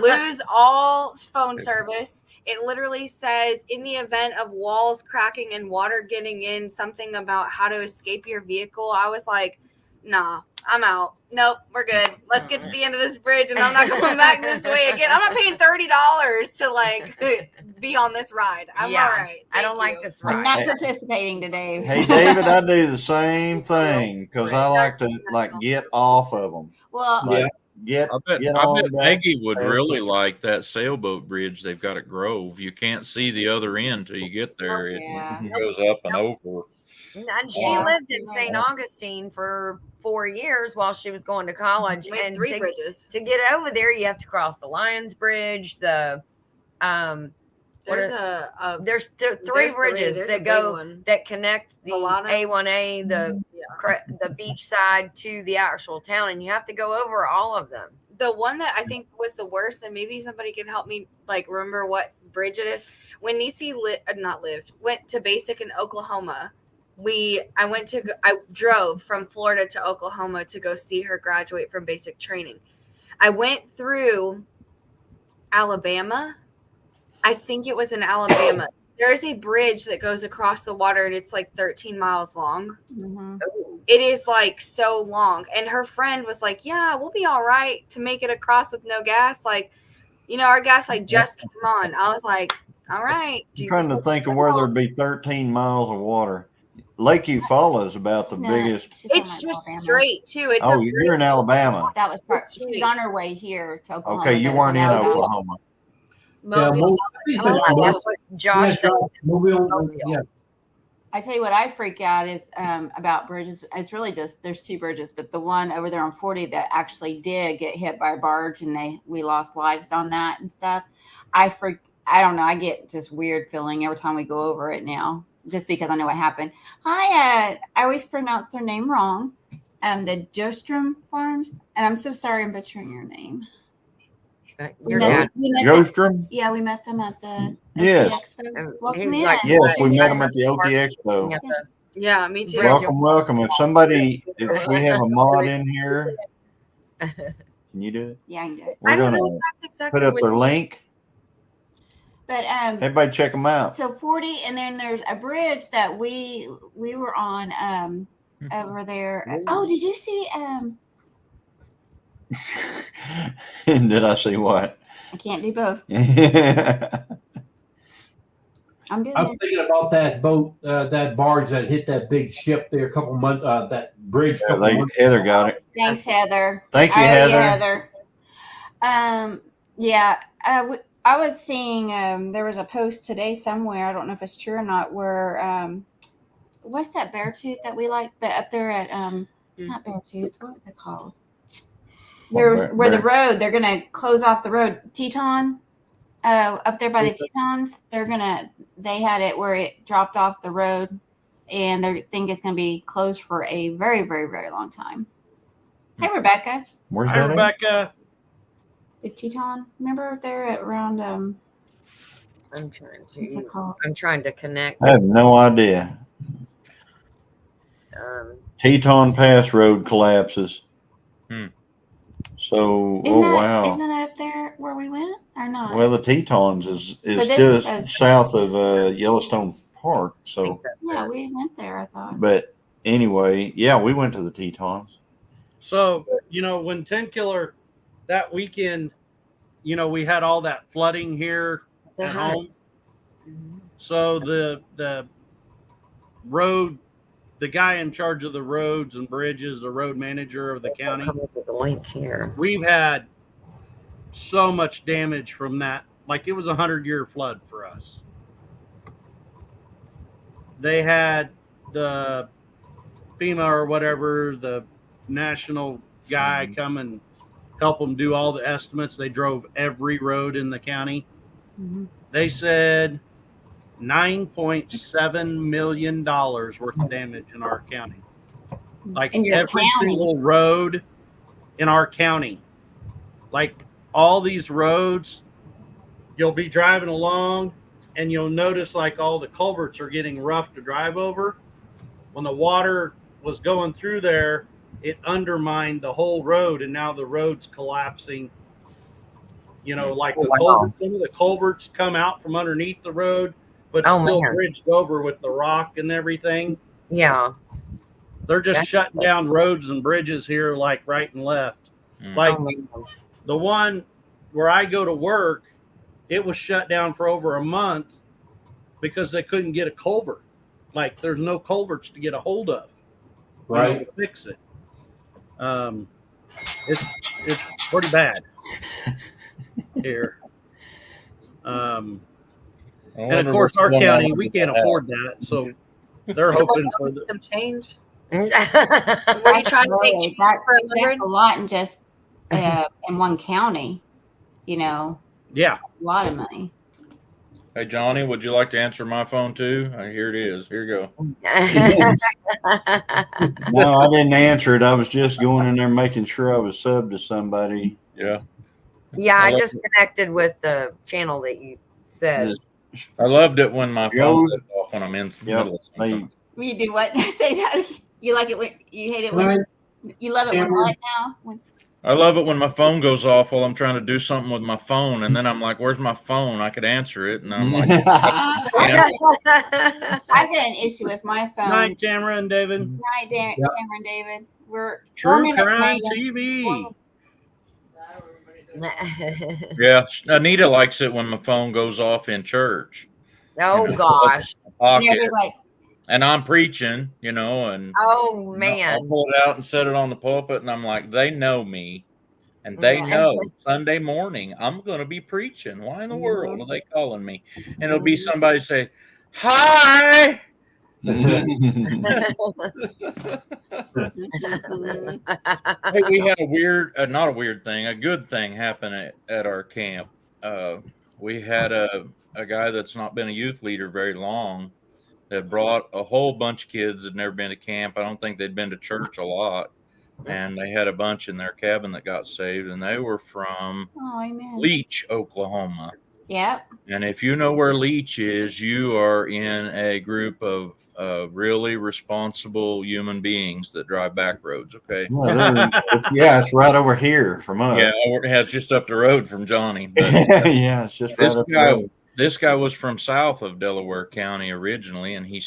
lose all phone service. It literally says in the event of walls cracking and water getting in, something about how to escape your vehicle. I was like, nah, I'm out. Nope, we're good. Let's get to the end of this bridge and I'm not going back this way again. I'm not paying $30 to like be on this ride. I'm all right.
I don't
Thank
like
you.
this ride.
I'm not participating today.
Hey, David, I do the same thing because I like to get off of them.
Well,
Like, get
I bet
on back.
Maggie would really like that sailboat bridge they've got at Grove. You can't see the other end till you get there.
yeah.
It goes up and over.
And she
Yeah.
lived in St. Augustine for 4 years while she was going to college.
We have
And
3 bridges.
to get over there, you have to cross the Lions Bridge. There's
There's
there's 3
there's
bridges
there's a
that
big
go
one.
that connect the
Pilano.
A1A, the beach side to the actual town, and you have to go over all of them.
The one that I think was the worst, and maybe somebody can help me like remember what bridge it is. When Nisi went to basic in Oklahoma. I drove from Florida to Oklahoma to go see her graduate from basic training. I went through Alabama. I think it was in Alabama. There's a bridge that goes across the water and it's like 13 miles long.
Mm-hmm.
It is like so long. And her friend was like, yeah, we'll be all right to make it across with no gas. Like, our gas like just came on. I was like, all right.
I'm trying to think of where there'd be 13 miles of water. Lake Eufaula is about the biggest.
It's just straight too. It's
you're in Alabama.
That was she was on her way here to Oklahoma.
Okay, you weren't in Oklahoma.
Mobile.
That's what Josh said.
Yeah.
I tell you what, I freak out is about bridges. It's really just there's 2 bridges, but the one over there on 40 that actually did get hit by a barge and we lost lives on that and stuff. I don't know. I get just weird feeling every time we go over it now, just because I know what happened. Hi, I always pronounce their name wrong. The Jostrom Farms, and I'm so sorry I'm butchering your name.
Your dad.
Jostrom?
Yeah, we met them at the
Yes.
OT Expo. Welcome in.
Yes, we met them at the OT Expo.
Yeah, me too.
Welcome. If we have a mod in here, can you do it?
Yeah, I can do it.
We're going to put up their link.
But
everybody check them out.
So 40, and then there's a bridge that we were on over there. Oh, did you see
Did I see what?
I can't do both. I'm doing
I was thinking about that boat, that barge that hit that big ship there a couple months. That bridge.
Heather got it.
Thanks, Heather.
Thank you, Heather.
Yeah. I was seeing there was a post today somewhere. I don't know if it's true or not. Where what's that Beartooth that we like? But up there at not Beartooth. What was it called? There's where the road. They're gonna close off the road. Teton. Up there by the Tetons, they had it where it dropped off the road, and they think it's going to be closed for a very, very, very long time. Hey, Rebecca.
Where's
Hi,
that?
Rebecca.
The Teton. Remember there at around
I'm trying to connect.
I have no idea. Teton Pass Road collapses. So, wow.
Isn't that up there where we went or not?
Well, the Tetons is just south of Yellowstone Park. So,
yeah, we went there, I thought.
But anyway, yeah, we went to the Tetons.
So, when 10 Killer that weekend, we had all that flooding here at home. So the road, the guy in charge of the roads and bridges, the road manager of the county.
The link here.
We've had so much damage from that like it was 100-year flood for us. They had the FEMA or whatever, the national guy come and help them do all the estimates. They drove every road in the county.
Mhm.
They said $9.7 million worth of damage in our county. Like
In your
every
county.
single road in our county. Like all these roads, you'll be driving along and you'll notice like all the culverts are getting rough to drive over. When the water was going through there, it undermined the whole road, and now the road's collapsing. You know, like the culverts, some of the culverts come out from underneath the road, but still bridged over with the rock and everything.
Yeah.
They're just shutting down roads and bridges here, like right and left. Like the one where I go to work, it was shut down for over a month because they couldn't get a culvert. Like there's no culverts to get a hold of, to fix it. It's pretty bad here. And of course, our county, we can't afford that, so they're hoping for
some change.
Were
you trying to make change for 100?
That's a lot in just in one county. You know.
Yeah.
A lot of money.
Hey, Johnny, would you like to answer my phone too? Here it is. Here you go.
No, I didn't answer it. I was just going in there making sure I was subbed to somebody.
Yeah.
Yeah, I just connected with the channel that you said.
I loved it when my phone goes off when I'm in the middle of something.
You do what? Say that. You like it when you hate it when you love it when what now? When
I love it when my phone goes off while I'm trying to do something with my phone, and then I'm like, "Where's my phone? I could answer it." And I'm like,
I've got an issue with my phone.
Night, Tamara and David.
Night, Tamara and David. We're
True Crime TV.
Yeah, Anita likes it when my phone goes off in church.
Oh gosh.
And I'm preaching, and
oh man,
I'll pull it out and set it on the pulpit, and I'm like, they know me, and they know Sunday morning I'm going to be preaching. Why in the world are they calling me? And it'll be somebody say, "Hi." Hey, we had a weird, not a weird thing, a good thing happen at our camp. We had a guy that's not been a youth leader very long that brought a whole bunch of kids that had never been to camp. I don't think they'd been to church a lot. And they had a bunch in their cabin that got saved, and they were from Leach, Oklahoma.
Yep.
And if you know where Leach is, you are in a group of really responsible human beings that drive back roads. Okay.
Yeah, it's right over here from us.
Yeah, it's just up the road from Johnny. But
yeah, it's just right up the road.
This guy was from south of Delaware County originally, and he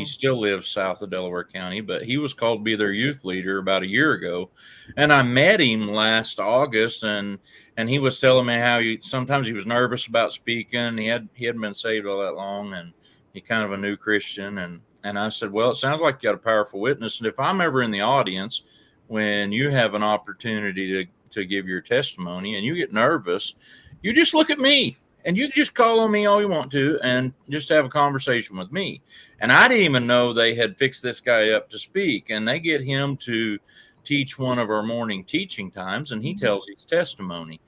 still lives south of Delaware County, but he was called to be their youth leader about a year ago. And I met him last August, and he was telling me how sometimes he was nervous about speaking. He hadn't been saved all that long, and he kind of a new Christian. And I said, well, it sounds like you got a powerful witness. And if I'm ever in the audience when you have an opportunity to give your testimony and you get nervous, you just look at me. And you can just call on me all you want to and just have a conversation with me. And I didn't even know they had fixed this guy up to speak. And they get him to teach one of our morning teaching times, and he tells his testimony.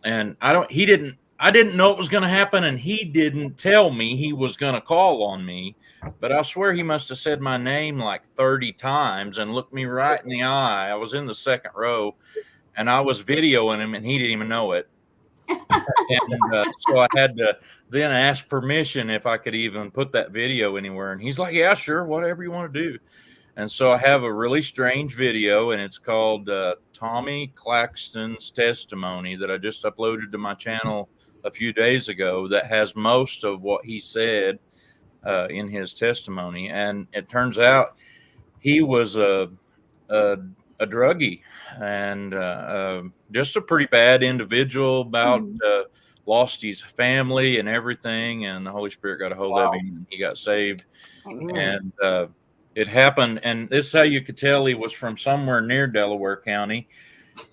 And I didn't know it was going to happen, and he didn't tell me he was going to call on me. But I swear he must have said my name like 30 times and looked me right in the eye. I was in the second row, and I was videoing him, and he didn't even know it. And so I had to then ask permission if I could even put that video anywhere. And he's like, yeah, sure, whatever you want to do. And so I have a really strange video, and it's called Tommy Claxton's Testimony that I just uploaded to my channel a few days ago that has most of what he said in his testimony. And it turns out he was a druggie and just a pretty bad individual, lost his family and everything, and the Holy Spirit got a hold of him and he got saved. And it happened, and this is how you could tell he was from somewhere near Delaware County.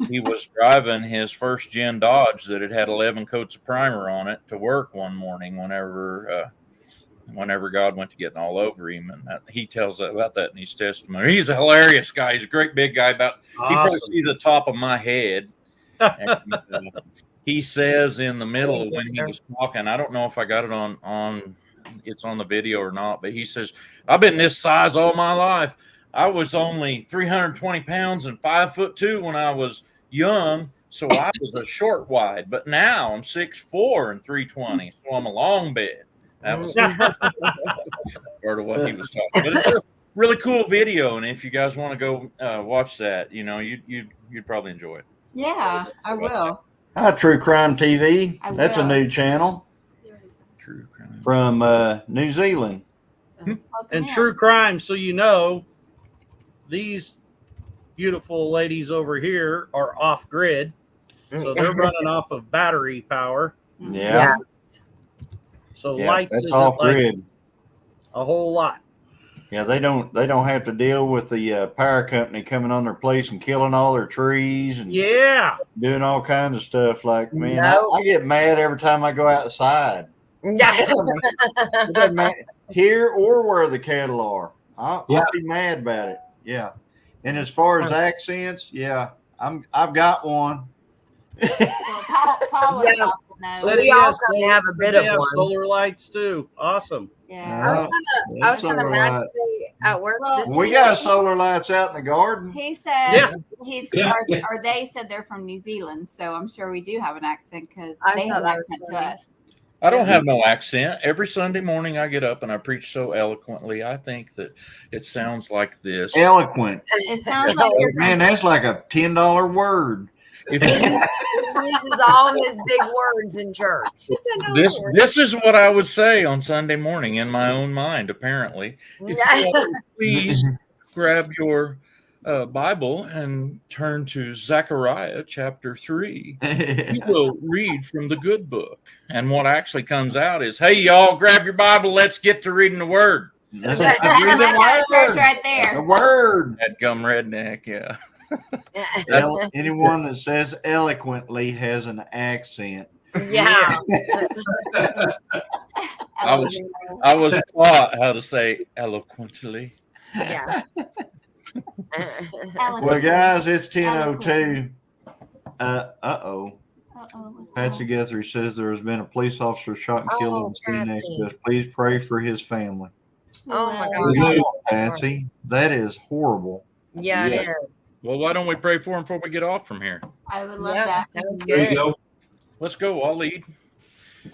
he was driving his first gen Dodge that had 11 coats of primer on it to work one morning whenever God went to getting all over him. And he tells about that in his testimony. He's a hilarious guy. He's a great big guy. He probably see the top of my head. And, he says in the middle of when he was talking, I don't know if I got it on it's on the video or not, but he says, I've been this size all my life. I was only 320 pounds and 5'2" when I was young, so I was a short wide. But now I'm 6'4" and 320, so I'm a long bed. That was part of what he was talking. But it's a really cool video, and if you guys want to go watch that, you'd probably enjoy it.
Yeah, I will.
Hi, True Crime TV.
I
That's
will.
a new channel
True crime.
from New Zealand.
And true crime, so these beautiful ladies over here are off grid. So they're running off of battery power.
Yeah.
So
Yeah,
lights
that's
isn't
off
like
grid.
a whole lot.
Yeah, they don't have to deal with the power company coming on their place and killing all their trees and doing all kinds of stuff. Like, man, I get mad every time I go outside. It doesn't matter, here or where the cattle are. I'll be mad about it. Yeah. And as far as accents, I've got one.
Paul was awful, though.
So we all kind of have a bit of one.
Solar lights too. Awesome.
Yeah.
I was kind of mad today at work.
We got solar lights out in the garden.
He said
Yeah.
or they said they're from New Zealand, so I'm sure we do have an accent because
I
they
thought
have an
that was
accent to
funny.
us.
I don't have no accent. Every Sunday morning I get up and I preach so eloquently. I think that it sounds like this.
Eloquent.
It sounds like you're
Man, that's like a $10 word.
He uses all his big words in church.
This is what I would say on Sunday morning in my own mind, apparently. If you all please grab your Bible and turn to Zechariah chapter 3. We will read from the good book. And what actually comes out is, hey, y'all, grab your Bible. Let's get to reading the word.
That's the
church right there.
The word.
That gum redneck, yeah.
Anyone that says eloquently has an accent.
Yeah.
I was taught how to say eloquently.
Yeah.
Well, guys, it's 10:02. Patsy Guthrie says there has been a police officer shot and killed in the city next to us. Please pray for his family.
Oh my God,
Patsy, that is horrible.
Yeah, it is.
Well, why don't we pray for him before we get off from here?
I would love that.
Sounds
There you
good.
go.
Let's go. I'll lead.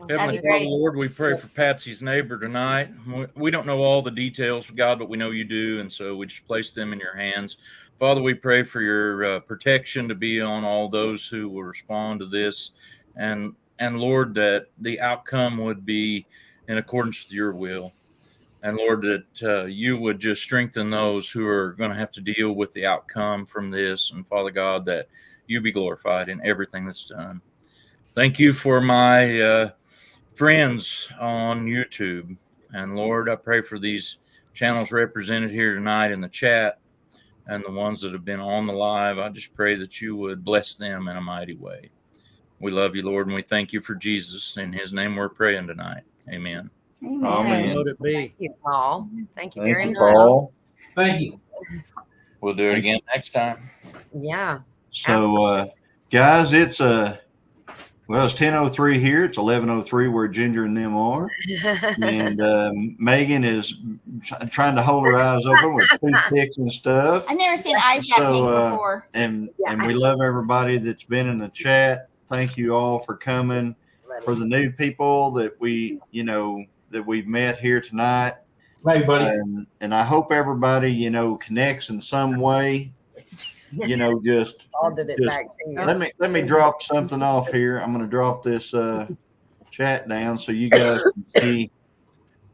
Heavenly
be great.
Father, Lord, we pray for Patsy's neighbor tonight. We don't know all the details, God, but we know you do, and so we just place them in your hands. Father, we pray for your protection to be on all those who will respond to this, and Lord, that the outcome would be in accordance with your will. And Lord, that you would just strengthen those who are going to have to deal with the outcome from this. And Father God, that you be glorified in everything that's done. Thank you for my friends on YouTube. And Lord, I pray for these channels represented here tonight in the chat and the ones that have been on the live. I just pray that you would bless them in a mighty way. We love you, Lord, and we thank you for Jesus. In his name we're praying tonight. Amen.
Amen.
Would it be?
Thank you, Paul. Thank you
Thank
very
you,
much.
Paul.
Thank you.
We'll do it again next time.
Yeah.
So, guys, it's 10:03 here. It's 11:03 where Ginger and them are, and Megan is trying to hold her eyes open with toothpicks and stuff.
I've never seen eyes that
So,
pink before.
And we love everybody that's been in the chat. Thank you all for coming. For the new people that we've met here tonight.
Hey, buddy.
And I hope everybody, connects in some way. Just
Paul did it back to you.
let me drop something off here. I'm going to drop this chat down so you guys can see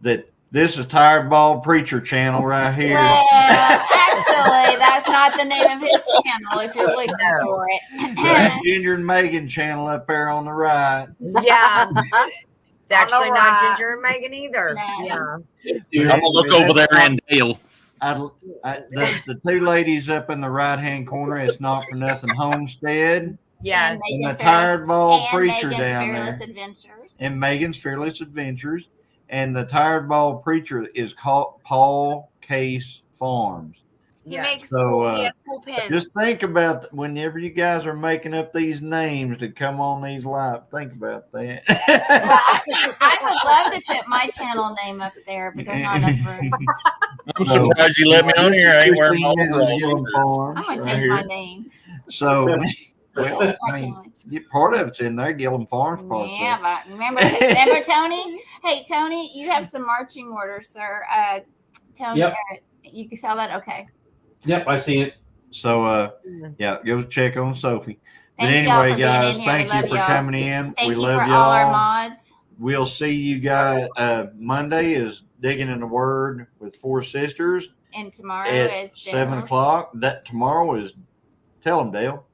that this is Tired Bald Preacher channel right here.
Well, actually, that's not the name of his channel if you're looking for it.
That's Ginger and Megan channel up there on the right.
Yeah. It's actually
All
not
right.
Ginger and Megan either.
Nah.
Yeah.
I'm going to look over there and Dale.
The two ladies up in the right hand corner, it's Not for Nothing Homestead,
Yes.
and the Tired Ball Preacher
Megan's
down
Fearless
there,
Adventures.
and Megan's Fearless Adventures, and the Tired Ball Preacher is called Paul Case Farms.
He
Yes.
makes
So,
cool. He has cool pins.
Just think about whenever you guys are making up these names to come on these live. Think about that.
I would love to put my channel name up there, but there's not enough room.
I'm surprised you let me on here. I ain't wearing my overalls.
Gilliam Farms
I'm gonna
right
change my
here.
name.
So, well,
My channel.
part of it's in there. Gilliam Farms part.
Yeah, but remember Tony? Hey, Tony, you have some marching orders, sir. Tony,
Yep.
You can sell that. Okay.
Yep, I see it.
So, yeah, go check on Sophie. But
Thank y'all
anyway,
for being
guys,
in here.
thank
We
you
love
for
y'all.
coming in.
Thank
We
you
love
for
y'all.
all our mods.
We'll see you guys. Monday is Digging in the Word with Four Sisters.
And tomorrow
At
is
7
Dale's.
o'clock. That tomorrow is. Tell them, Dale.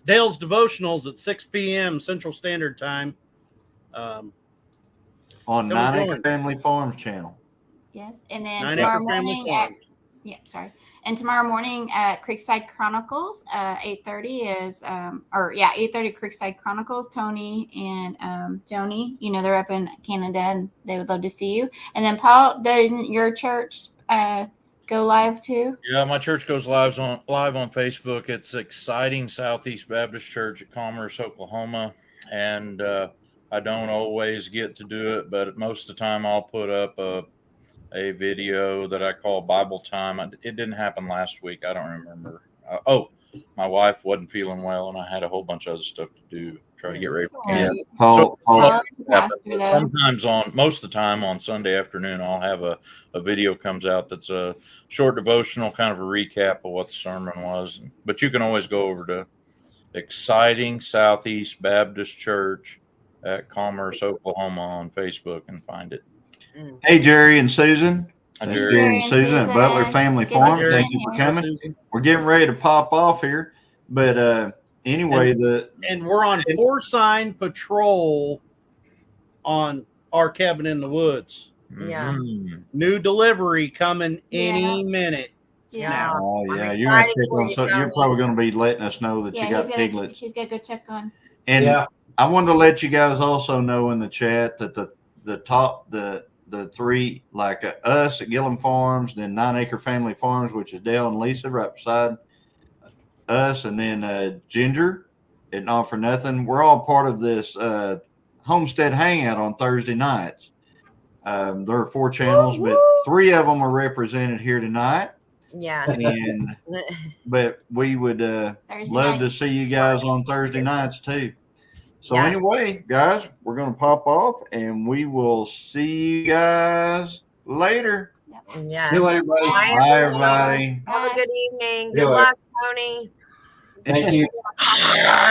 Dale's devotionals at 6 p.m. Central Standard Time.
On
Come
9 Acre
join.
Family Farms channel.
Yes, and then
9
tomorrow
Acre Family
morning at
Farms.
And tomorrow morning at Creekside Chronicles, 8:30 is 8:30 Creekside Chronicles. Tony and Joni, they're up in Canada and they would love to see you. And then Paul, doesn't your church go live too?
Yeah, my church goes live on Facebook. It's Exciting Southeast Baptist Church at Commerce, Oklahoma, and I don't always get to do it, but most of the time I'll put up a video that I call Bible Time. It didn't happen last week. I don't remember. My wife wasn't feeling well, and I had a whole bunch of other stuff to do. Try to get ready for camp.
Yeah, Paul.
Most of the time on Sunday afternoon, I'll have a video comes out that's a short devotional, kind of a recap of what the sermon was. But you can always go over to Exciting Southeast Baptist Church at Commerce, Oklahoma on Facebook and find it.
Hey, Jerry and Susan.
Jerry
and Susan at Butler Family Farm.
Jerry.
Thank you for coming. We're getting ready to pop off here, but anyway,
and we're on Porcine Patrol on our cabin in the woods.
Yeah.
New delivery coming any minute.
Yeah.
Oh
I'm
yeah, you're gonna
excited
check
for
on
you,
something. You're
Tony.
probably gonna be letting us know that you got piglets.
She's got to go check on.
And
Yeah.
I wanted to let you guys also know in the chat that the three, like us at Gilliam Farms, then 9 Acre Family Farms, which is Dale and Lisa right beside us, and then Ginger at Not for Nothing. We're all part of this homestead hangout on Thursday nights. There are 4 channels, but 3 of them are represented here tonight.
Yeah.
But we would love to see you guys on Thursday nights too. So anyway, guys, we're going to pop off and we will see you guys later.
Yeah.
See you later, everybody.
Bye, everybody.
Have a good evening.
See you
Good
later.
luck, Tony.
Thank you.